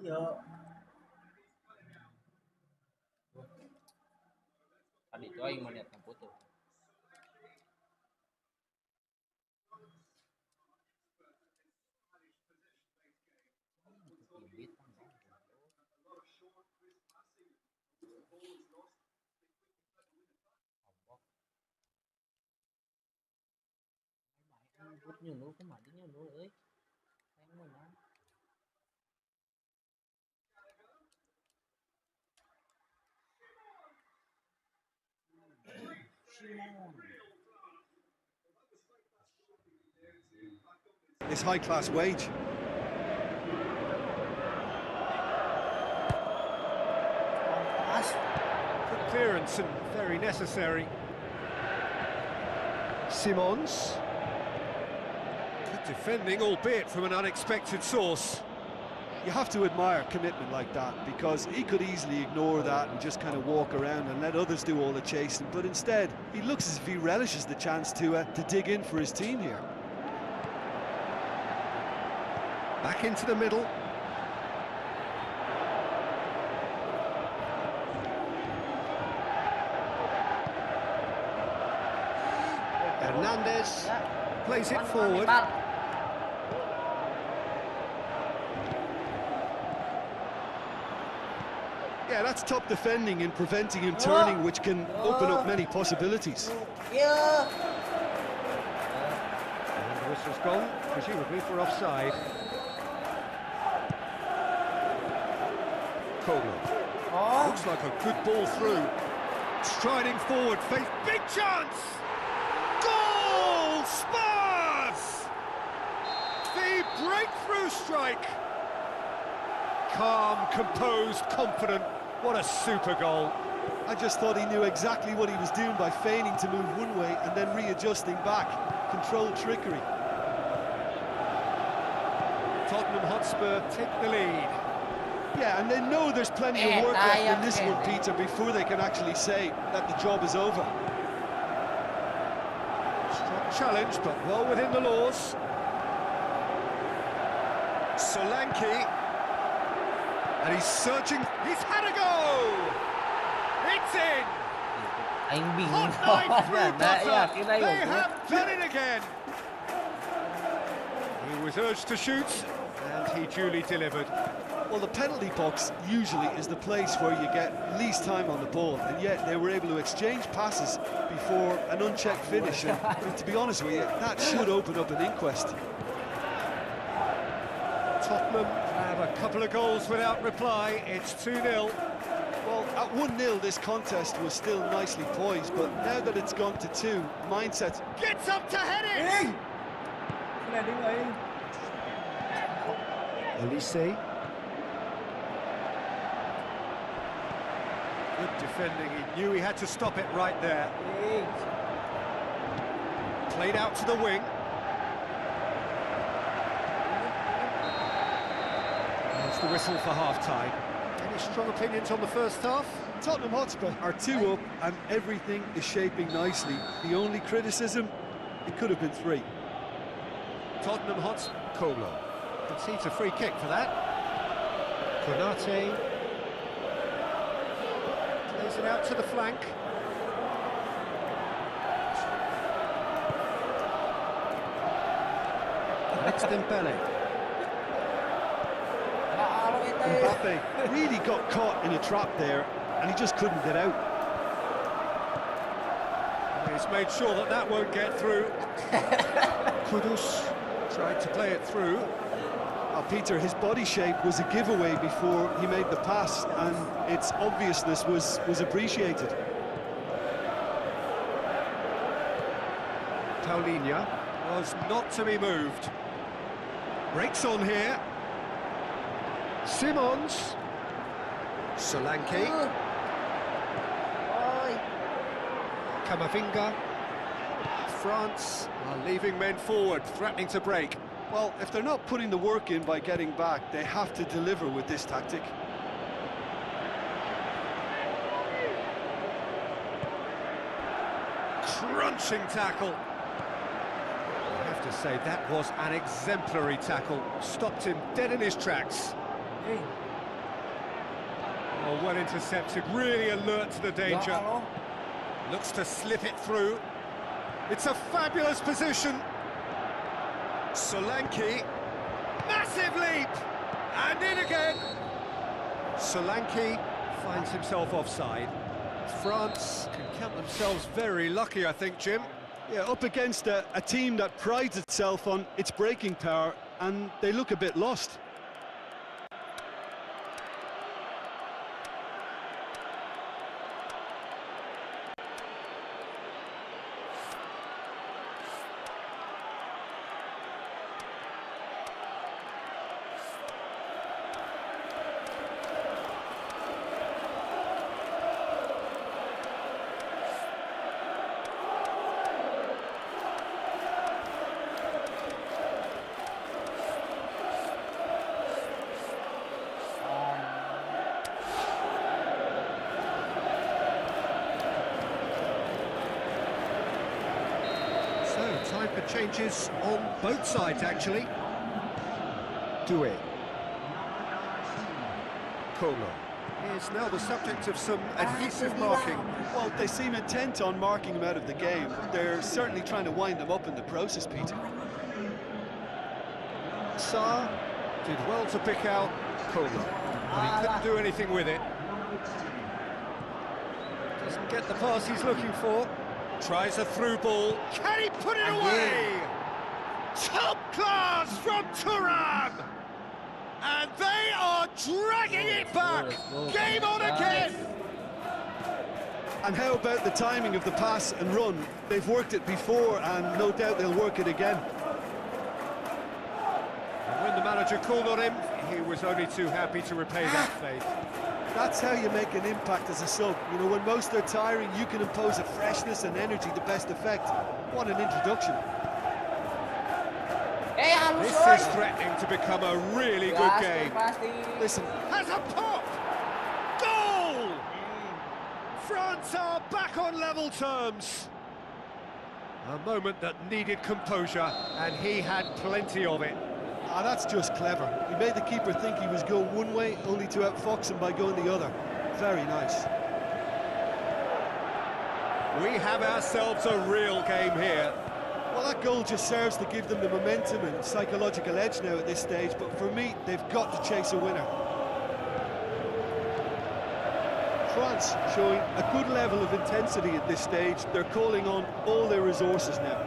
Iya. Tadi itu aing melihat foto. Phút nhiều nữa cũng mà đến nhiều nữa ấy. Em muốn ăn. This high-class wage. Good clearance and very necessary. Simons. Good defending, albeit from an unexpected source. You have to admire commitment like that, because he could easily ignore that and just kind of walk around and let others do all the chasing, but instead he looks as if he relishes the chance to dig in for his team here. Back into the middle. Hernandez plays it forward. Yeah, that's top defending and preventing him turning, which can open up many possibilities. Yeah. And the whistle's gone, presumably for offside. Kolo. Looks like a good ball through. Striding forward, face, big chance! Goal! Spurs! The breakthrough strike. Calm, composed, confident. What a super goal. I just thought he knew exactly what he was doing by feigning to move one way and then readjusting back. Controlled trickery. Tottenham Hotspur take the lead. Yeah, and they know there's plenty of work left in this one, Peter, before they can actually say that the job is over. Strong challenge, but well within the laws. Solanke. And he's searching. He's had a go! It's in! Anh Bình Hot line through dạ, Butter. They have done it again. He was urged to shoot, and he duly delivered. Well, the penalty box usually is the place where you get least time on the ball, and yet they were able to exchange passes before an unchecked finish, and to be honest with you, that should open up an inquest. Tottenham have a couple of goals without reply. It's 2-0. Well, at 1-0, this contest was still nicely poised, but now that it's gone to 2, mindset Gets up to head it! Cái này đứng ấy. Elise. Good defending. He knew he had to stop it right there. Played out to the wing. There's the whistle for half-time. Any strong opinions on the first half? Tottenham Hotspur are 2 up and everything is shaping nicely. The only criticism, it could have been 3. Tottenham Hotspur. Kolo concedes a free kick for that. Konate plays it out to the flank. Next Dembele. Mbappe really got caught in a trap there and he just couldn't get out. He's made sure that that won't get through. Kudus tried to play it through. Peter, his body shape was a giveaway before he made the pass, and its obviousness was appreciated. Paulinho was not to be moved. Breaks on here. Simons. Solanke. Camavinga. France are leaving men forward, threatening to break. Well, if they're not putting the work in by getting back, they have to deliver with this tactic. Crunching tackle. I have to say, that was an exemplary tackle. Stopped him dead in his tracks. Oh, well intercepted, really alert to the danger. Looks to slip it through. It's a fabulous position. Solanke, massive leap, and in again. Solanke finds himself offside. France can count themselves very lucky, I think, Jim. Yeah, up against a team that prides itself on its breaking power, and they look a bit lost. Time for changes on both sides, actually. Due. Kolo is now the subject of some adhesive marking. Well, they seem intent on marking him out of the game. They're certainly trying to wind them up in the process, Peter. Sa did well to pick out Kolo, but he couldn't do anything with it. Doesn't get the pass he's looking for. Tries a through ball. Can he put it away? Top class from Thuram! And they are dragging it back! Game on again! And how about the timing of the pass and run? They've worked it before, and no doubt they'll work it again. And when the manager called on him, he was only too happy to repay that faith. That's how you make an impact as a sub. You know, when most are tiring, you can impose a freshness and energy to best effect. What an introduction. This is threatening to become a really good game. Listen. Has a pop! Goal! France are back on level terms. A moment that needed composure, and he had plenty of it. Ah, that's just clever. He made the keeper think he was going one way, only to outfox him by going the other. Very nice. We have ourselves a real game here. Well, that goal just serves to give them the momentum and psychological edge now at this stage, but for me, they've got to chase a winner. France showing a good level of intensity at this stage. They're calling on all their resources now.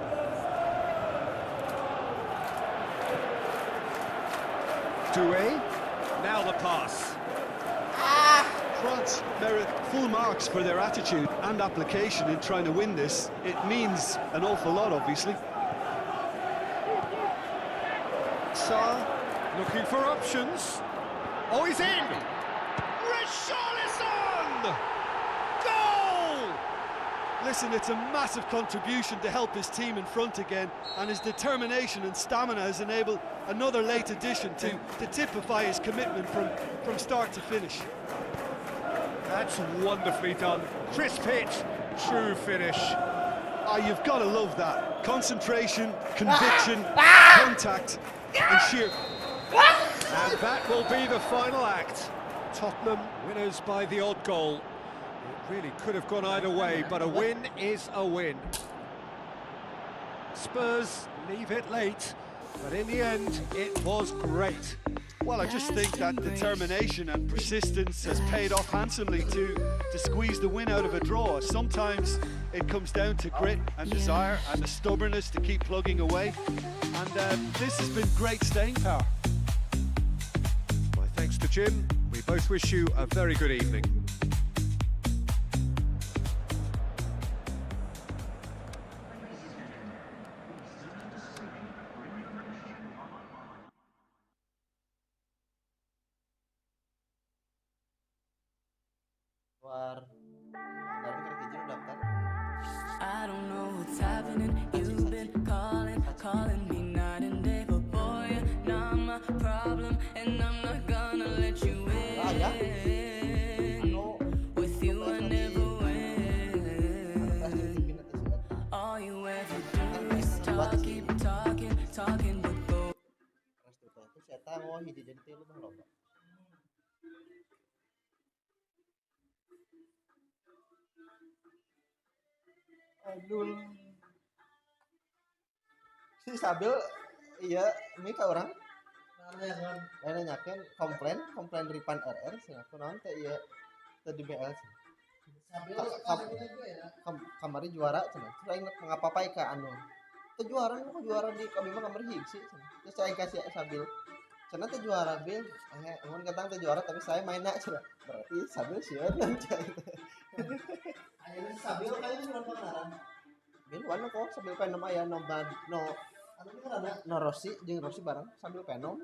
Due, now the pass. France merit full marks for their attitude and application in trying to win this. It means an awful lot, obviously. Sa looking for options. Oh, he's in! Richarlison! Goal! Listen, it's a massive contribution to help his team in front again, and his determination and stamina has enabled another late addition to typify his commitment from start to finish. That's wonderfully done. Crisp hit, true finish. Ah, you've got to love that. Concentration, conviction, contact, and sheer... And that will be the final act. Tottenham winners by the odd goal. It really could have gone either way, but a win is a win. Spurs leave it late, but in the end, it was great. Well, I just think that determination and persistence has paid off handsomely to squeeze the win out of a draw. Sometimes it comes down to grit and desire and the stubbornness to keep plugging away. And this has been great staying power. My thanks to Jim. We both wish you a very good evening. I don't know what's happening. You've been calling me night and day, but boy, you're not my problem, and I'm not gonna let you in. With you, I never win. All you ever do is talk, keep talking, but go. Aduh. Si Sabil iya ini ka orang nanyakeun komplain dari pan RR sih aku naon teh ieu teh di BL sih Kamari juara cenah. Terus aing ngapa-apa ka anu. Teu juara nu juara di kami mah kamari hiji cenah. Terus aing kasih Sabil. Cenah teu juara Bil. Mun katang teu juara tapi saya mainna cenah. Berarti Sabil sieun cenah. Ayeuna Sabil kayaknya bulan pengenalan. Bil wana kok Sabil penom aya no anu ngaranna no Rossi jeung Rossi bareng Sabil penom.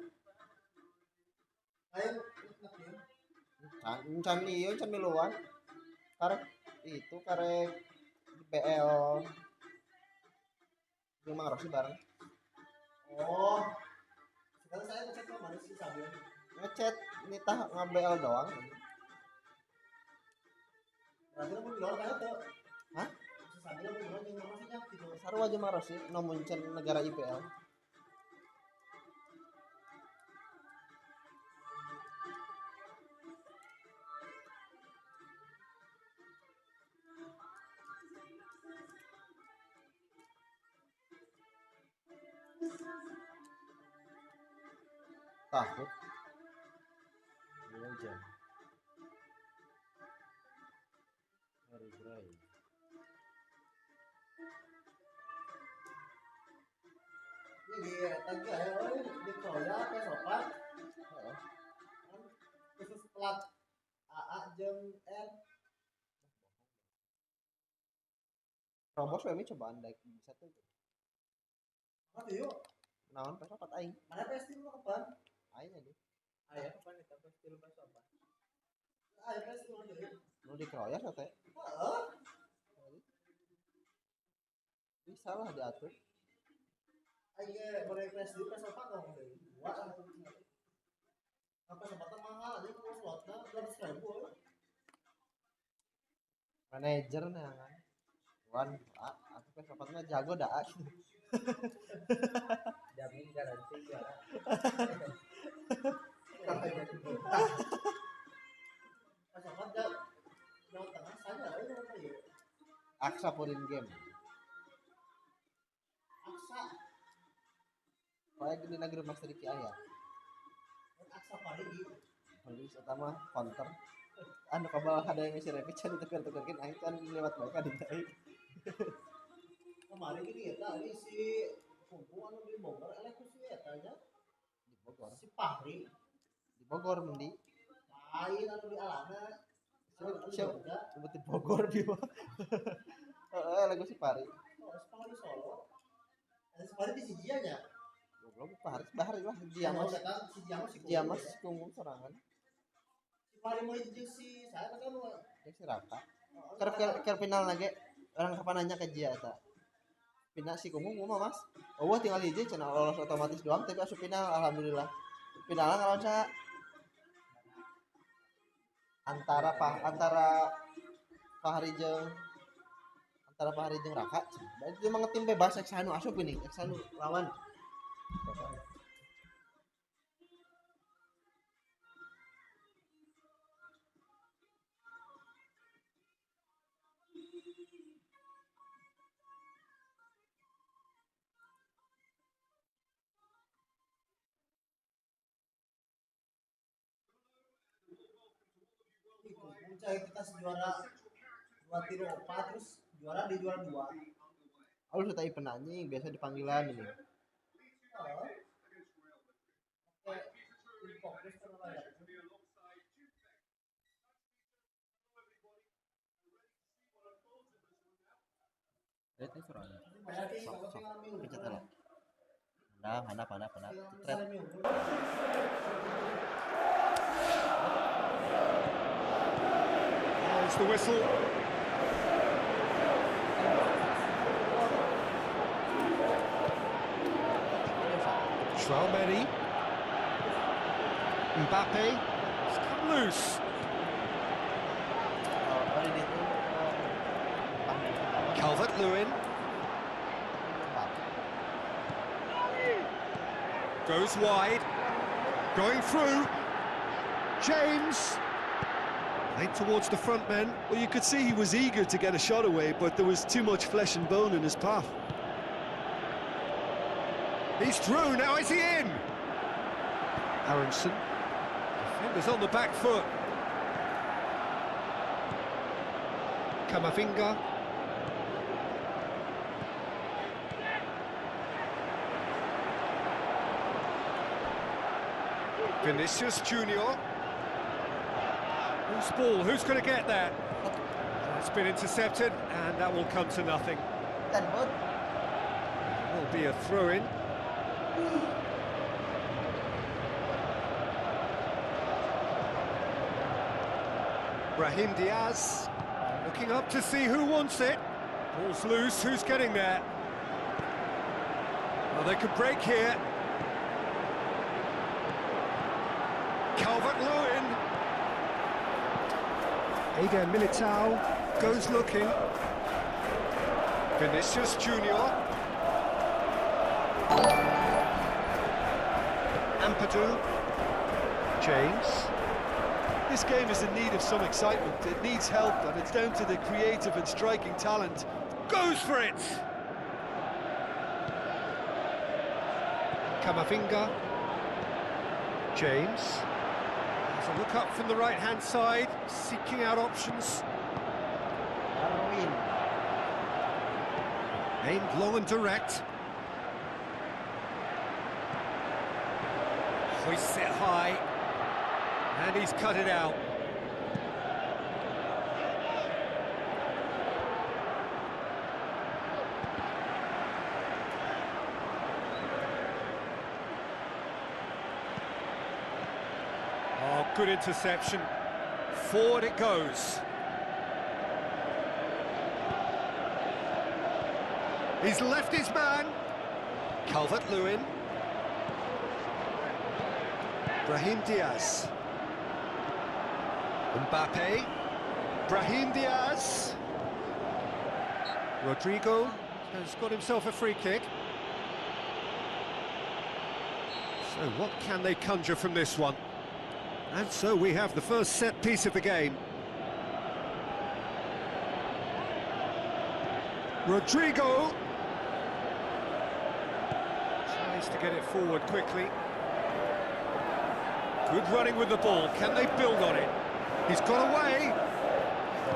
Ayo can ieu can miluan. Karek itu karek di PL jeung Mang Rossi bareng. Oh. Sekarang saya ngechat ke mana sih Sabil? Ngechat nitah nge-BL doang. Berarti lu di luar kan tuh? Hah? Si Sabil lu di luar jeung Mang Rossi nya gitu. Sarua jeung Mang Rossi nu muncul negara IPL. Takut. Hujan. Hari gerai. Ini tadi di Korea ke sopan. Heeh. Khusus plat AA jeung R. Robos we cobaan daik bisa tuh. Apa tuh yuk? Naon pas apa aing? Mana pasti lu kapan? Aing aja. Aya kapan eta pasti lu pas apa? Aya pasti lu deui. Nu dikeroyak teh. Heeh. Bisa lah diatur. Aing bere pasti pas apa dong deui. Wah. Apa sebab mahal aja ku slotna 200.000. Manajer nah kan. Wan, aku pas apa jago dah. Jamin garansi ya. Aksa purin game. Aksa. Kayak gini negeri master ki aya. Aksa parigi. Parigi utama counter. Anu kabal ada yang ngisi rapid can diteker-tekerkeun aing kan lewat mereka di teh. Kemarin gini eta ari si kumpul anu di Bogor elekus si eta nya. Di Bogor. Si Fahri di Bogor mendi. Lain anu di Alana. Siapa di Bogor dia. Heeh, elekus si Fahri. Oh, si Fahri di Solo. Si Fahri di Sijia nya. Goblok Fahri bahari lah dia mas si kungkung sorangan. Si Fahri mau jeung si saya kan si Raka. Keur final lagi orang kapan nanya ke dia eta. Final si kungkung mah Mas. Oh tinggal hiji cenah lolos otomatis doang tapi asup final alhamdulillah. Finalna ngalawan sa antara Fahri jeung Raka. Berarti emang tim bebas eksanu asup ini, eksanu lawan. Kita juara 2-4 terus juara di juara 2. Oh lu sudah penanyi biasa dipanggilan ini. Itu suaranya. Pencet lah. Mana. There's the whistle. Traoré. Mbappe. It's come loose. Calvert-Lewin. Goes wide. Going through. James. Played towards the front men. Well, you could see he was eager to get a shot away, but there was too much flesh and bone in his path. He's through, now is he in? Aronson. Defenders on the back foot. Camavinga. Vinicius Junior. Who's ball? Who's going to get that? It's been intercepted, and that will come to nothing. Dan Bot. Will be a throw-in. Brahim Diaz looking up to see who wants it. Ball's loose. Who's getting there? Well, they could break here. Calvert-Lewin. Eder Militao goes looking. Vinicius Junior. Ampadu. James. This game is in need of some excitement. It needs help, and it's down to the creative and striking talent. Goes for it. Camavinga. James. Has a look up from the right-hand side, seeking out options. Darwin. Aimed long and direct. Hoists it high. And he's cut it out. Oh, good interception. Forward it goes. He's left his man. Calvert-Lewin. Brahim Diaz. Mbappe. Brahim Diaz. Rodrigo has got himself a free kick. So what can they conjure from this one? And so we have the first set piece of the game. Rodrigo tries to get it forward quickly. Good running with the ball. Can they build on it? He's got away.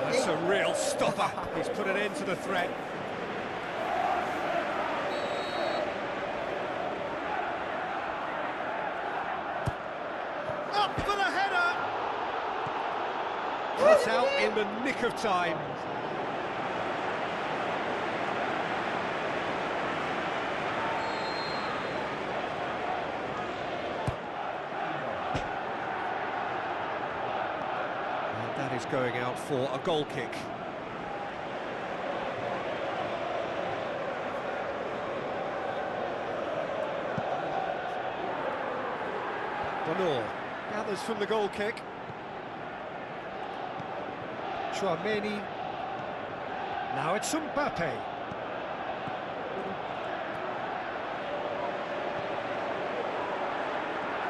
That's a real stopper. He's put an end to the threat. Up for the header. Cut out in the nick of time. That is going out for a goal kick. Bonor gathers from the goal kick. Turney. Now it's Mbappe.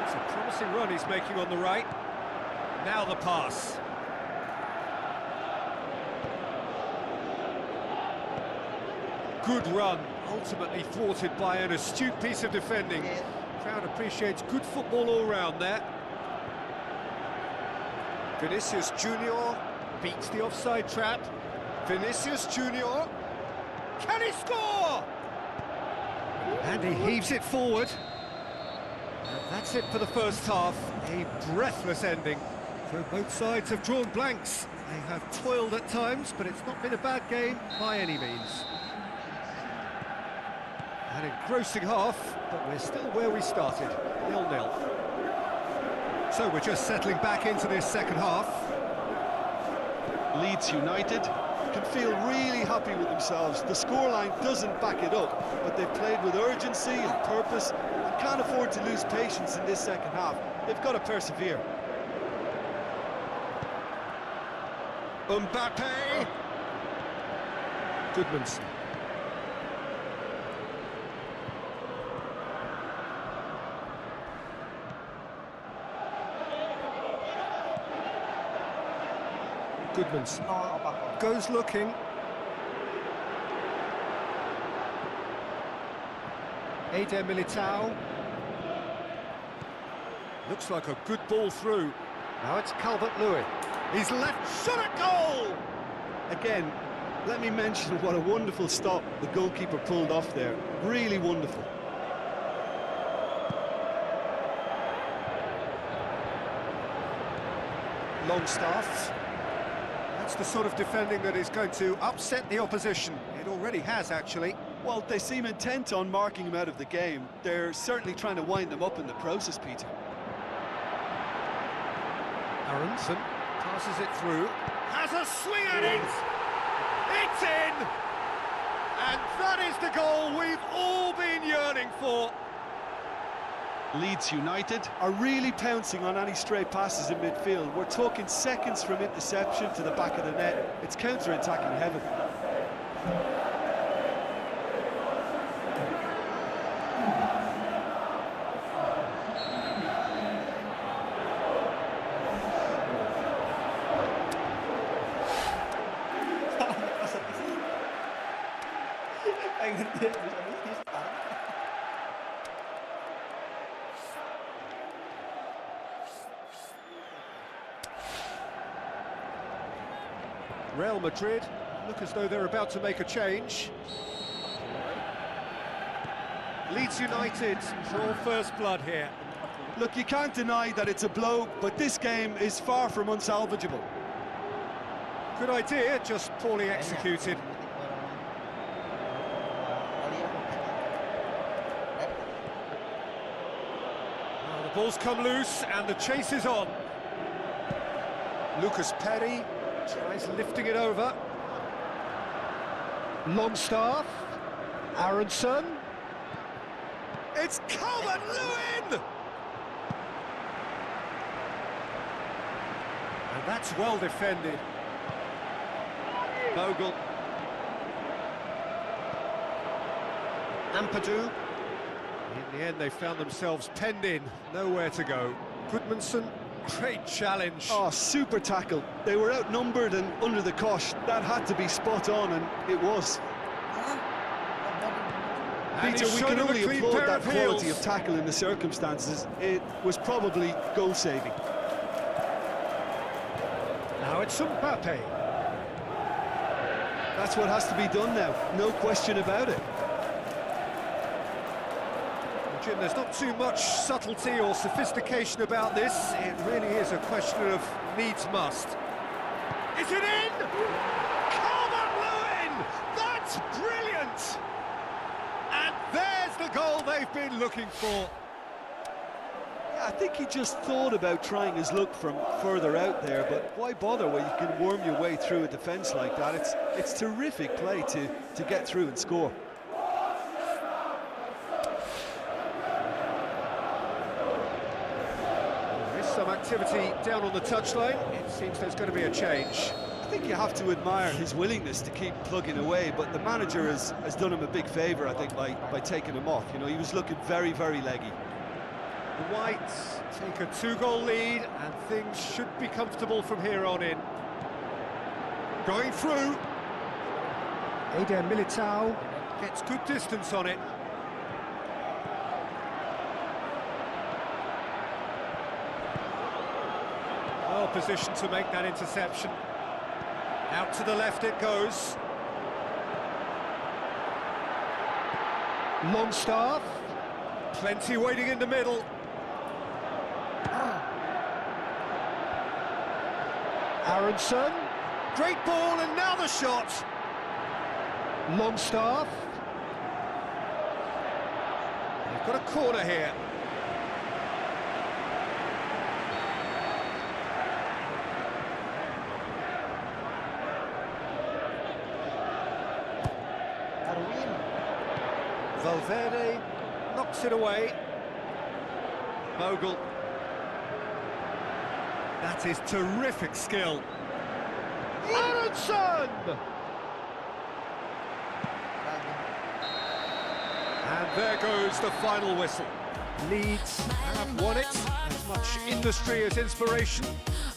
It's a promising run he's making on the right. Now the pass. Good run, ultimately thwarted by an astute piece of defending. Crowd appreciates good football all round there. Vinicius Junior beats the offside trap. Vinicius Junior, can he score? And he heaves it forward. And that's it for the first half. A breathless ending. So both sides have drawn blanks. They have toiled at times, but it's not been a bad game by any means. An engrossing half, but we're still where we started, 0-0. So we're just settling back into this second half. Leeds United can feel really happy with themselves. The scoreline doesn't back it up, but they've played with urgency and purpose and can't afford to lose patience in this second half. They've got to persevere. Mbappe! Goodmanson. Goodmanson goes looking. Eder Militao. Looks like a good ball through. Now it's Calvert-Lewin. He's left, shot at goal! Again, let me mention what a wonderful stop the goalkeeper pulled off there. Really wonderful. Longstaff. That's the sort of defending that is going to upset the opposition. It already has, actually. Well, they seem intent on marking him out of the game. They're certainly trying to wind them up in the process, Peter. Aronson passes it through. Has a swing at it! It's in! And that is the goal we've all been yearning for. Leeds United are really pouncing on any stray passes in midfield. We're talking seconds from interception to the back of the net. It's counter-attacking heaven. Real Madrid look as though they're about to make a change. Leeds United draw first blood here. Look, you can't deny that it's a blow, but this game is far from unsalvageable. Good idea, just poorly executed. Well, the ball's come loose and the chase is on. Lucas Perry tries lifting it over. Longstaff. Aronson. It's Calvert-Lewin! And that's well defended. Bogle. Ampadu. In the end, they found themselves penned in, nowhere to go. Goodmanson, great challenge. Oh, super tackle. They were outnumbered and under the cosh. That had to be spot on, and it was. And Peter, he's we shown can him a only clean applaud pair that of quality heels. of tackle in the circumstances. It was probably goal-saving. Now it's Mbappe. That's what has to be done now, no question about it. Jim, there's not too much subtlety or sophistication about this. It really is a question of needs must. Is it in? Calvert-Lewin! That's brilliant! And there's the goal they've been looking for. Yeah, I think he just thought about trying his luck from further out there, but why bother when you can worm your way through a defence like that? It's terrific play to get through and score. Some activity down on the touchline. It seems there's going to be a change. I think you have to admire his willingness to keep plugging away, but the manager has done him a big favour, I think, by taking him off. You know, he was looking very, very leggy. The Whites take a 2-goal lead, and things should be comfortable from here on in. Going through. Eder Militao gets good distance on it. Well positioned to make that interception. Out to the left it goes. Longstaff. Plenty waiting in the middle. Aronson. Great ball, and now the shot. Longstaff. They've got a corner here. Valverde knocks it away. Bogle. That is terrific skill. Aronson! And there goes the final whistle. Leeds have won it. As much industry as inspiration.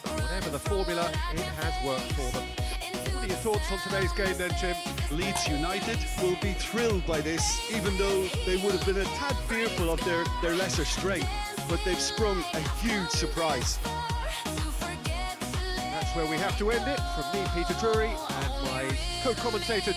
Whatever the formula, it has worked for them. What are your thoughts on today's game then, Jim? Leeds United will be thrilled by this, even though they would have been a tad fearful of their lesser strength, but they've sprung a huge surprise. That's that's where we have to end it. From me, Peter Drury, and my co-commentator.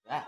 Ya.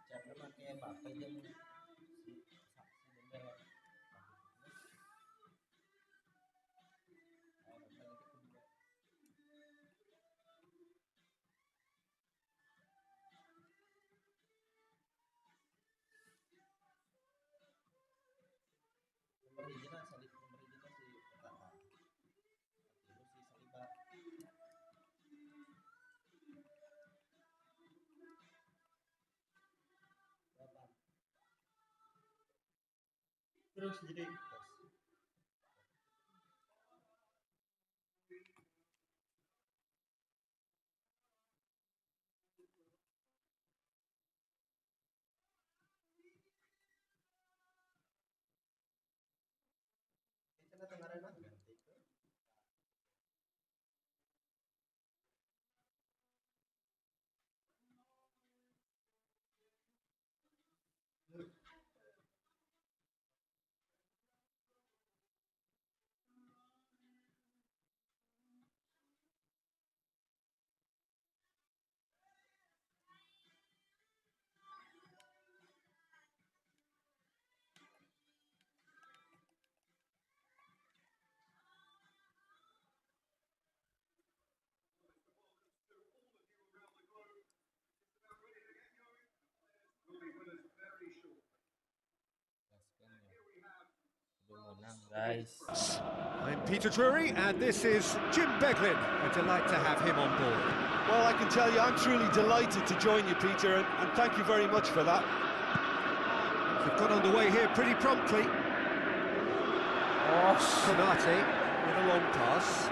Siapa pakai apa jam Terus jadi kita kemarin ganti ke guys. I'm Peter Drury, and this is Jim Beglin. A delight to have him on board. Well, I can tell you, I'm truly delighted to join you, Peter, and thank you very much for that. We've got underway here pretty promptly. Konate with a long pass.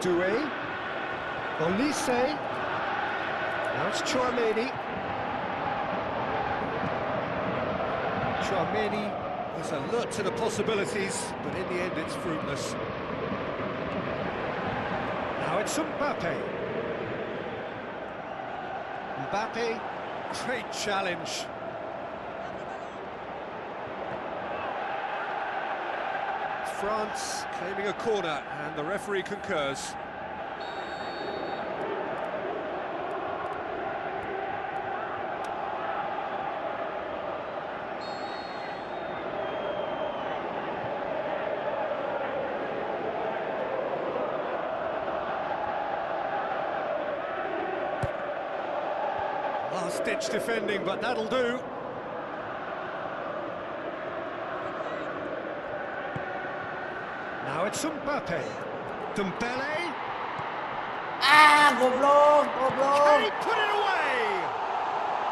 Doué. Olise. Now it's Turney. Turney is alert to the possibilities, but in the end it's fruitless. Now it's Mbappe. Mbappe, great challenge. France claiming a corner, and the referee concurs. Last-ditch defending, but that'll do. Now it's Mbappe. Dembele. Ah, goblok, goblok. Can he put it away?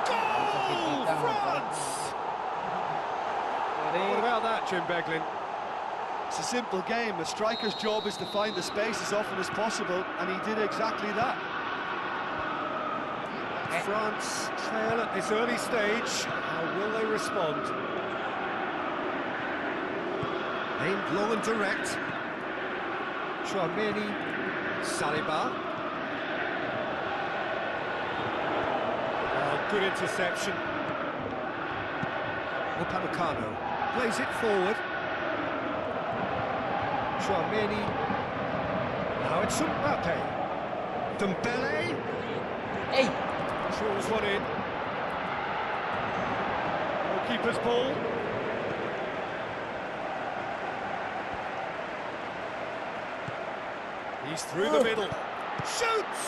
Goal, France! What about that, Jim Beglin? It's a simple game. A striker's job is to find the space as often as possible, and he did exactly that. France trail at this early stage. How will they respond? Aimed long and direct. Turney, Saliba. good interception. Upamecano plays it forward. Turney. Now it's Mbappe. Dembele. Hey, Drills one in. Goalkeeper's ball. He's through the middle. Shoots!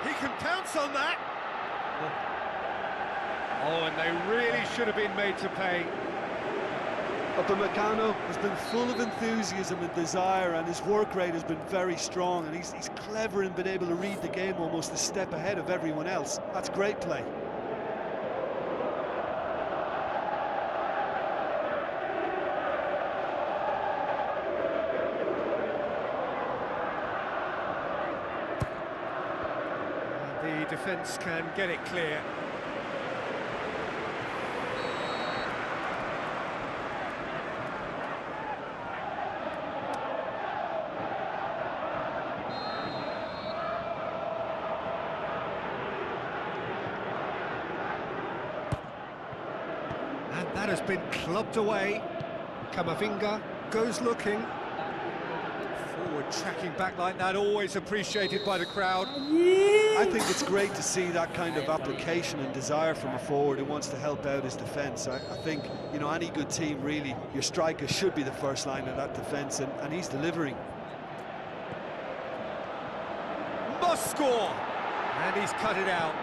He can pounce on that. Oh, and they really should have been made to pay. Upamecano has been full of enthusiasm and desire, and his work rate has been very strong, and he's clever in being able to read the game almost a step ahead of everyone else. That's great play. The defence can get it clear. And that has been clubbed away. Camavinga goes looking. Forward tracking back like that, always appreciated by the crowd. I think it's great to see that kind of application and desire from a forward who wants to help out his defence. I think, you know, any good team, really, your striker should be the first line of that defence, and he's delivering. Must score! And he's cut it out.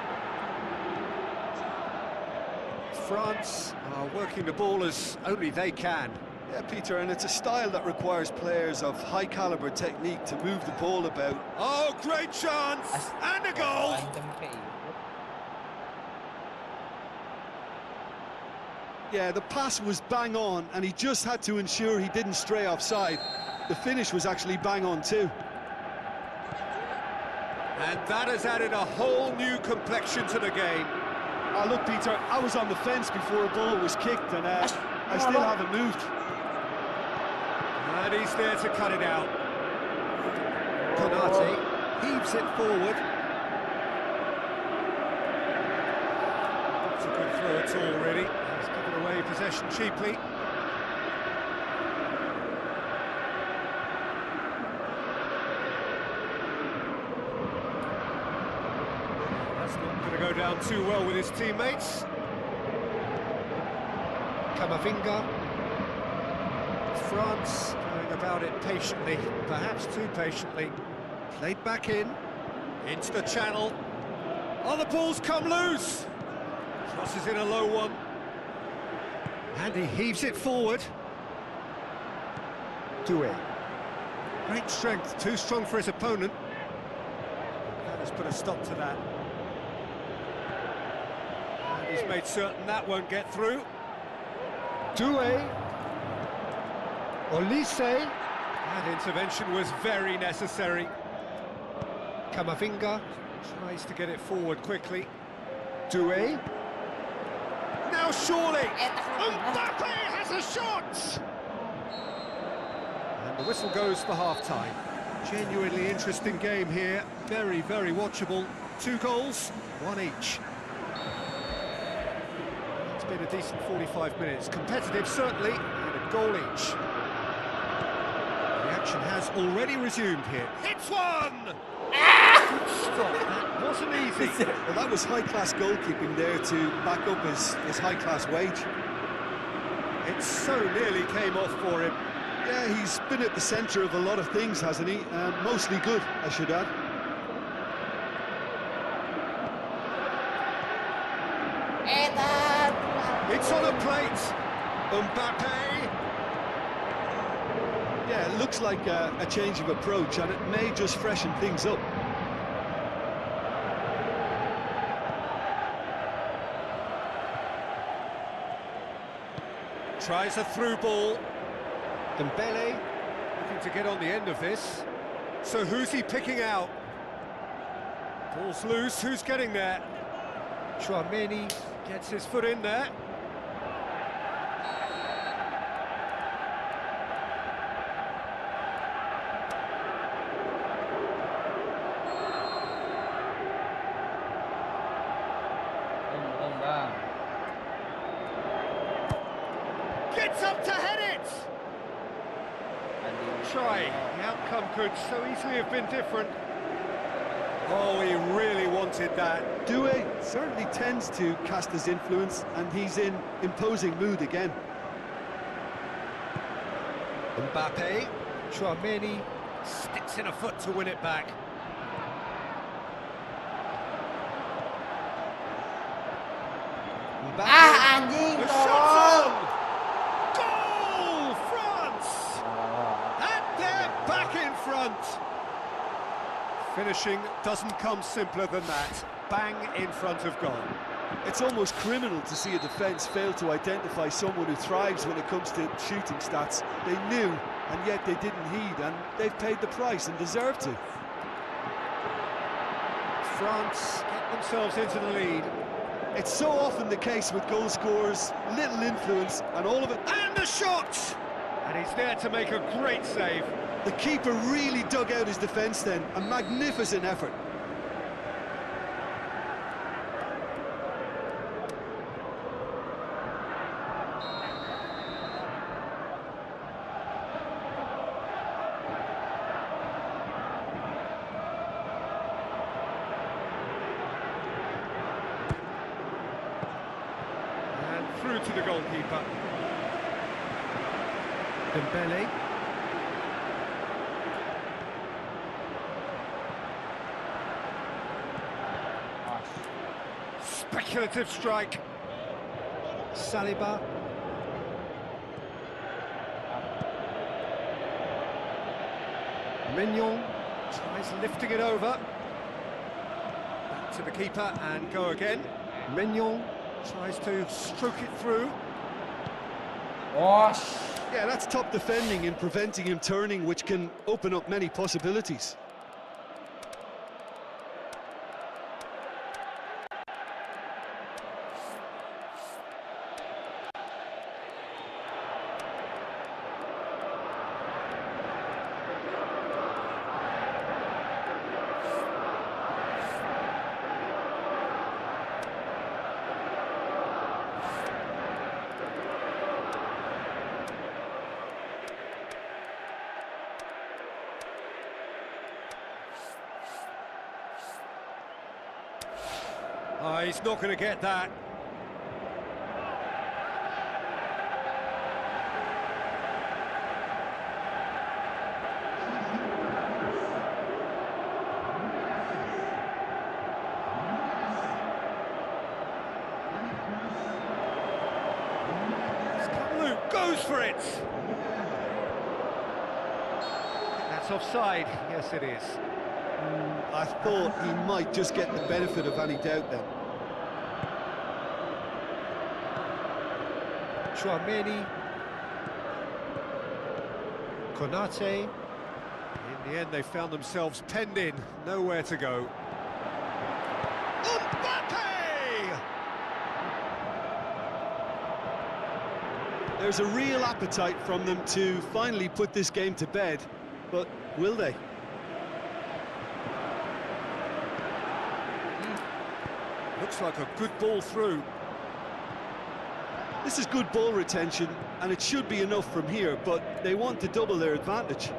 France are working the ball as only they can. Yeah, Peter, and it's a style that requires players of high-caliber technique to move the ball about. Oh, great chance! And a goal! Yeah, the pass was bang on, and he just had to ensure he didn't stray offside. The finish was actually bang on too. And that has added a whole new complexion to the game. Oh, look, Peter, I was on the fence before a ball was kicked, and I still haven't moved. And he's there to cut it out. Konate heaves it forward. Not a good throw at all, really. He's given away possession cheaply. That's not going to go down too well with his teammates. Camavinga. France going about it patiently, perhaps too patiently. Played back in, into the channel. Oh, the ball's come loose! Crosses in a low one. And he heaves it forward. Doué. Great strength, too strong for his opponent. That has put a stop to that. And he's made certain that won't get through. Doué. Olise. That intervention was very necessary. Camavinga tries to get it forward quickly. Doué. Now surely! Mbappe has a shot! And the whistle goes for half-time. Genuinely interesting game here. Very, very watchable. 2 goals, 1 each. It's been a decent 45 minutes. Competitive, certainly, and a goal each. The action has already resumed here. Hits one! Stop, that wasn't easy. Well, that was high-class goalkeeping there to back up his high-class wage. It so nearly came off for him. Yeah, he's been at the centre of a lot of things, hasn't he? Mostly good, I should add. It's on a plate. Mbappe. Yeah, it looks like a change of approach, and it may just freshen things up. Tries a through ball. Dembele looking to get on the end of this. So who's he picking out? Ball's loose, who's getting there? Turney gets his foot in there. Gets up to head it! Try. The outcome could so easily have been different. Oh, he really wanted that. Doué certainly tends to cast his influence, and he's in imposing mood again. Mbappe, Turney sticks in a foot to win it back. Ah, anjing, The tolong. shot's on! Goal, France! And they're back in front. Finishing doesn't come simpler than that. Bang in front of goal. It's almost criminal to see a defence fail to identify someone who thrives when it comes to shooting stats. They knew, and yet they didn't heed, and they've paid the price and deserve to. France get themselves into the lead. It's so often the case with goal scorers, little influence, and all of it. And the shot! And he's there to make a great save. The keeper really dug out his defence then, a magnificent effort. And through to the goalkeeper. Dembele. Speculative strike. Saliba. Mignon tries lifting it over. Back to the keeper and go again. Mignon tries to stroke it through. Yeah, that's top defending in preventing him turning, which can open up many possibilities. Oh, he's not going to get that. Luke goes for it. That's offside. Yes, it is. I thought he might just get the benefit of any doubt then. Turney. Konate. In the end, they found themselves penned in, nowhere to go. Mbappe! There's a real appetite from them to finally put this game to bed, but will they? Looks like a good ball through. This is good ball retention, and it should be enough from here, but they want to double their advantage.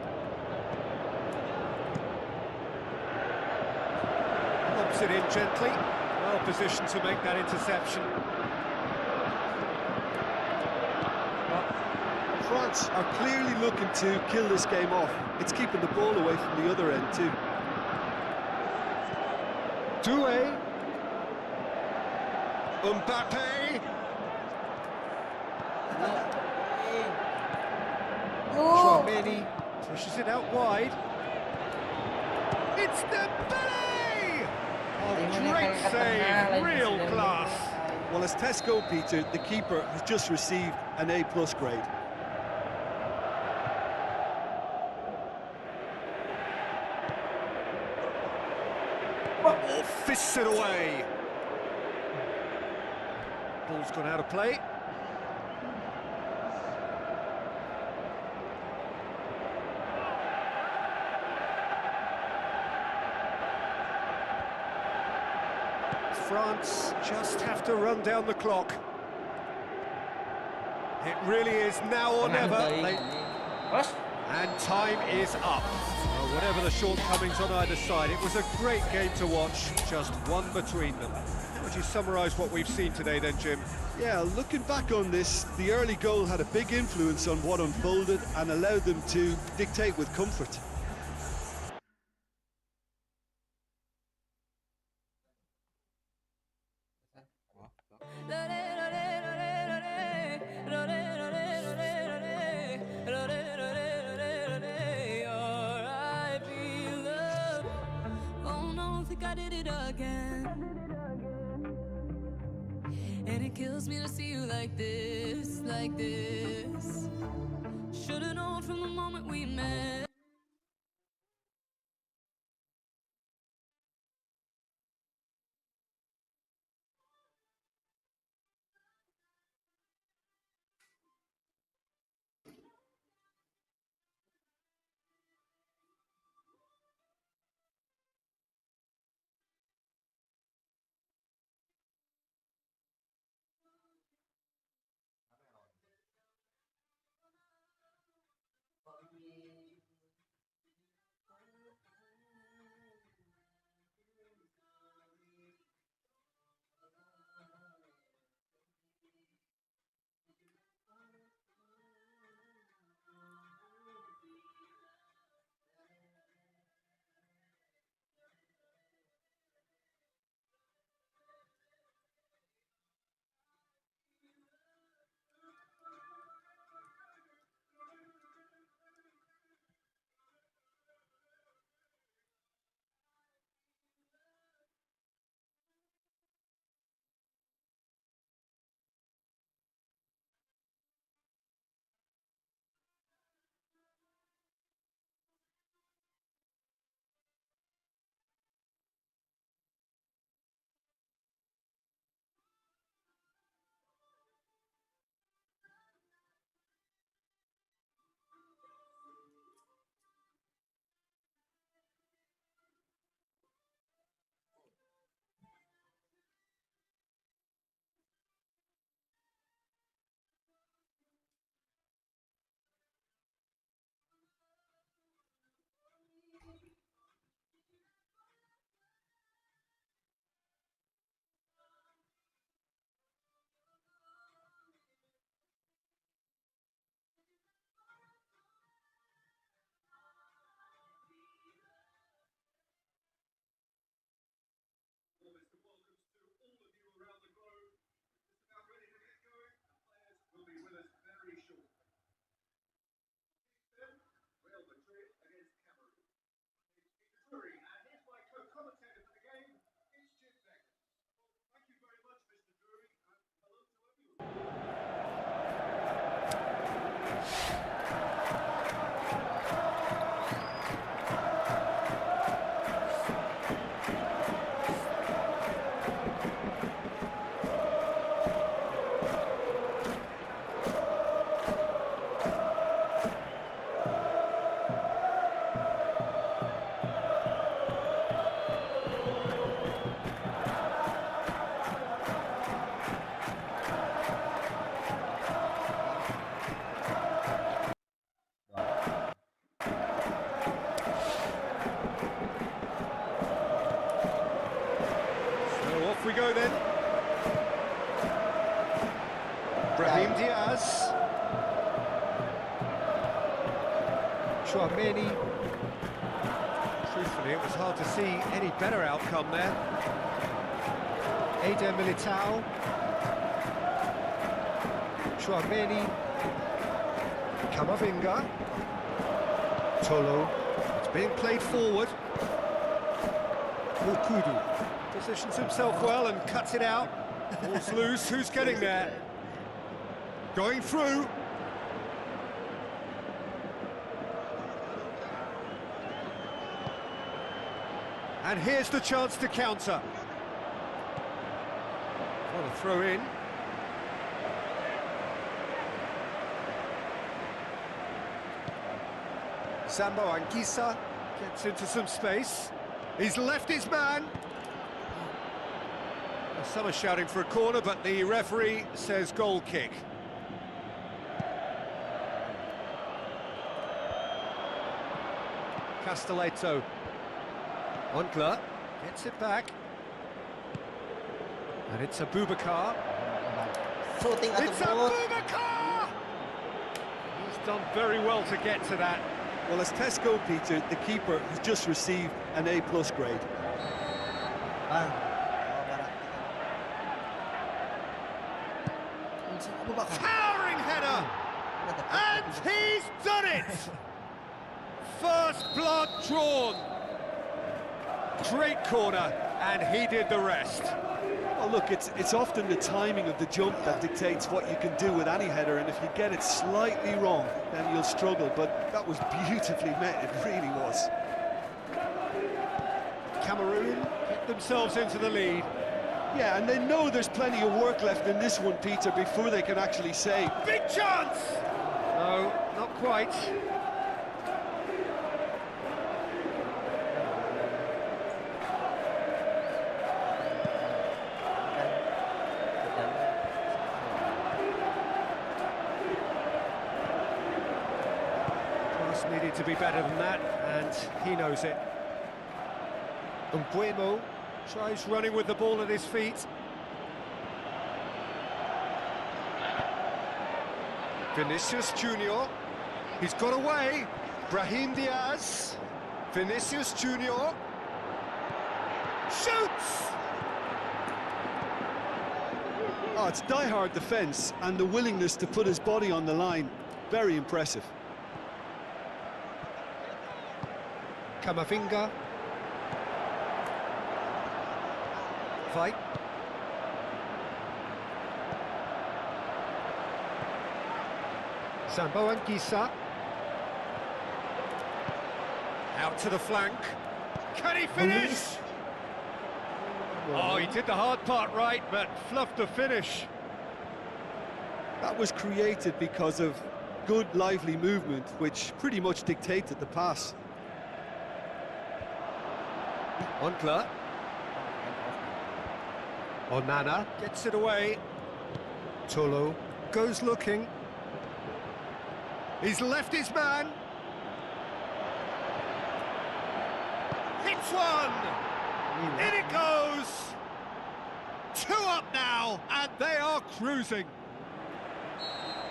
Lobs it in gently. Well positioned to make that interception. France are clearly looking to kill this game off. It's keeping the ball away from the other end too. Doué. Mbappe. Turney pushes it out wide. It's Dembele! Oh, great save, real class. Well, as Tesco, Peter, the keeper has just received an A+ grade. Oh, fists it away. Ball's gone out of play. France just have to run down the clock. It really is now or never. Bos, And time is up. Well, whatever the shortcomings on either side, it was a great game to watch, just one between them. Would you summarise what we've seen today then, Jim? Yeah, looking back on this, the early goal had a big influence on what unfolded and allowed them to dictate with comfort. Oh no, think I did it again. And it kills me to see you like this, like this. Should've known from the moment we met. Off we go then. Brahim Diaz. Turney. Truthfully, it was hard to see any better outcome there. Eder Militao. Turney. Kamavinga. Tolo. It's being played forward. Okudu positions himself well and cuts it out. Ball's loose. Who's getting there? Going through. And here's the chance to counter. What a throw in. Sambo Anguissa gets into some space. He's left his man. Some are shouting for a corner, but the referee says goal kick. Castelletto. Ontler gets it back. And it's Abubakar. Shooting at It's the ball. Abubakar! He's done very well to get to that. Well, as Tesco, Peter, the keeper has just received an A+ grade. Bang. Abubakar. Towering header! And he's done it! First blood drawn. Great corner, and he did the rest. Well, look, it's often the timing of the jump that dictates what you can do with any header, and if you get it slightly wrong, then you'll struggle. But that was beautifully met, it really was. Cameroon get themselves into the lead. Yeah, and they know there's plenty of work left in this one, Peter, before they can actually say, Big chance! No, not quite. Cross needed to be better than that, and he knows it. Umbuemo tries running with the ball at his feet. Vinicius Junior, he's got away. Brahim Diaz, Vinicius Junior, shoots! oh, it's die-hard defence, and the willingness to put his body on the line. Very impressive. Kamavinga. Fight. Sambo Anguissa. Out to the flank. Can he finish? Oh, he did the hard part right, but fluffed the finish. That was created because of good, lively movement, which pretty much dictated the pass. Ontler. Onana gets it away. Tolo goes looking. He's left his man. Hits one. In it goes. 2 up now, and they are cruising.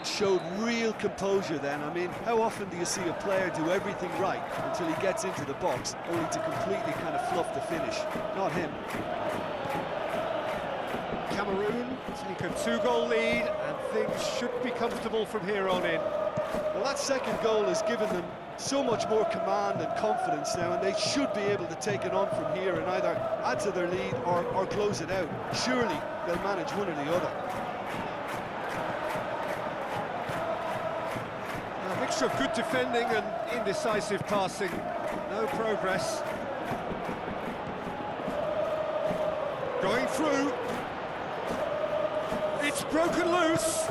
Showed real composure then. I mean, how often do you see a player do everything right until he gets into the box, only to completely kind of fluff the finish? Not him. Cameroon take a 2-goal lead, and things should be comfortable from here on in. Well, that second goal has given them so much more command and confidence now, and they should be able to take it on from here and either add to their lead or close it out. Surely they'll manage one or the other. A mixture of good defending and indecisive passing. No progress. Going through. It's broken loose.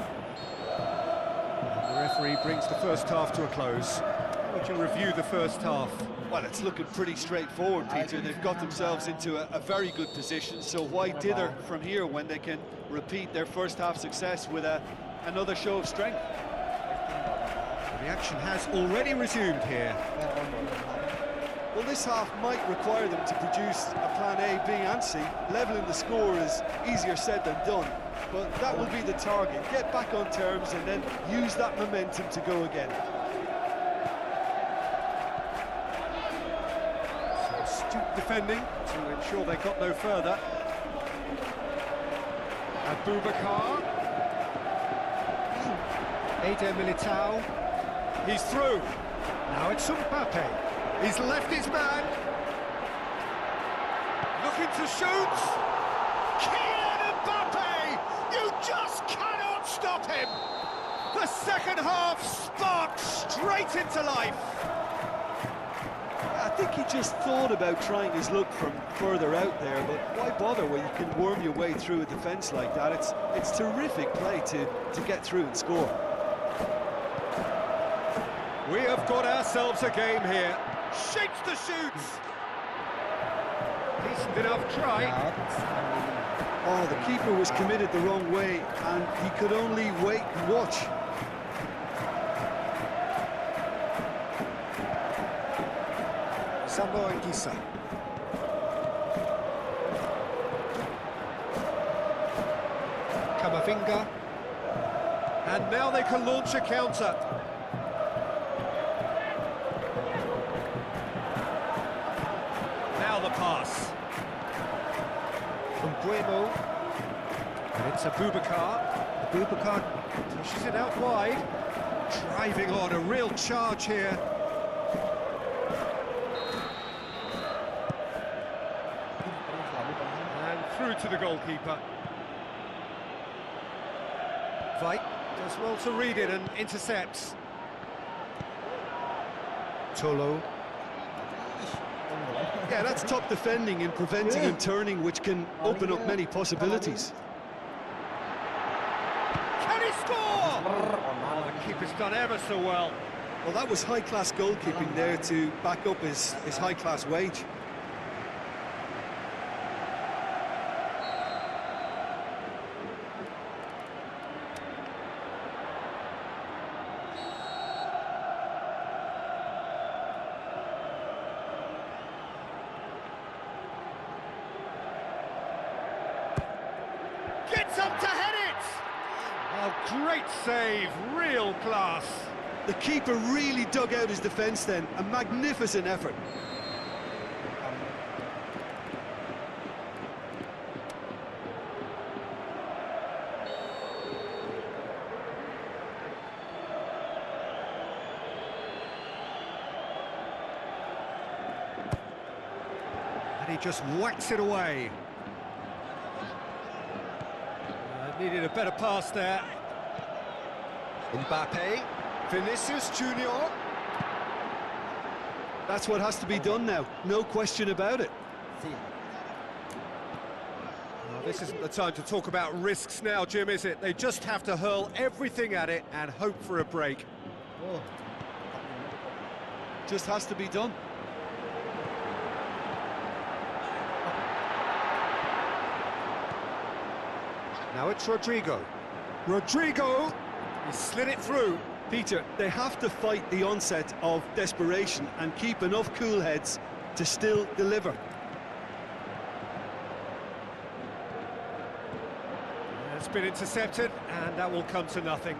The referee brings the first half to a close. How would you review the first half? Well, it's looking pretty straightforward, Peter. They've got themselves into a very good position, so why dither from here when they can repeat their first half success with another show of strength? The action has already resumed here. Well, this half might require them to produce a plan A, B and C. Levelling the score is easier said than done, but that will be the target. Get back on terms and then use that momentum to go again. So astute defending to ensure they got no further. Abubakar. Eder Militao. He's through. Now it's Mbappe. He's left his man. Looking to shoot. Kylian Mbappe! You just cannot stop him! The second half sparked straight into life. I think he just thought about trying his luck from further out there, but why bother when you can worm your way through a defence like that? It's terrific play to get through and score. We have got ourselves a game here. Shapes the shoot. Decent enough try. Oh, the keeper was committed the wrong way, and he could only wait and watch. Sambo and Gisa. Kamavinga. And now they can launch a counter. Now the pass. From Buemo. And it's Abubakar. Abubakar pushes it out wide. Driving on, a real charge here. And through to the goalkeeper. Veit does well to read it and intercepts. Tolo. Yeah, that's top defending and preventing and turning, which can open up many possibilities. Can he score? Oh, the keeper's done ever so well. Well, that was high-class goalkeeping there to back up his high-class wage. Gets up to head it! Oh, great save, real class. The keeper really dug out his defence then, a magnificent effort. And he just whacks it away. Needed a better pass there. Mbappe, Vinicius Junior. That's what has to be done now, no question about it. Well, this isn't the time to talk about risks now, Jim, is it? They just have to hurl everything at it and hope for a break. Just has to be done. Now it's Rodrigo. Rodrigo! He slid it through. Peter, they have to fight the onset of desperation and keep enough cool heads to still deliver. It's been intercepted, and that will come to nothing.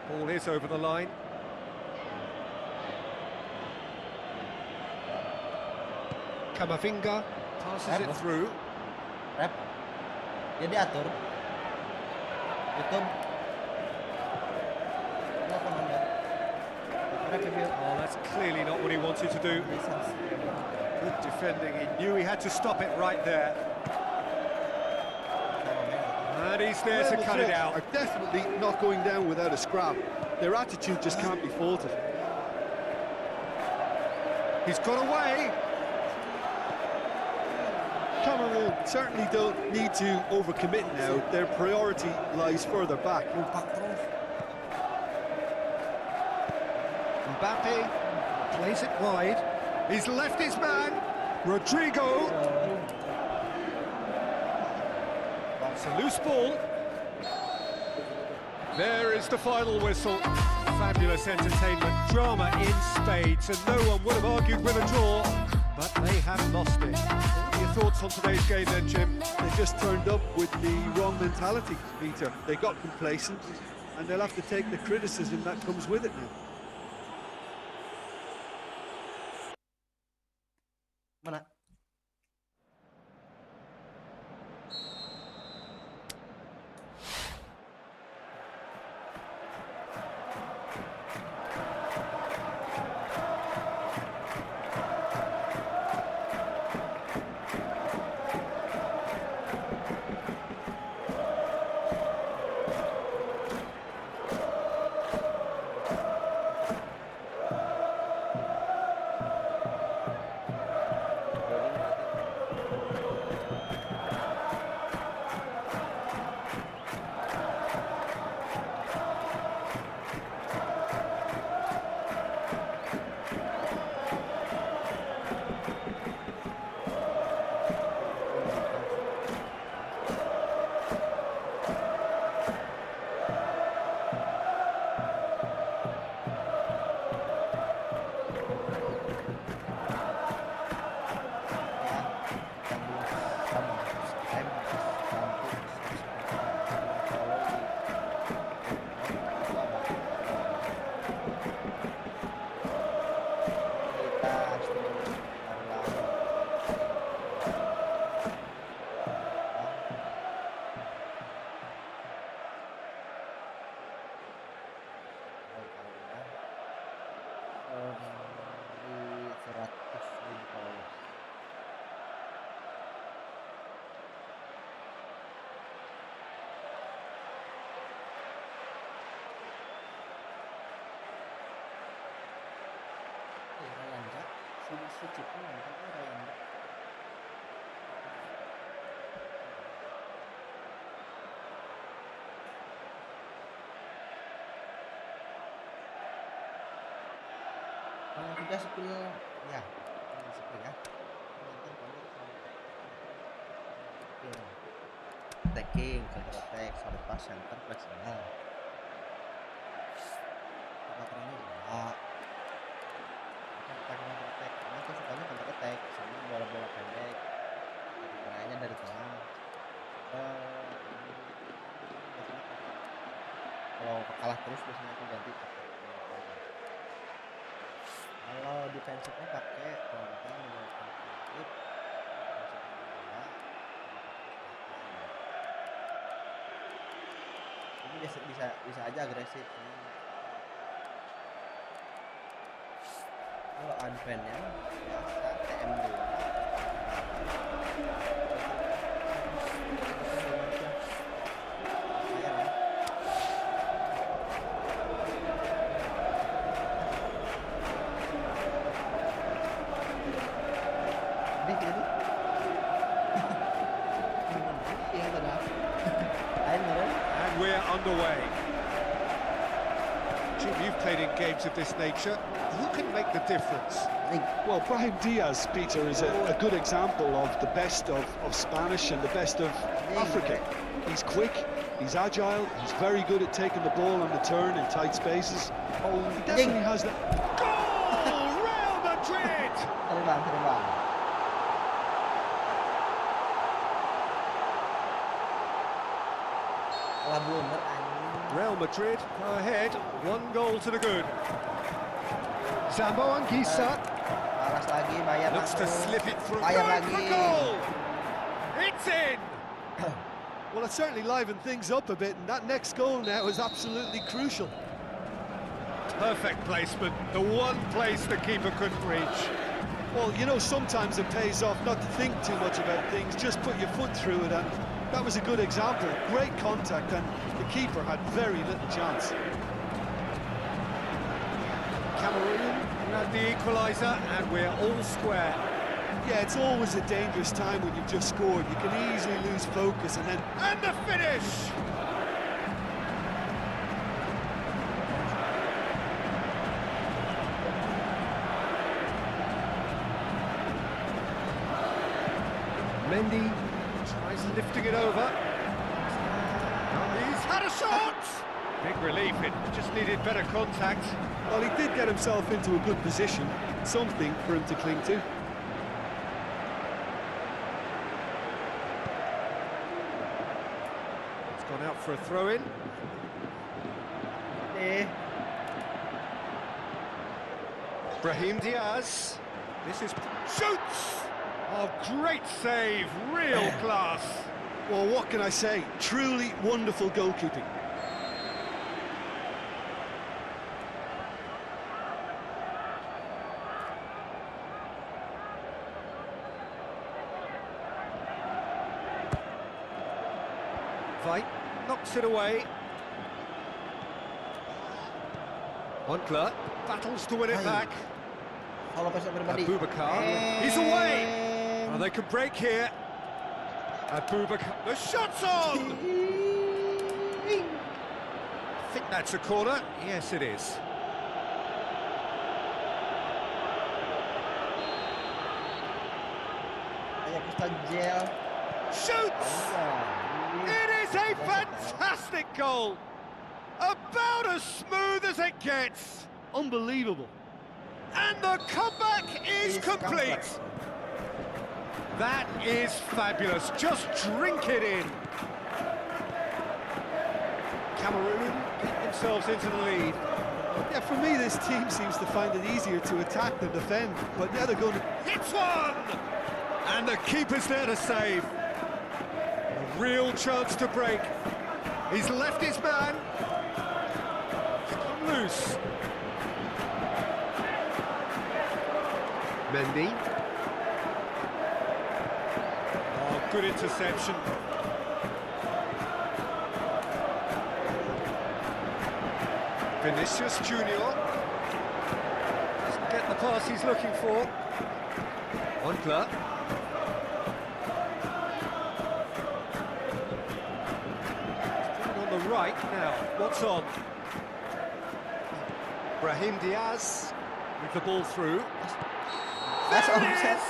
Ball is over the line. Kamavinga passes it through. Rep. Dia diatur. YouTube. Apa namanya? Rep review. Oh, that's clearly not what he wanted to do. Good defending, he knew he had to stop it right there. And he's there to cut it out. Are definitely not going down without a scrap. Their attitude just can't be faulted. He's got away. Cameroon certainly don't need to overcommit now. Their priority lies further back. Mbappe plays it wide. He's left his man. Rodrigo. It's a loose ball. There is the final whistle. Fabulous entertainment, drama in spades, and no one would have argued with a draw, but they have lost it. What are your thoughts on today's game then, Jim? They just turned up with the wrong mentality, Peter. They got complacent, and they'll have to take the criticism that comes with it now. Mana? Di 100.000 followers. Ryan Jack, si Cipin nonton Ryan Jack. Juga sepil ya, sepil ya. Nonton kali sepil. Attacking, counter attack, short pass, center, fleksibel. Karakternya enggak. Counter attack, karena aku sukanya counter attack, sama bola-bola pendek. Caranya dari tengah. Kalau kalah terus biasanya aku ganti pakai. Kalau defensifnya pakai konten menggunakan flip, ini bisa aja agresif. Kalau advance-nya biasa TM dulu. And we're underway. Jim, you've played in games of this nature. Who can make the difference? Well, Brahim Diaz, Peter, is a good example of the best of Spanish and the best of Africa. He's quick, he's agile, he's very good at taking the ball on the turn in tight spaces. He definitely has that. Goal! Real Madrid! Terbang. Lah blunder anjing. Real Madrid are ahead, 1 goal to the good. Zambo Anguissa Paras lagi, bayar looks to langsung. slip it through. Bayar Going for lagi. goal! It's in! Well, it certainly livened things up a bit, and that next goal now is absolutely crucial. Perfect placement, the one place the keeper couldn't reach. Well, you know, sometimes it pays off not to think too much about things, just put your foot through it, and that was a good example. Great contact, and the keeper had very little chance. Cameroon had the equaliser, and we're all square. Yeah, it's always a dangerous time when you've just scored. You can easily lose focus, and then... And the finish! Mendy tries lifting it over. He's had a shot! Big relief, it just needed better contact. Well, he did get himself into a good position, something for him to cling to. It's gone out for a throw-in. Brahim Diaz. This is... Shoots! Oh, great save, real class. Well, what can I say? Truly wonderful goalkeeping. Veit knocks it away. Huntler battles to win it back. Kalau pesek pribadi. Abubakar, he's away. Oh, they could break here. Abubakar, the shot's on! I think that's a corner. Yes, it is. Kayak Kristen Gel. Shoots! It is a fantastic goal! About as smooth as it gets! Unbelievable. And the comeback is complete! That is fabulous, just drink it in! Cameroon get themselves into the lead. Yeah, for me, this team seems to find it easier to attack than defend, but now they're going to... Hits one! And the keeper's there to save. A real chance to break. He's left his man. He's come loose. Mendy. Oh, good interception. Vinicius Junior. Doesn't get the pass he's looking for. Onkler. On the right now. What's on? Brahim Diaz with the ball through. That's There it offset. is!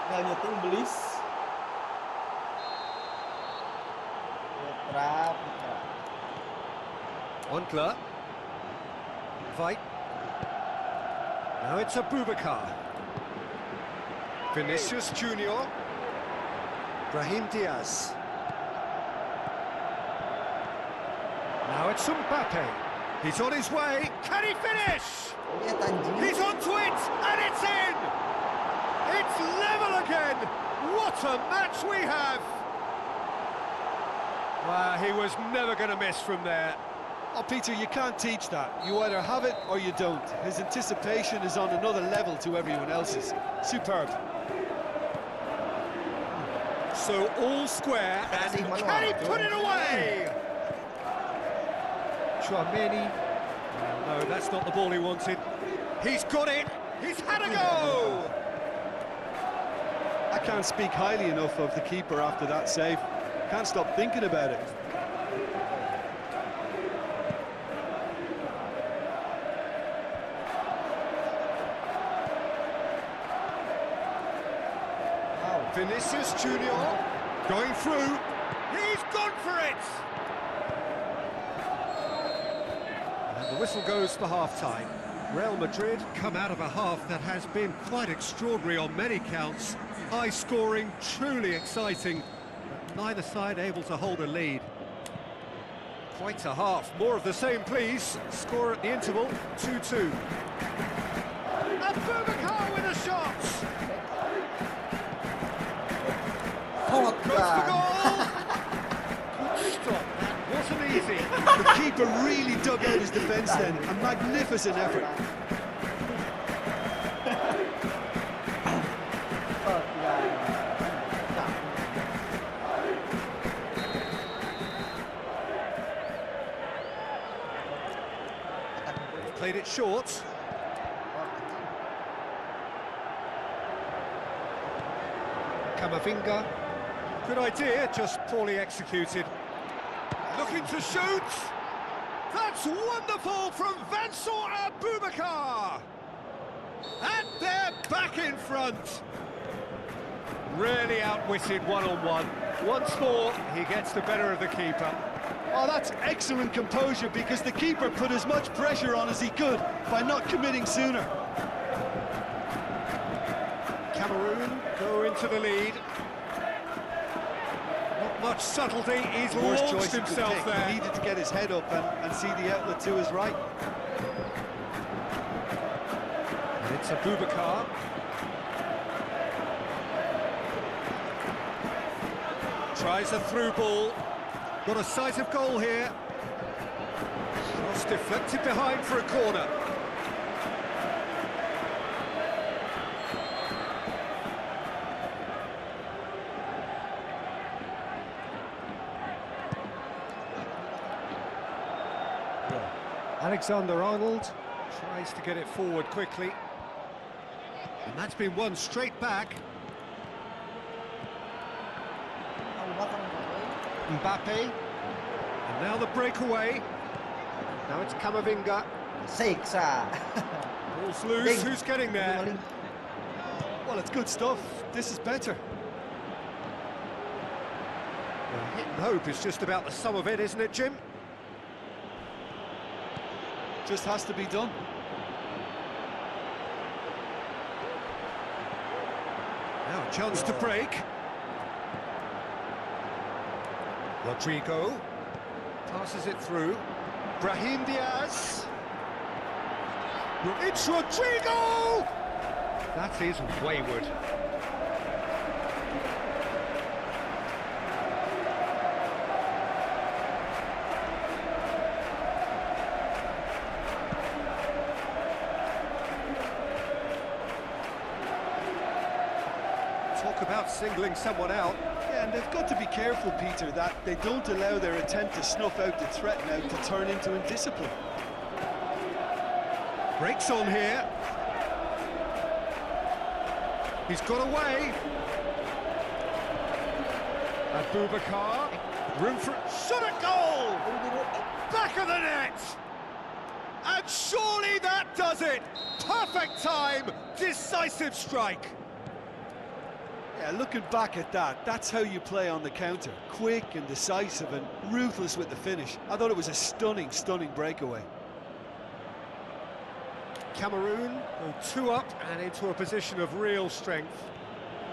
Nggak nyeting belis. Putra. Onkler. Fight. Now it's Abubakar. Vinicius Junior. Brahim Diaz. Now it's Mbappe. He's on his way. Can he finish? Lihat anjing. He's onto it, and it's in! It's level again! What a match we have! Well, he was never going to miss from there. Oh, Peter, you can't teach that. You either have it or you don't. His anticipation is on another level to everyone else's. Superb. So all square, and can he put it away? Chouameni. No, that's not the ball he wanted. He's got it. He's had a go. I can't speak highly enough of the keeper after that save. Can't stop thinking about it. Vinicius Junior going through. He's gone for it. And the whistle goes for half-time. Real Madrid come out of a half that has been quite extraordinary on many counts. High scoring, truly exciting. But neither side able to hold a lead. Quite a half. More of the same, please. Score at the interval, 2-2. Abubakar with a shot. Goes for goal. Good stop. That wasn't easy. The keeper really dug out his defence then. A magnificent effort. Played it short. Camavinga. Good idea, just poorly executed. Looking to shoot. That's wonderful from Vincent Abubakar. And they're back in front. Really outwitted one-on-one. Once more, he gets the better of the keeper. Oh, that's excellent composure because the keeper put as much pressure on as he could by not committing sooner. Cameroon go into the lead. Not much subtlety, he's Worst choice launched he could himself pick. there. He needed to get his head up and see the outlet to his right. And it's Abubakar. Tries a through ball. Got a sight of goal here. Cross deflected behind for a corner. Alexander-Arnold tries to get it forward quickly. And that's been won straight back. Mbappe. And now the breakaway. Now it's Camavinga. Siksa. Ball's loose. Who's getting there? Well, it's good stuff. This is better. Well, hit and hope is just about the sum of it, isn't it, Jim? Just has to be done. Now a chance to break. Rodrigo passes it through. Brahim Diaz. It's Rodrigo! That is wayward. Talk about singling someone out. Yeah, and they've got to be careful, Peter, that they don't allow their attempt to snuff out the threat now to turn into indiscipline. Breaks on here. He's got away. Abubakar. Room for shot at goal. Back of the net. And surely that does it. Perfect time. Decisive strike. Yeah, looking back at that, that's how you play on the counter. Quick and decisive and ruthless with the finish. I thought it was a stunning, stunning breakaway. Cameroon go 2 up and into a position of real strength.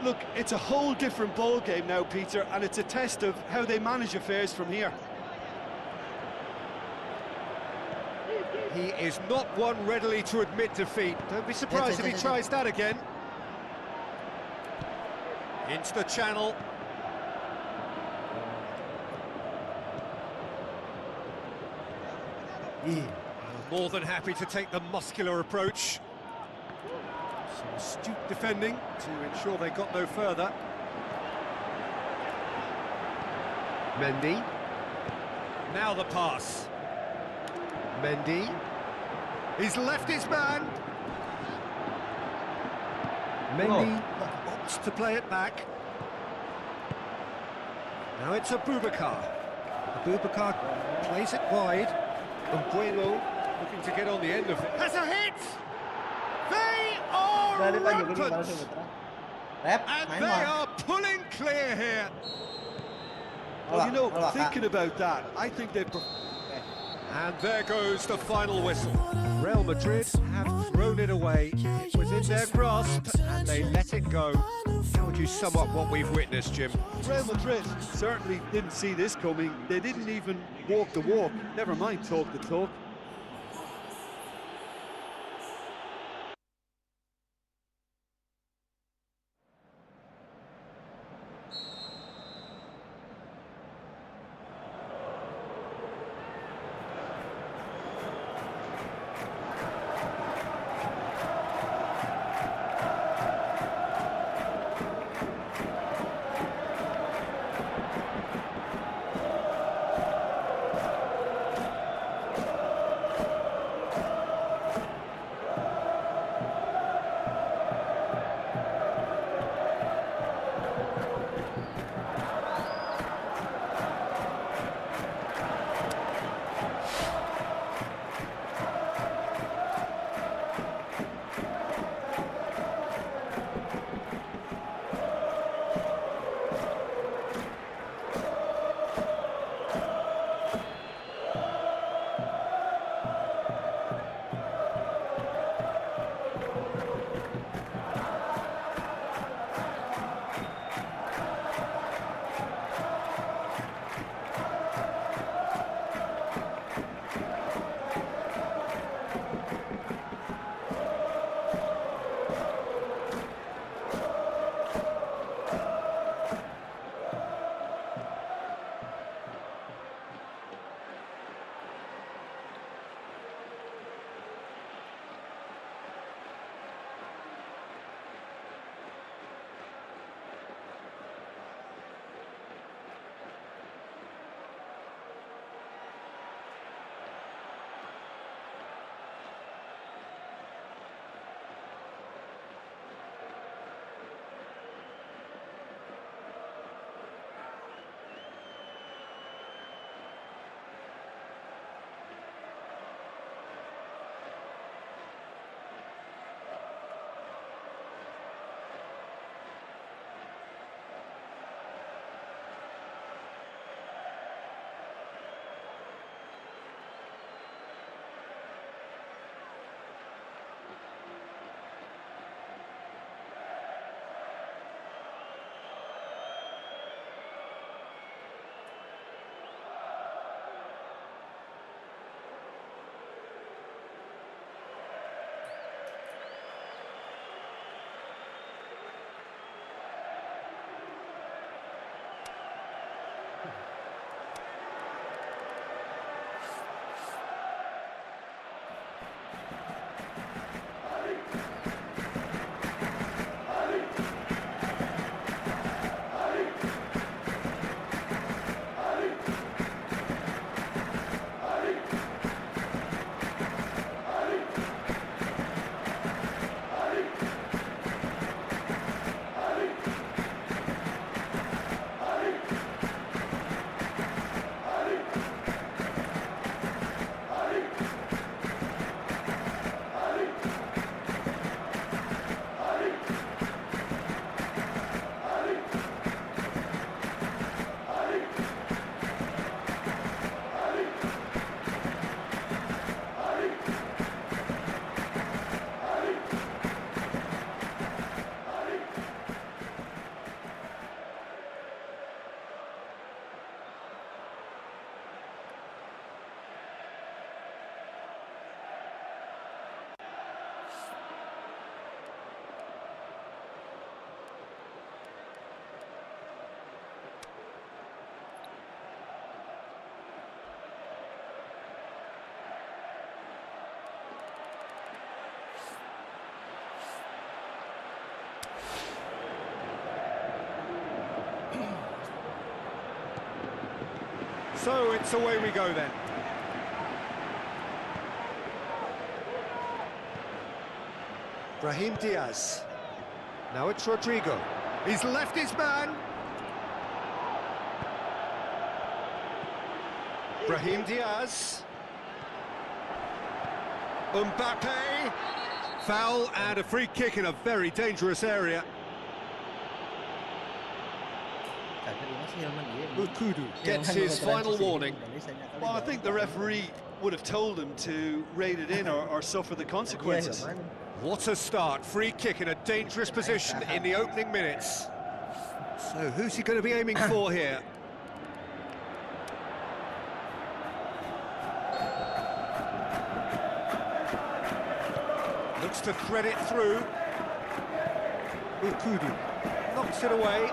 Look, it's a whole different ball game now, Peter, and it's a test of how they manage affairs from here. He is not one readily to admit defeat. Don't be surprised if he tries that again. Into the channel. More than happy to take the muscular approach. Some astute defending to ensure they got no further. Mendy. Now the pass. Mendy. He's left his man. Mendy opts to play it back. Now it's Abubakar. Abubakar plays it wide. Bueno looking to get on the end of it. Has a hit! They are rampant! And they are pulling clear here. Well, you know, thinking about that, I think they've... And there goes the final whistle. Real Madrid have thrown it away. It was in their grasp and they let it go. How would you sum up what we've witnessed, Jim? Real Madrid certainly didn't see this coming. They didn't even walk the walk, never mind talk the talk. So it's away we go then. Brahim Diaz. Now it's Rodrigo. He's left his man. Brahim Diaz. Mbappe. Foul and a free kick in a very dangerous area. Ukudu gets his final warning. Well, I think the referee would have told him to rate it in or suffer the consequences. What a start. Free kick in a dangerous position in the opening minutes. So who's he going to be aiming for here? Looks to thread it through. Ukudu knocks it away.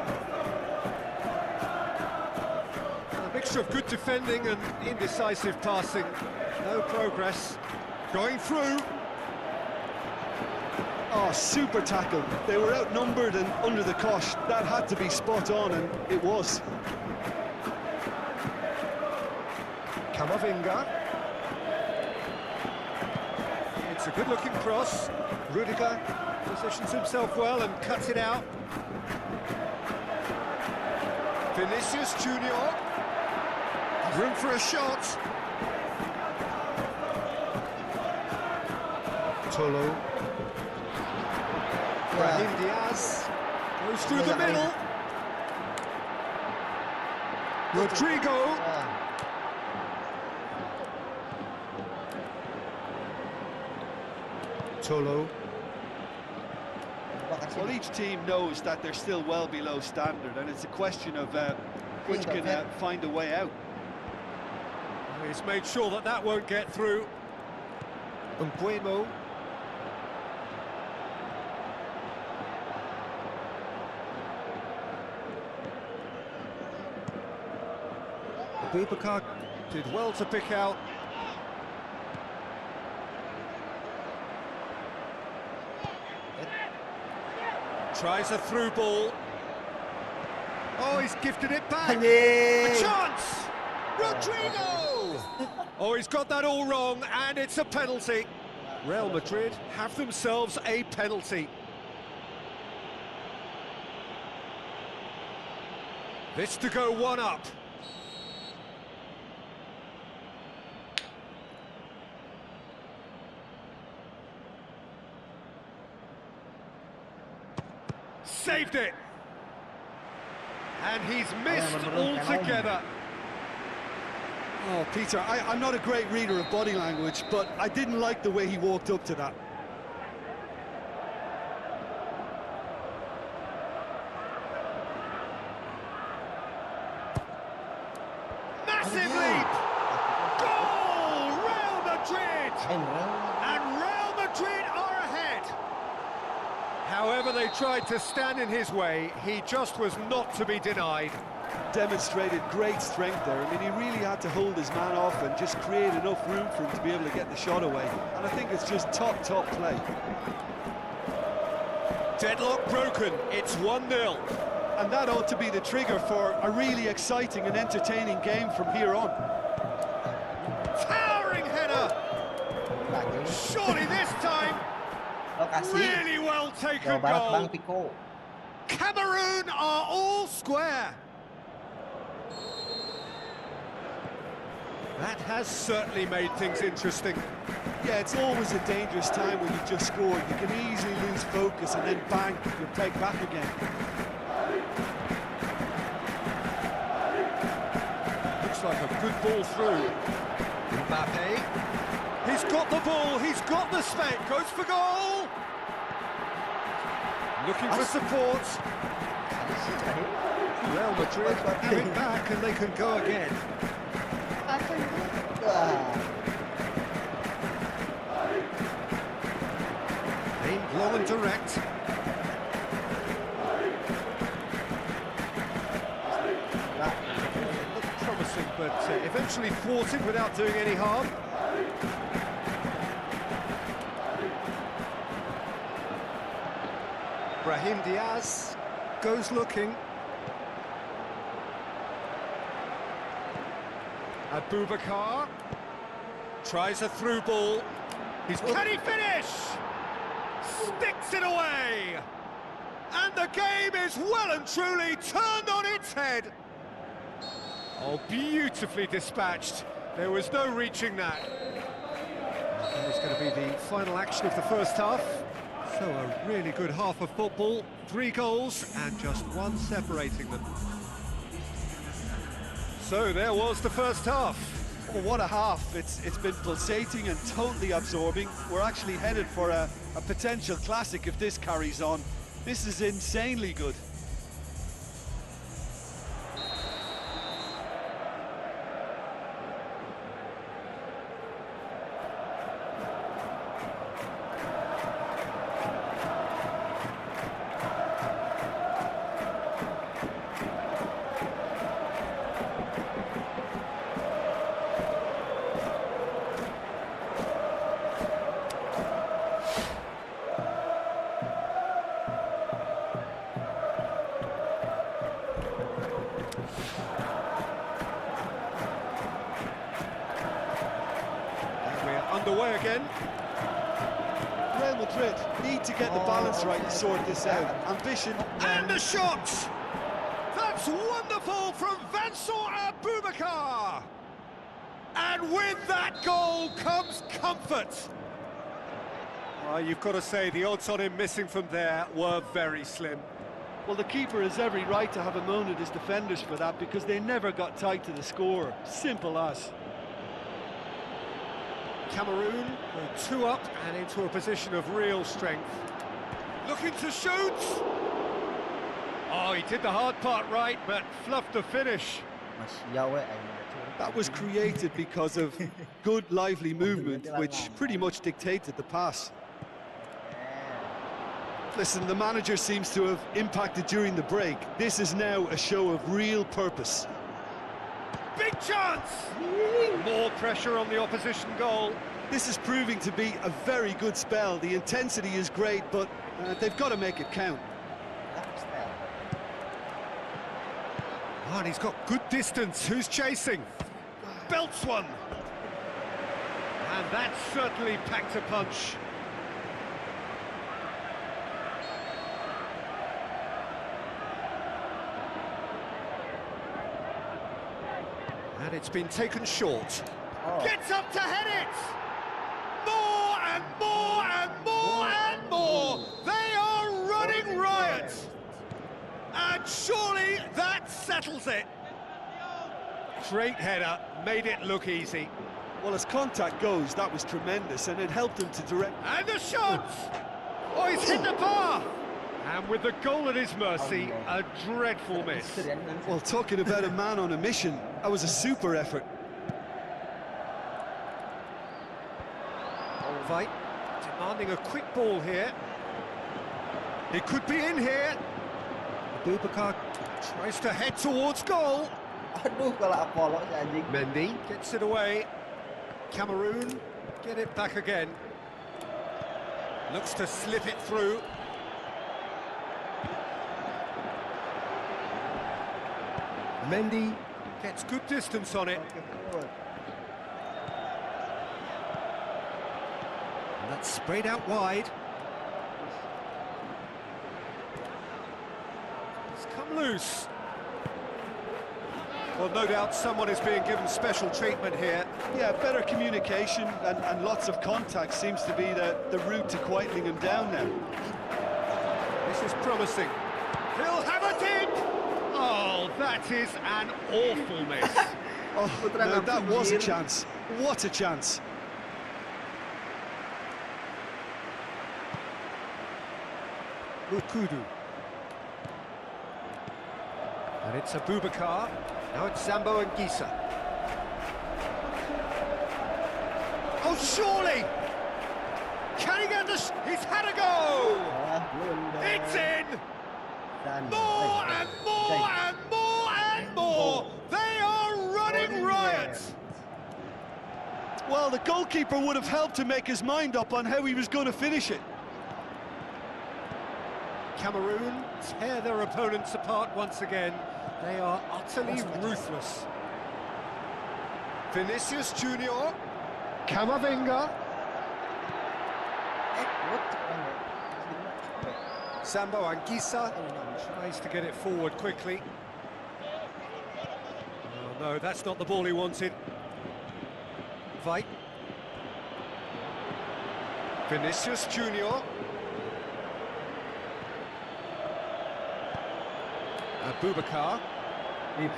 A mixture of good defending and indecisive passing. No progress. Going through. Oh, super tackle. They were outnumbered and under the cosh. That had to be spot on, and it was. Kamavinga. It's a good-looking cross. Rudiger positions himself well and cuts it out. Vinicius Junior. Room for a shot. Tolo. Brahim Diaz goes through the middle. Rodrigo. Tolo. Well, each team knows that they're still well below standard, and it's a question of which can find a way out. He's made sure that that won't get through. Mbuemo. Abubakar did well to pick out. Tries a through ball. Oh, he's gifted it back. A chance! Rodrigo! Oh, he's got that all wrong, and it's a penalty. Real Madrid have themselves a penalty. This to go one up. Saved it. And he's missed altogether. Oh, Peter, I'm not a great reader of body language, but I didn't like the way he walked up to that. Massive leap! Goal! Real Madrid! And Real Madrid are ahead. However they tried to stand in his way, he just was not to be denied. demonstrated great strength there. I mean, he really had to hold his man off and just create enough room for him to be able to get the shot away. And I think it's just top play. Deadlock broken, it's 1-0. And that ought to be the trigger for a really exciting and entertaining game from here on. Towering header! Surely this time, Makasih. really well taken Jawa Barat Bang goal. Piko. Cameroon are all square. That has certainly made things interesting. Yeah, it's always a dangerous time when you've just scored. You can easily lose focus and then bang, you're pegged back again. Looks like a good ball through. Mbappe. He's got the ball, he's got the spec, goes for goal! Looking for support. Real Madrid have it back and they can go again. Aimed long and direct. Looked promising, but eventually thwarted without doing any harm. Brahim Diaz goes looking. Abubakar tries a through ball. Can he finish? Sticks it away. And the game is well and truly turned on its head. Oh, beautifully dispatched. There was no reaching that. That was going to be the final action of the first half. So a really good half of football. 3 goals and just 1 separating them. So there was the first half. Oh, what a half. It's been pulsating and totally absorbing. We're actually headed for a potential classic if this carries on. This is insanely good. Underway again. Real Madrid need to get the balance right and sort this out. Ambition And the shot! That's wonderful from Vincent Abubakar! And with that goal comes comfort. Well, you've got to say the odds on him missing from there were very slim. Well, the keeper has every right to have a moan at his defenders for that because they never got tight to the score. Simple as. Cameroon go 2 up and into a position of real strength. Looking to shoot! Oh, he did the hard part right, but fluffed the finish. That was created because of good, lively movement, which pretty much dictated the pass. Listen, the manager seems to have impacted during the break. This is now a show of real purpose. Big chance! More pressure on the opposition goal. This is proving to be a very good spell. The intensity is great, but they've got to make it count. Oh, and he's got good distance. Who's chasing? Belts one. And that certainly packed a punch. And it's been taken short. Gets up to head it! More and more and more and more! They are running riot! And surely that settles it. Great header, made it look easy. Well, as contact goes, that was tremendous, and it helped him to direct... And the shot! Oh, he's hit the bar! And with the goal at his mercy, a dreadful miss. Well, talking about a man on a mission, that was a super effort. Fight, demanding a quick ball here. It could be in here. Abubakar Tries to head towards goal. Aduh, kalau Apollo si anjing. Mendy gets it away. Cameroon get it back again. Looks to slip it through. Mendy gets good distance on it. And that's sprayed out wide. It's come loose. Well, no doubt someone is being given special treatment here. Yeah, better communication and lots of contact seems to be the route to quietening him down now. This is promising. He'll have it in! Oh, that is an awful miss. Oh, no, that was a chance. What a chance. Kudu. And it's Abubakar. Now it's Zambo and Gisa. Oh, surely! Can he get this? He's had a go! It's in! More and more and more and more! They are running riot! Well, the goalkeeper would have helped to make his mind up on how he was going to finish it. Cameroon tear their opponents apart once again. They are utterly ruthless. Vinicius Junior, Camavinga, Sambo Anguissa tries to get it forward quickly. Oh no, that's not the ball he wanted. Veit. Vinicius Junior. Abubakar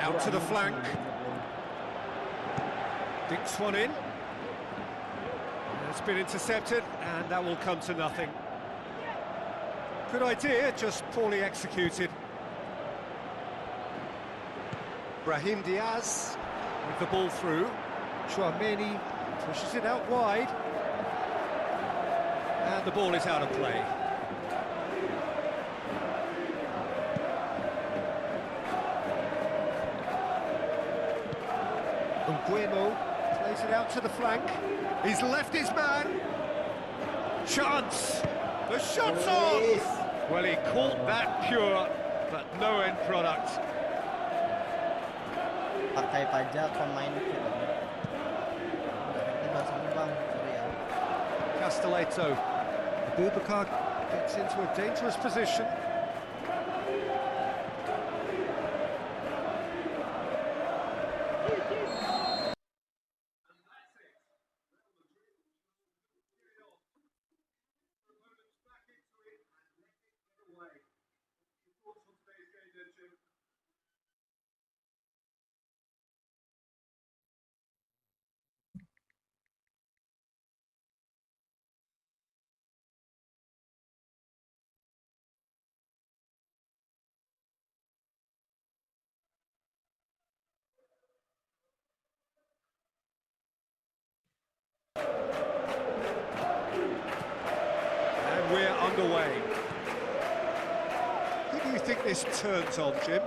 out to the flank. Dinks one in. It's been intercepted, and that will come to nothing. Good idea, just poorly executed. Brahim Diaz with the ball through. Chouameni pushes it out wide. And the ball is out of play. Nguemo plays it out to the flank. He's left his man. Chance. The shot's on. Well, he caught that pure, but no end product. Pakai pajak pemain kita. Tiba sama bang, sorry ya. Castellato. Abubakar gets into a dangerous position. We're underway. Who do you think this turns on, Jim?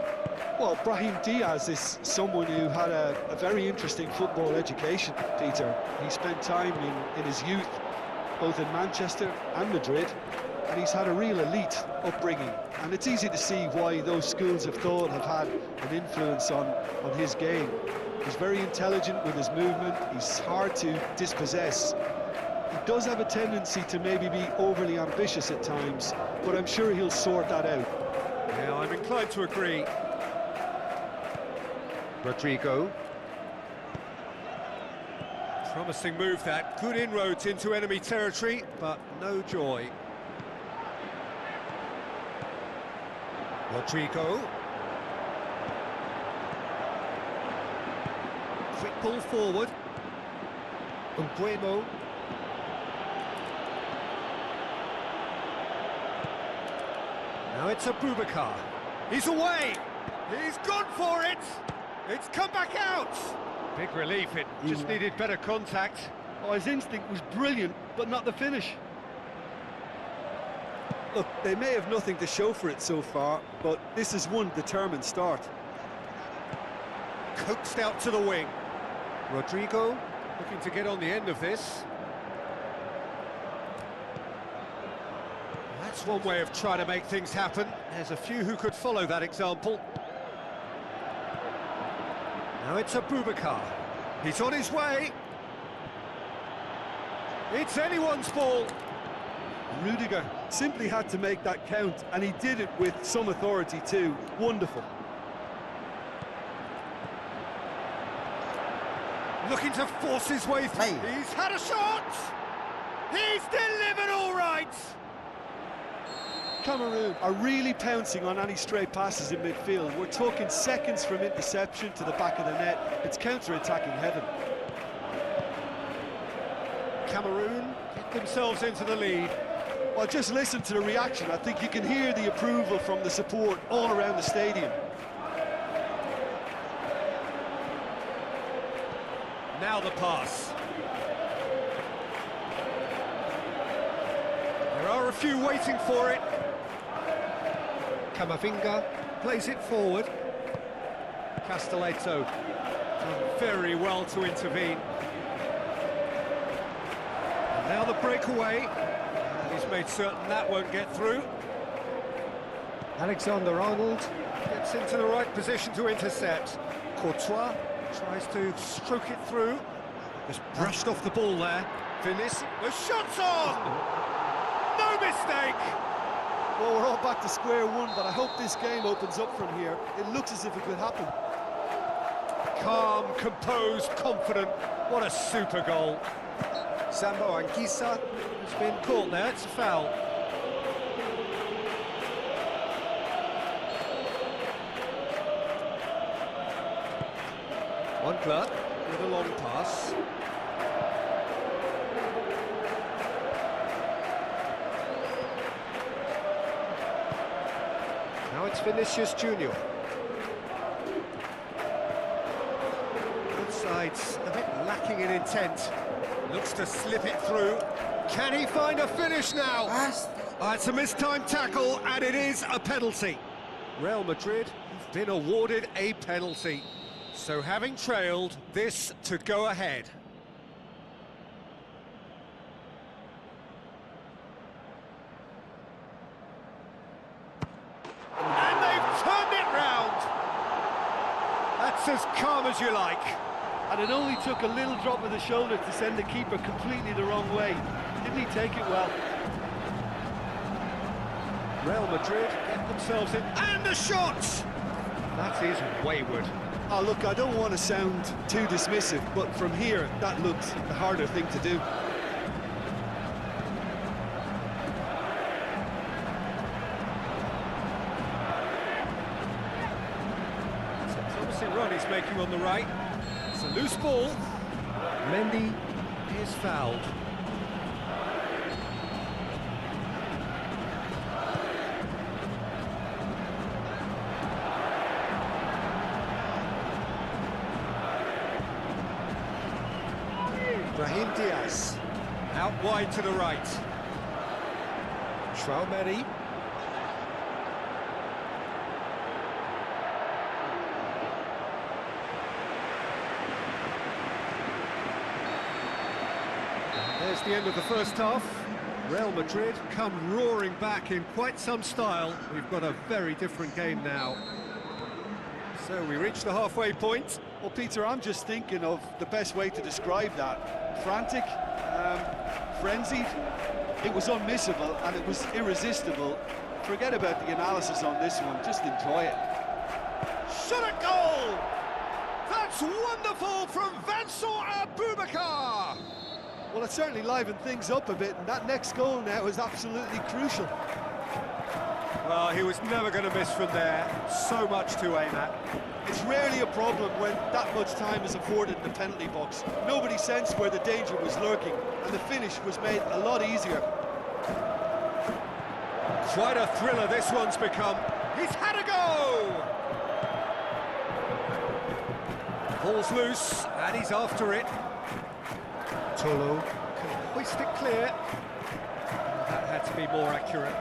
Well, Brahim Diaz is someone who had a very interesting football education, Peter. He spent time in his youth, both in Manchester and Madrid, and he's had a real elite upbringing. And it's easy to see why those schools of thought have had an influence on his game. He's very intelligent with his movement, he's hard to dispossess. He does have a tendency to maybe be overly ambitious at times, but I'm sure he'll sort that out. Yeah, I'm inclined to agree. Rodrigo. Promising move that. Good inroads into enemy territory, but no joy. Rodrigo. Quick ball forward. Nguemo. Now it's Abubakar. He's away. He's gone for it. It's come back out. Big relief. It just needed better contact. Oh, his instinct was brilliant, but not the finish. Look, they may have nothing to show for it so far, but this is one determined start. Coaxed out to the wing. Rodrigo looking to get on the end of this. That's one way of trying to make things happen. There's a few who could follow that example. Now it's Abubakar. He's on his way. It's anyone's ball. Rudiger simply had to make that count, and he did it with some authority too. Wonderful. Looking to force his way through. Hey. He's had a shot! He's delivered all right! Cameroon are really pouncing on any stray passes in midfield. We're talking seconds from interception to the back of the net. It's counter-attacking heaven. Cameroon get themselves into the lead. Well, just listen to the reaction. I think you can hear the approval from the support all around the stadium. Now the pass. There are a few waiting for it. Camavinga plays it forward. Castelletto done very well to intervene. And now the breakaway. And he's made certain that won't get through. Alexander-Arnold gets into the right position to intercept. Courtois tries to stroke it through. Just brushed off the ball there. Finis. The shot's on! No mistake! Well, we're all back to square one, but I hope this game opens up from here. It looks as if it could happen. Calm, composed, confident. What a super goal. Sambo Anguissa. It's been caught there, it's a foul. Montler with a long pass. Now it's Vinicius Junior. Both sides a bit lacking in intent. Looks to slip it through. Can he find a finish now? It's a mistimed tackle, and it is a penalty. Real Madrid have been awarded a penalty. So having trailed, this to go ahead. And they've turned it round. That's as calm as you like. And it only took a little drop of the shoulder to send the keeper completely the wrong way. Didn't he take it well? Real Madrid get themselves in, and a shot! That is wayward. Oh, look, I don't want to sound too dismissive, but from here, that looked the harder thing to do. So it's obviously Ronnie's making on the right. It's a loose ball. Mendy is fouled. Brahim Diaz out wide to the right. Traumeri. There's the end of the first half. Real Madrid come roaring back in quite some style. We've got a very different game now. So we reach the halfway point. Well, Peter, I'm just thinking of the best way to describe that. Frantic, frenzied. It was unmissable and it was irresistible. Forget about the analysis on this one, just enjoy it. Shot a goal! That's wonderful from Vincent Abubakar! Well, it certainly livened things up a bit, and that next goal now is absolutely crucial. Well, he was never going to miss from there. So much to aim at. It's rarely a problem when that much time is afforded in the penalty box. Nobody sensed where the danger was lurking, and the finish was made a lot easier. Quite a thriller this one's become. He's had a go! Ball's loose, and he's after it. Tolo can hoist it clear. That had to be more accurate.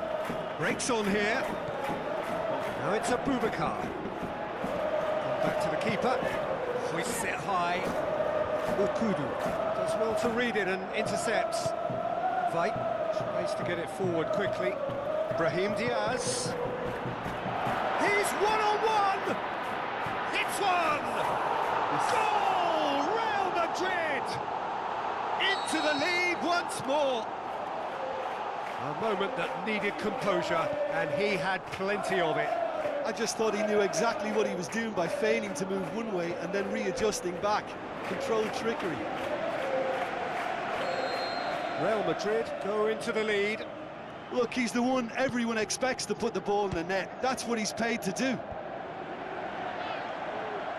Breaks on here. Now it's a Boubacar. Back to the keeper. Hoists it high. Ukudu does well to read it and intercepts. Veit tries to get it forward quickly. Brahim Diaz. He's one-on-one! It's one! Goal! Real Madrid! Into the lead once more. A moment that needed composure, and he had plenty of it. I just thought he knew exactly what he was doing by feigning to move one way and then readjusting back. Controlled trickery. Real Madrid go into the lead. Look, he's the one everyone expects to put the ball in the net. That's what he's paid to do.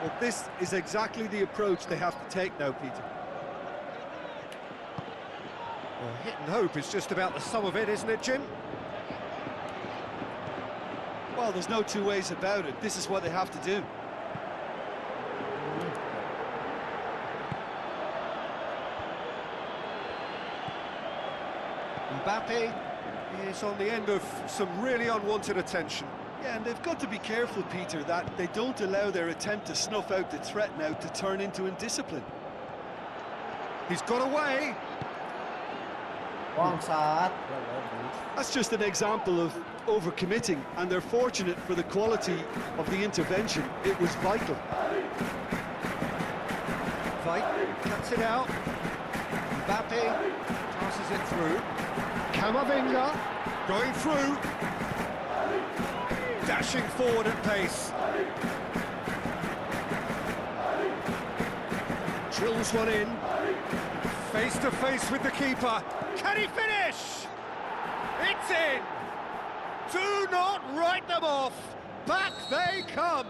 Well, this is exactly the approach they have to take now, Peter. Well, hit and hope is just about the sum of it, isn't it, Jim? Well, there's no two ways about it. This is what they have to do. Mbappe is on the end of some really unwanted attention. Yeah, and they've got to be careful, Peter, that they don't allow their attempt to snuff out the threat now to turn into indiscipline. He's got away. Bangsat. That's just an example of overcommitting, and they're fortunate for the quality of the intervention. It was vital. Veit cuts it out. Mbappe passes it through. Camavinga going through. Dashing forward at pace. Drills one in. Face to face with the keeper. Can he finish? It's in. Do not write them off. Back they come.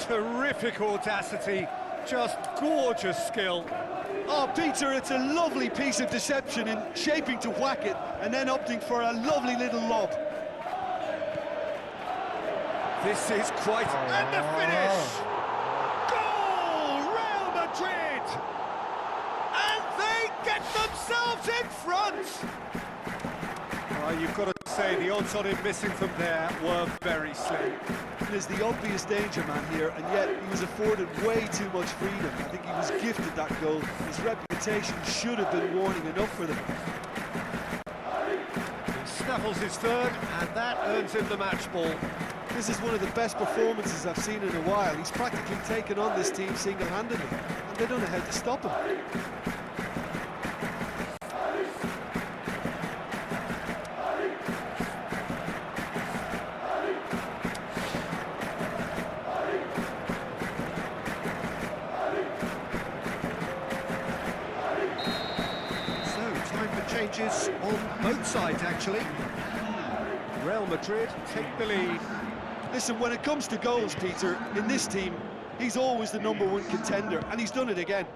Terrific audacity. Just gorgeous skill. Oh, Peter, it's a lovely piece of deception in shaping to whack it and then opting for a lovely little lob. This is quite... And the finish! Goal! Real Madrid! And they get themselves in front! You've got to say, the odds on him missing from there were very slim. There's the obvious danger man here, and yet he was afforded way too much freedom. I think he was gifted that goal. His reputation should have been warning enough for them. He snaffles his third, and that earns him the match ball. This is one of the best performances I've seen in a while. He's practically taken on this team single-handedly, and they don't know how to stop him. Changes on both sides, actually. Real Madrid take the lead. Listen, when it comes to goals, Peter, in this team, he's always the #1 contender, and he's done it again.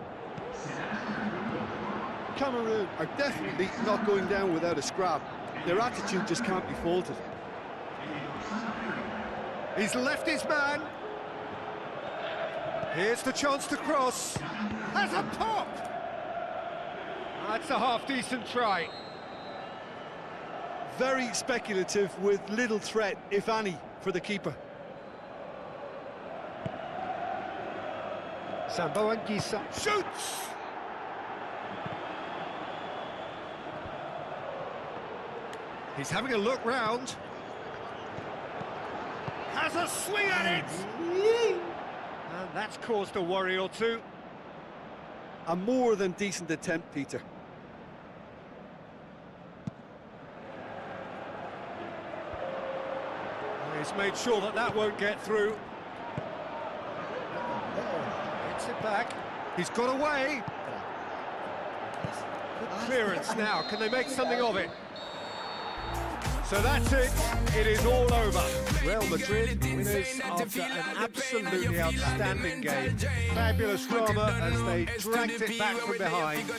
Cameroon are definitely not going down without a scrap. Their attitude just can't be faulted. He's left his man. Here's the chance to cross. Has a pop! That's a half-decent try. Very speculative with little threat, if any, for the keeper. Sambo Anguissa shoots! He's having a look round. Has a swing at it! And that's caused a worry or two. A more than decent attempt, Peter. He's made sure that that won't get through. Gets it back. He's got away. Good clearance now. Can they make something of it? So that's it. It is all over. Real Madrid winners after an absolutely outstanding game. Fabulous drama as they dragged it back from behind,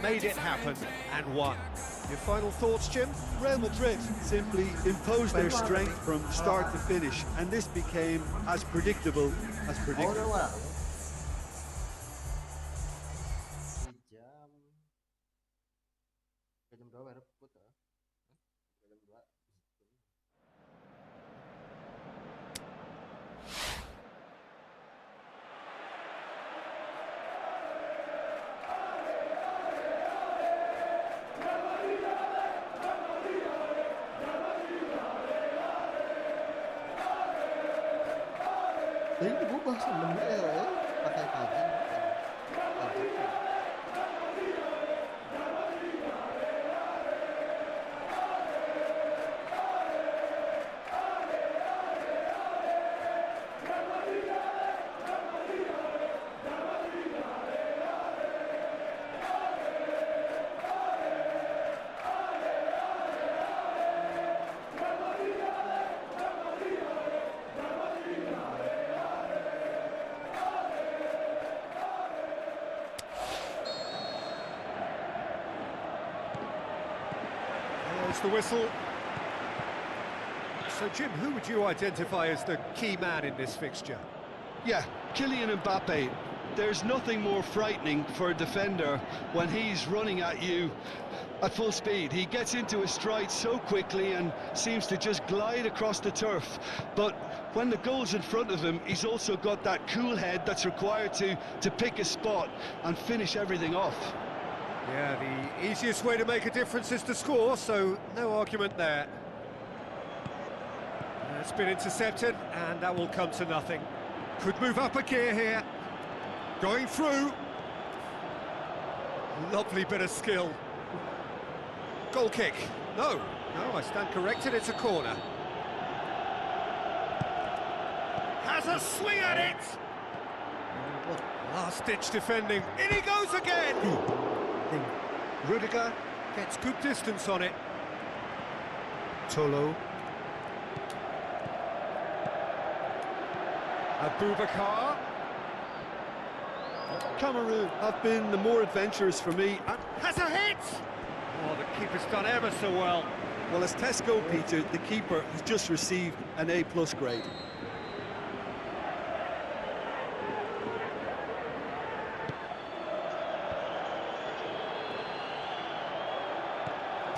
made it happen and won. Your final thoughts, Jim? Real Madrid simply imposed their strength from start to finish, and this became as predictable as predictable. Jam 2 baru putar. Jam 2. Tapi gue bahas sebenarnya ya pakai kaji. There's the whistle. So, Jim, who would you identify as the key man in this fixture? Yeah, Kylian Mbappe. There's nothing more frightening for a defender when he's running at you at full speed. He gets into his stride so quickly and seems to just glide across the turf. But when the goal's in front of him, he's also got that cool head that's required to pick a spot and finish everything off. Yeah, the easiest way to make a difference is to score, so no argument there. That's been intercepted, and that will come to nothing. Could move up a gear here. Going through. Lovely bit of skill. Goal kick. No, I stand corrected, it's a corner. Has a swing at it! Last-ditch defending. In he goes again! Rudiger gets good distance on it. Tolo. Abubakar. Cameroon have been the more adventurous for me. Has a hit! Oh, the keeper's done ever so well. Well, as Tesco, Peter, the keeper has just received an A+ grade.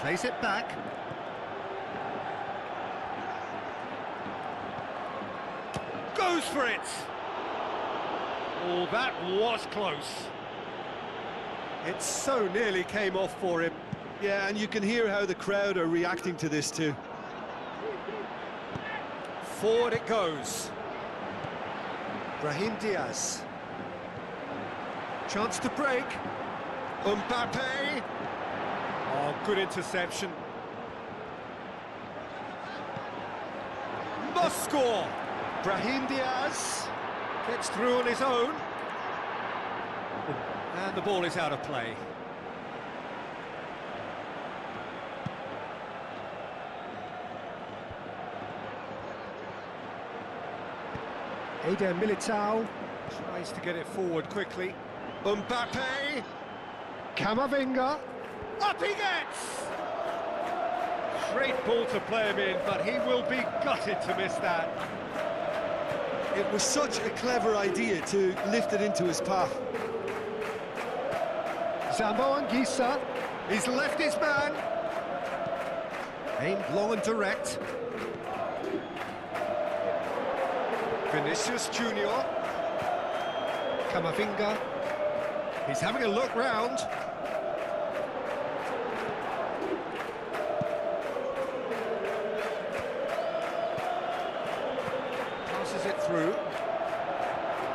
Plays it back. Goes for it! Oh, that was close. It so nearly came off for him. Yeah, and you can hear how the crowd are reacting to this too. Forward it goes. Brahim Diaz. Chance to break. Mbappe. Oh, good interception. Must score. Brahim Diaz gets through on his own. And the ball is out of play. Eder Militao tries to get it forward quickly. Mbappe. Camavinga. Up he gets! Great ball to play him in, but he will be gutted to miss that. It was such a clever idea to lift it into his path. Zambo Anguissa, he's left his man. Aimed long and direct. Vinicius Junior. Camavinga. He's having a look round. Passes it through.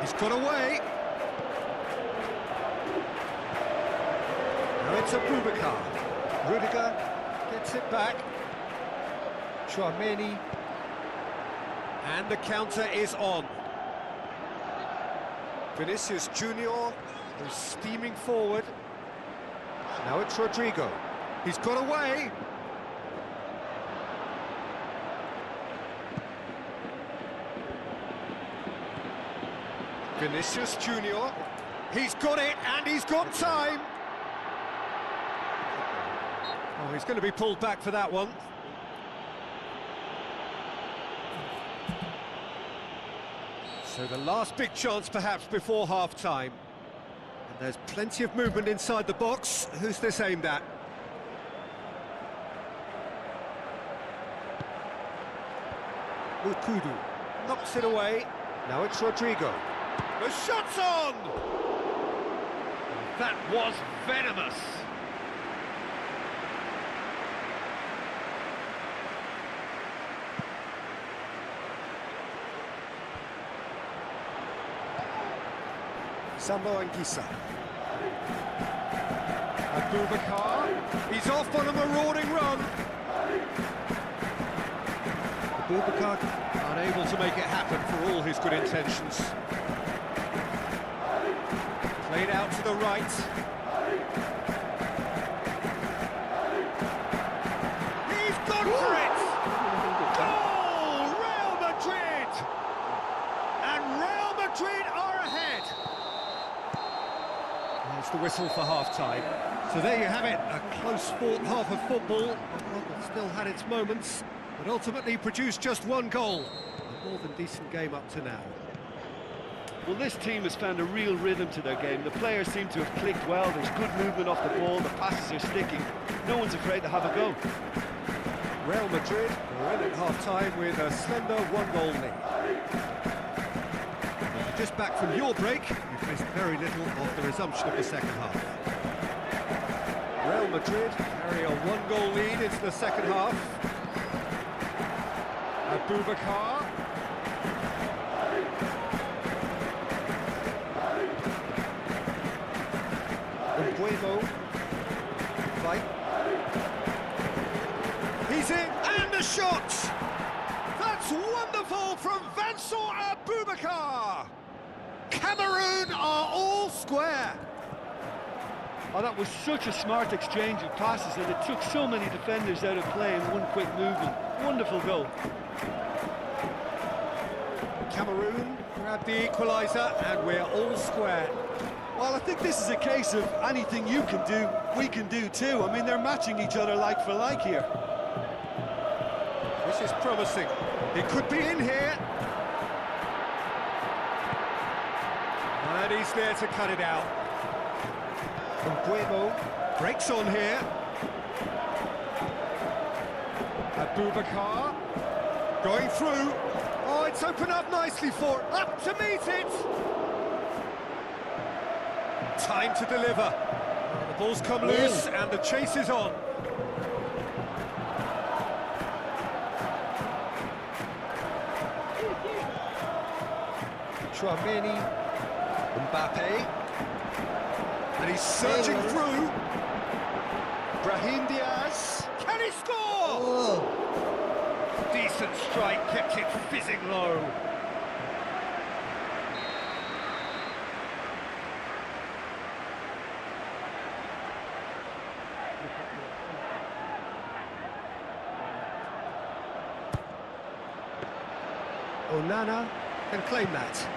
He's got away. Now it's Abubakar. Rudiger gets it back. Chouameni. And the counter is on. Vinicius Junior is steaming forward. Now it's Rodrigo. He's got away. Vinicius Junior. He's got it and he's got time. Oh, he's going to be pulled back for that one. So the last big chance perhaps before half-time. And there's plenty of movement inside the box. Who's this aimed at? Ukudu knocks it away. Now it's Rodrigo. The shot's on! That was venomous. Sambo Anguissa. Abubakar, he's off on a marauding run. Abubakar unable to make it happen for all his good intentions. Played out to the right. He's gone for it! Goal! Real Madrid! And Real Madrid are ahead! There's the whistle for half-time. So there you have it, a close-fought half of football. It still had its moments, but ultimately produced just one goal. A more than decent game up to now. Well, this team has found a real rhythm to their game. The players seem to have clicked well. There's good movement off the ball. The passes are sticking. No one's afraid to have a go. Real Madrid are in at half-time with a slender one-goal lead. If you're just back from your break, you've missed very little of the resumption of the second half. Real Madrid carry a one-goal lead into the second half. Abubakar. Bueno. Fight. He's in, and the shot! That's wonderful from Vincent Abubakar! Cameroon are all square. Oh, that was such a smart exchange of passes, and it took so many defenders out of play in one quick movement. Wonderful goal. Cameroon grab the equaliser, and we're all square. Well, I think this is a case of anything you can do, we can do too. I mean, they're matching each other like for like here. This is promising. It could be in here. And he's there to cut it out. Bueno breaks on here. Abubakar going through. Oh, it's opened up nicely for up to meet it. Time to deliver. The ball's come loose and the chase is on. Turney, Mbappe, and he's surging through. Brahim Diaz, can he score? Oh. Decent strike, kept it fizzing low. Onana can claim that.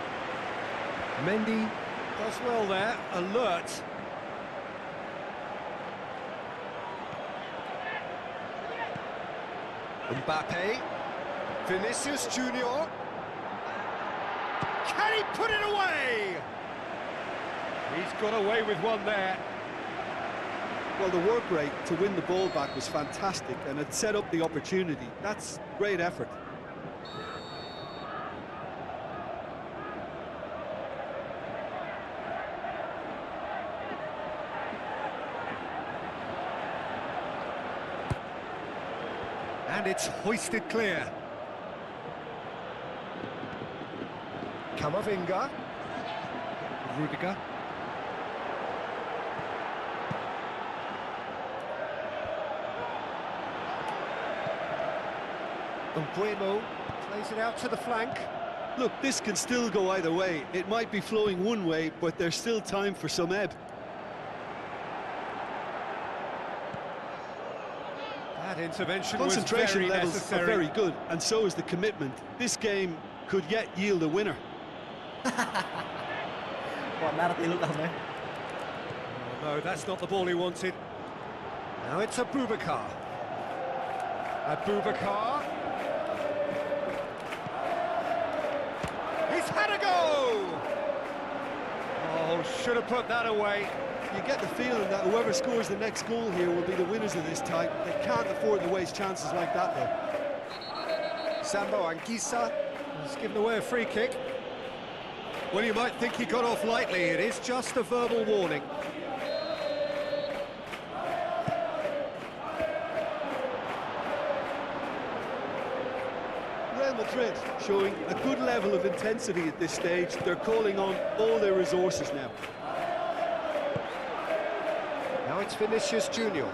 Mendy does well there, alert. Mbappe, Vinicius Junior. Can he put it away? He's got away with one there. Well, the work rate to win the ball back was fantastic, and it set up the opportunity. That's great effort. And it's hoisted clear. Kamavinga. Rudiger. Bueno plays it out to the flank. Look, this can still go either way. It might be flowing one way, but there's still time for some ebb. That intervention was Concentration very levels necessary. are very good, and so is the commitment. This game could yet yield a winner. Oh, no, that's not the ball he wanted. Now it's Abubakar. Abubakar. He's had a go! Oh, should have put that away. You get the feeling that whoever scores the next goal here will be the winners of this tie. They can't afford to waste chances like that, though. Sambo Anguissa has given away a free kick. Well, you might think he got off lightly. It is just a verbal warning. Real Real Madrid showing a good level of intensity at this stage. They're calling on all their resources now. Now it's Vinicius Junior.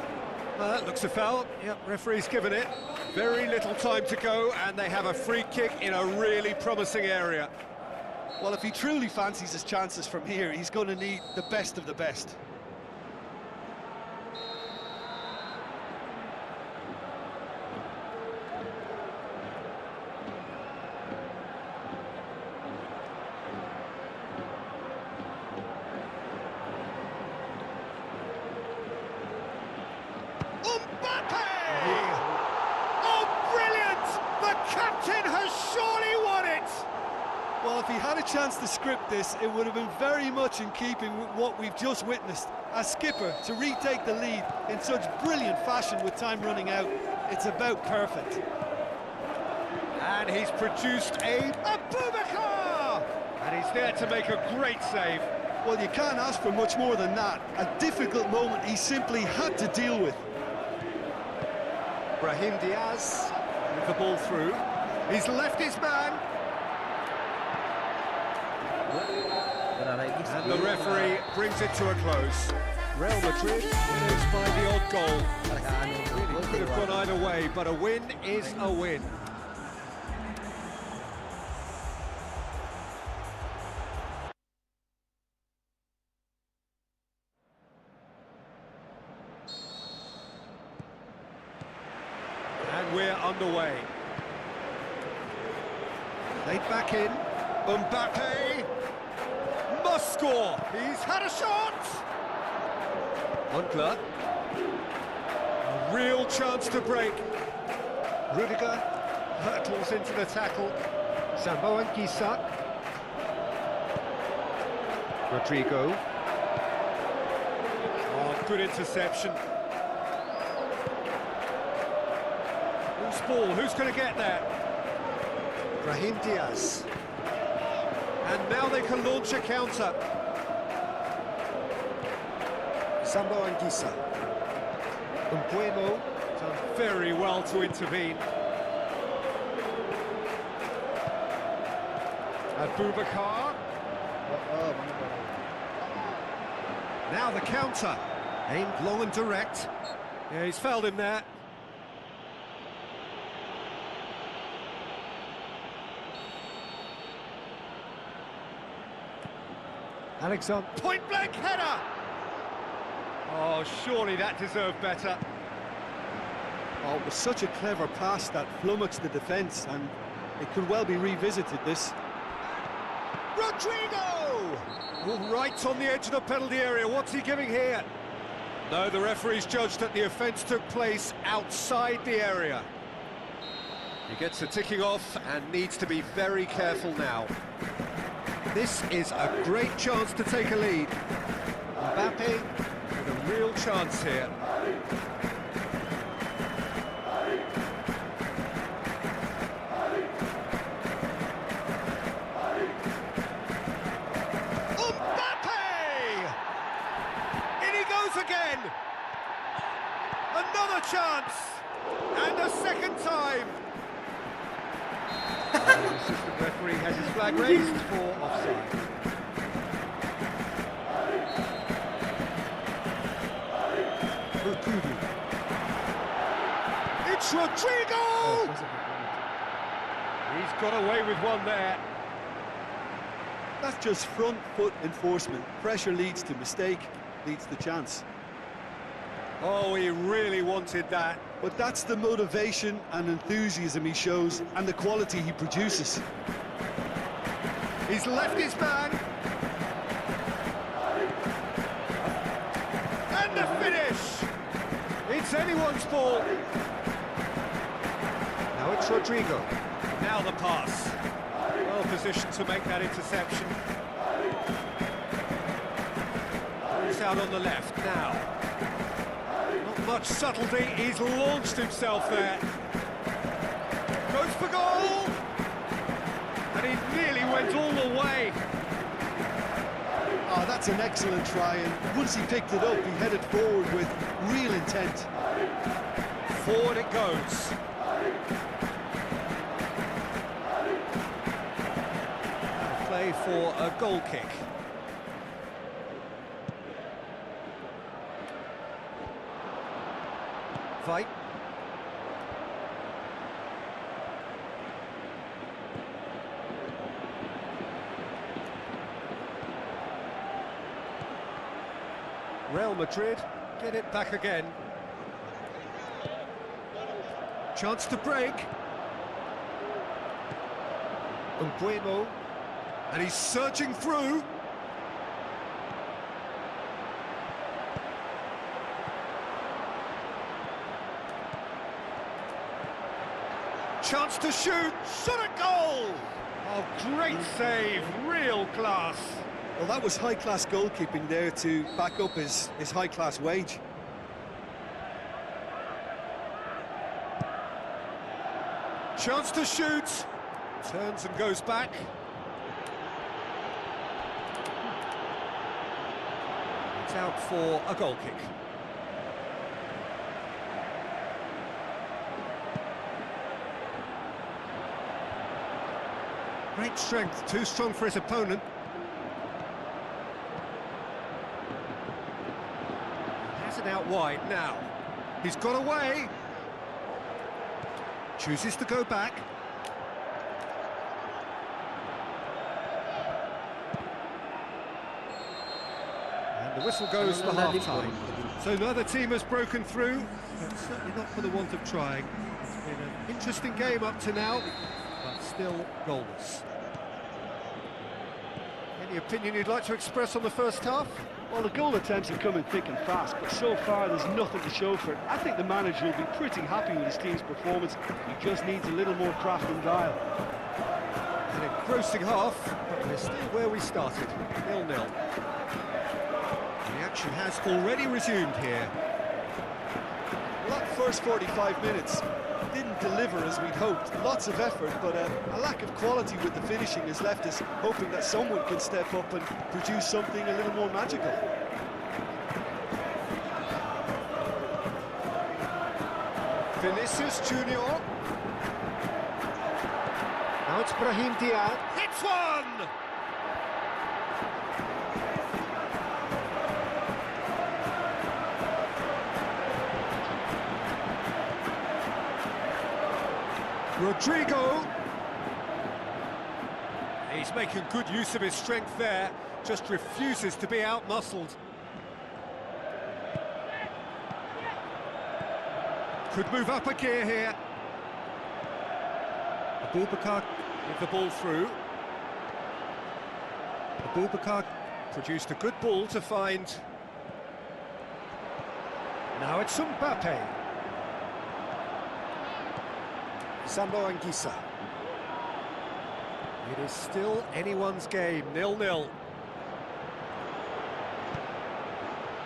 Looks a foul. Yep, referee's given it. Very little time to go, and they have a free kick in a really promising area. Well, if he truly fancies his chances from here, he's going to need the best of the best. Well, if he had a chance to script this, it would have been very much in keeping with what we've just witnessed. As skipper, to retake the lead in such brilliant fashion with time running out, it's about perfect. And he's produced a Abubakar! And he's there to make a great save. Well, you can't ask for much more than that. A difficult moment he simply had to deal with. Brahim Diaz. With the ball through. He's left his man. And the referee brings it to a close. Real Madrid winners by the odd goal. Really could have gone either way, but a win is a win. And we're underway. Laid back in. Mbappe must score. He's had a shot. Huntler. A real chance to break. Rudiger hurtles into the tackle. Sambo and Gisa. Rodrigo. Oh, good interception. Loose ball. Who's going to get there? Brahim Diaz. And now they can launch a counter. Sambo and Gisa. Umbuemo. Done very well to intervene. Abubakar. Now the counter. Aimed long and direct. Yeah, he's fouled him there. Alexander. Point blank header! Oh, surely that deserved better. Oh, it was such a clever pass that flummoxed the defence, and it could well be revisited, this. Rodrigo! Oh, right on the edge of the penalty area. What's he giving here? No, the referee's judged that the offence took place outside the area. He gets the ticking off and needs to be very careful now. This is a great chance to take a lead. Mbappe with a real chance here. Mbappe! In he goes again! Another chance! And a second time! The assistant referee has his flag raised for offside. It's Rodrigo! He's got away with one there. That's just front foot enforcement. Pressure leads to mistake, leads to chance. Oh, he really wanted that. But that's the motivation and enthusiasm he shows, and the quality he produces. He's left his man. And the finish! It's anyone's ball. Now it's Rodrigo. Now the pass. Well positioned to make that interception. He's out on the left now. Not much subtlety, he's launched himself there. Goes for goal! And he nearly went all the way. Oh, that's an excellent try, and once he picked it up, he headed forward with real intent. Forward it goes. play for a goal kick. Fight. Real Madrid get it back again. Chance to break. Bueno, and he's surging through. Chance to shoot, shot a goal! Oh, great save, real class. Well, that was high-class goalkeeping there to back up his high-class wage. Chance to shoot, turns and goes back. It's out for a goal kick. Great strength, too strong for his opponent. Has it out wide now. He's got away. Chooses to go back. And the whistle goes for half-time. So neither team has broken through, but certainly not for the want of trying. It's been an interesting game up to now, but still goalless. Any opinion you'd like to express on the first half? Well, the goal attempts are coming thick and fast, but so far there's nothing to show for it. I think the manager will be pretty happy with his team's performance. He just needs a little more craft and guile. An engrossing half, but we're still where we started, 0-0. The action has already resumed here. Well, that first 45 minutes didn't deliver as we'd hoped. Lots of effort, but a lack of quality with the finishing has left us hoping that someone can step up and produce something a little more magical. Vinicius Junior. Now it's Brahim Diaz. Hits one! Rodrigo. He's making good use of his strength there, just refuses to be out-muscled. Could move up a gear here. Abubakar with the ball through. Abubakar produced a good ball to find. Now it's Mbappe. Sambo Anguissa. It is still anyone's game, 0-0.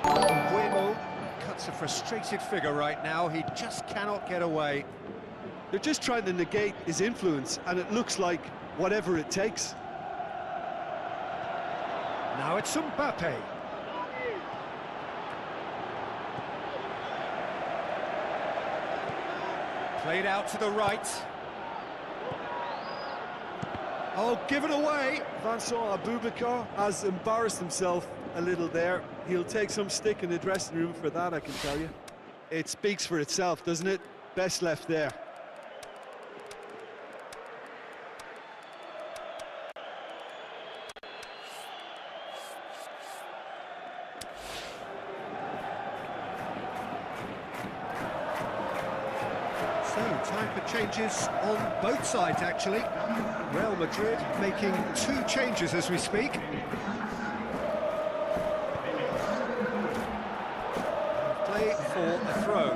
Bueno cuts a frustrated figure right now, he just cannot get away. They're just trying to negate his influence, and it looks like whatever it takes. Now it's Mbappe. Played out to the right. Oh, given away. Vincent Abubakar has embarrassed himself a little there. He'll take some stick in the dressing room for that, I can tell you. It speaks for itself, doesn't it? Best left there. So, time for changes on both sides, actually. Real Madrid making 2 changes as we speak. Play for a throw.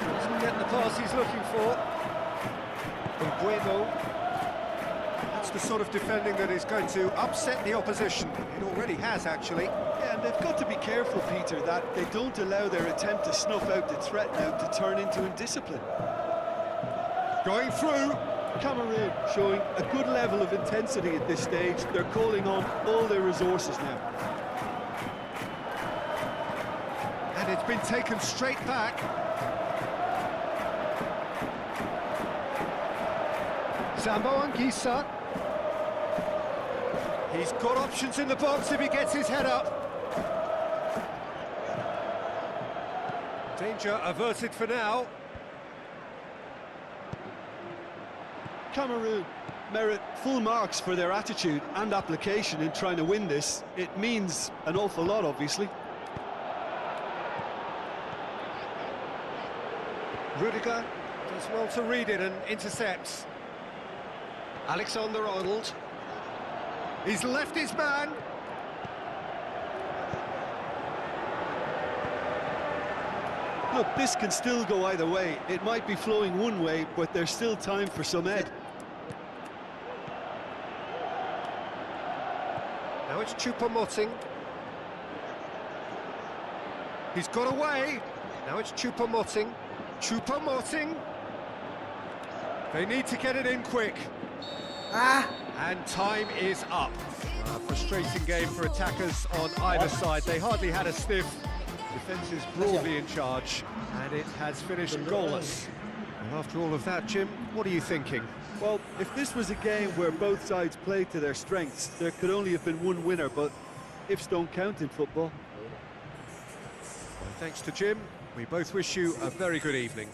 Doesn't get the pass he's looking for. Bueno. That's the sort of defending that is going to upset the opposition. It already has, actually. Yeah, and they've got to be careful, Peter, that they don't allow their attempt to snuff out the threat now to turn into indiscipline. Going through. Cameroon showing a good level of intensity at this stage. They're calling on all their resources now. And it's been taken straight back. Sambo Anguissa. He's got options in the box if he gets his head up. Danger averted for now. Cameroon merit full marks for their attitude and application in trying to win this. It means an awful lot, obviously. Rudiger does well to read it and intercepts. Alexander-Arnold. He's left his man. Look, this can still go either way. It might be flowing one way, but there's still time for some ed. Now it's Choupo-Moting. He's got away. Now it's Choupo-Moting. Choupo-Moting. They need to get it in quick. And time is up. A frustrating game for attackers on either side. They hardly had a sniff. Defence is broadly in charge, and it has finished goalless. Well, after all of that, Jim, what are you thinking? Well, if this was a game where both sides played to their strengths, there could only have been one winner, but ifs don't count in football. Well, thanks to Jim. We both wish you a very good evening.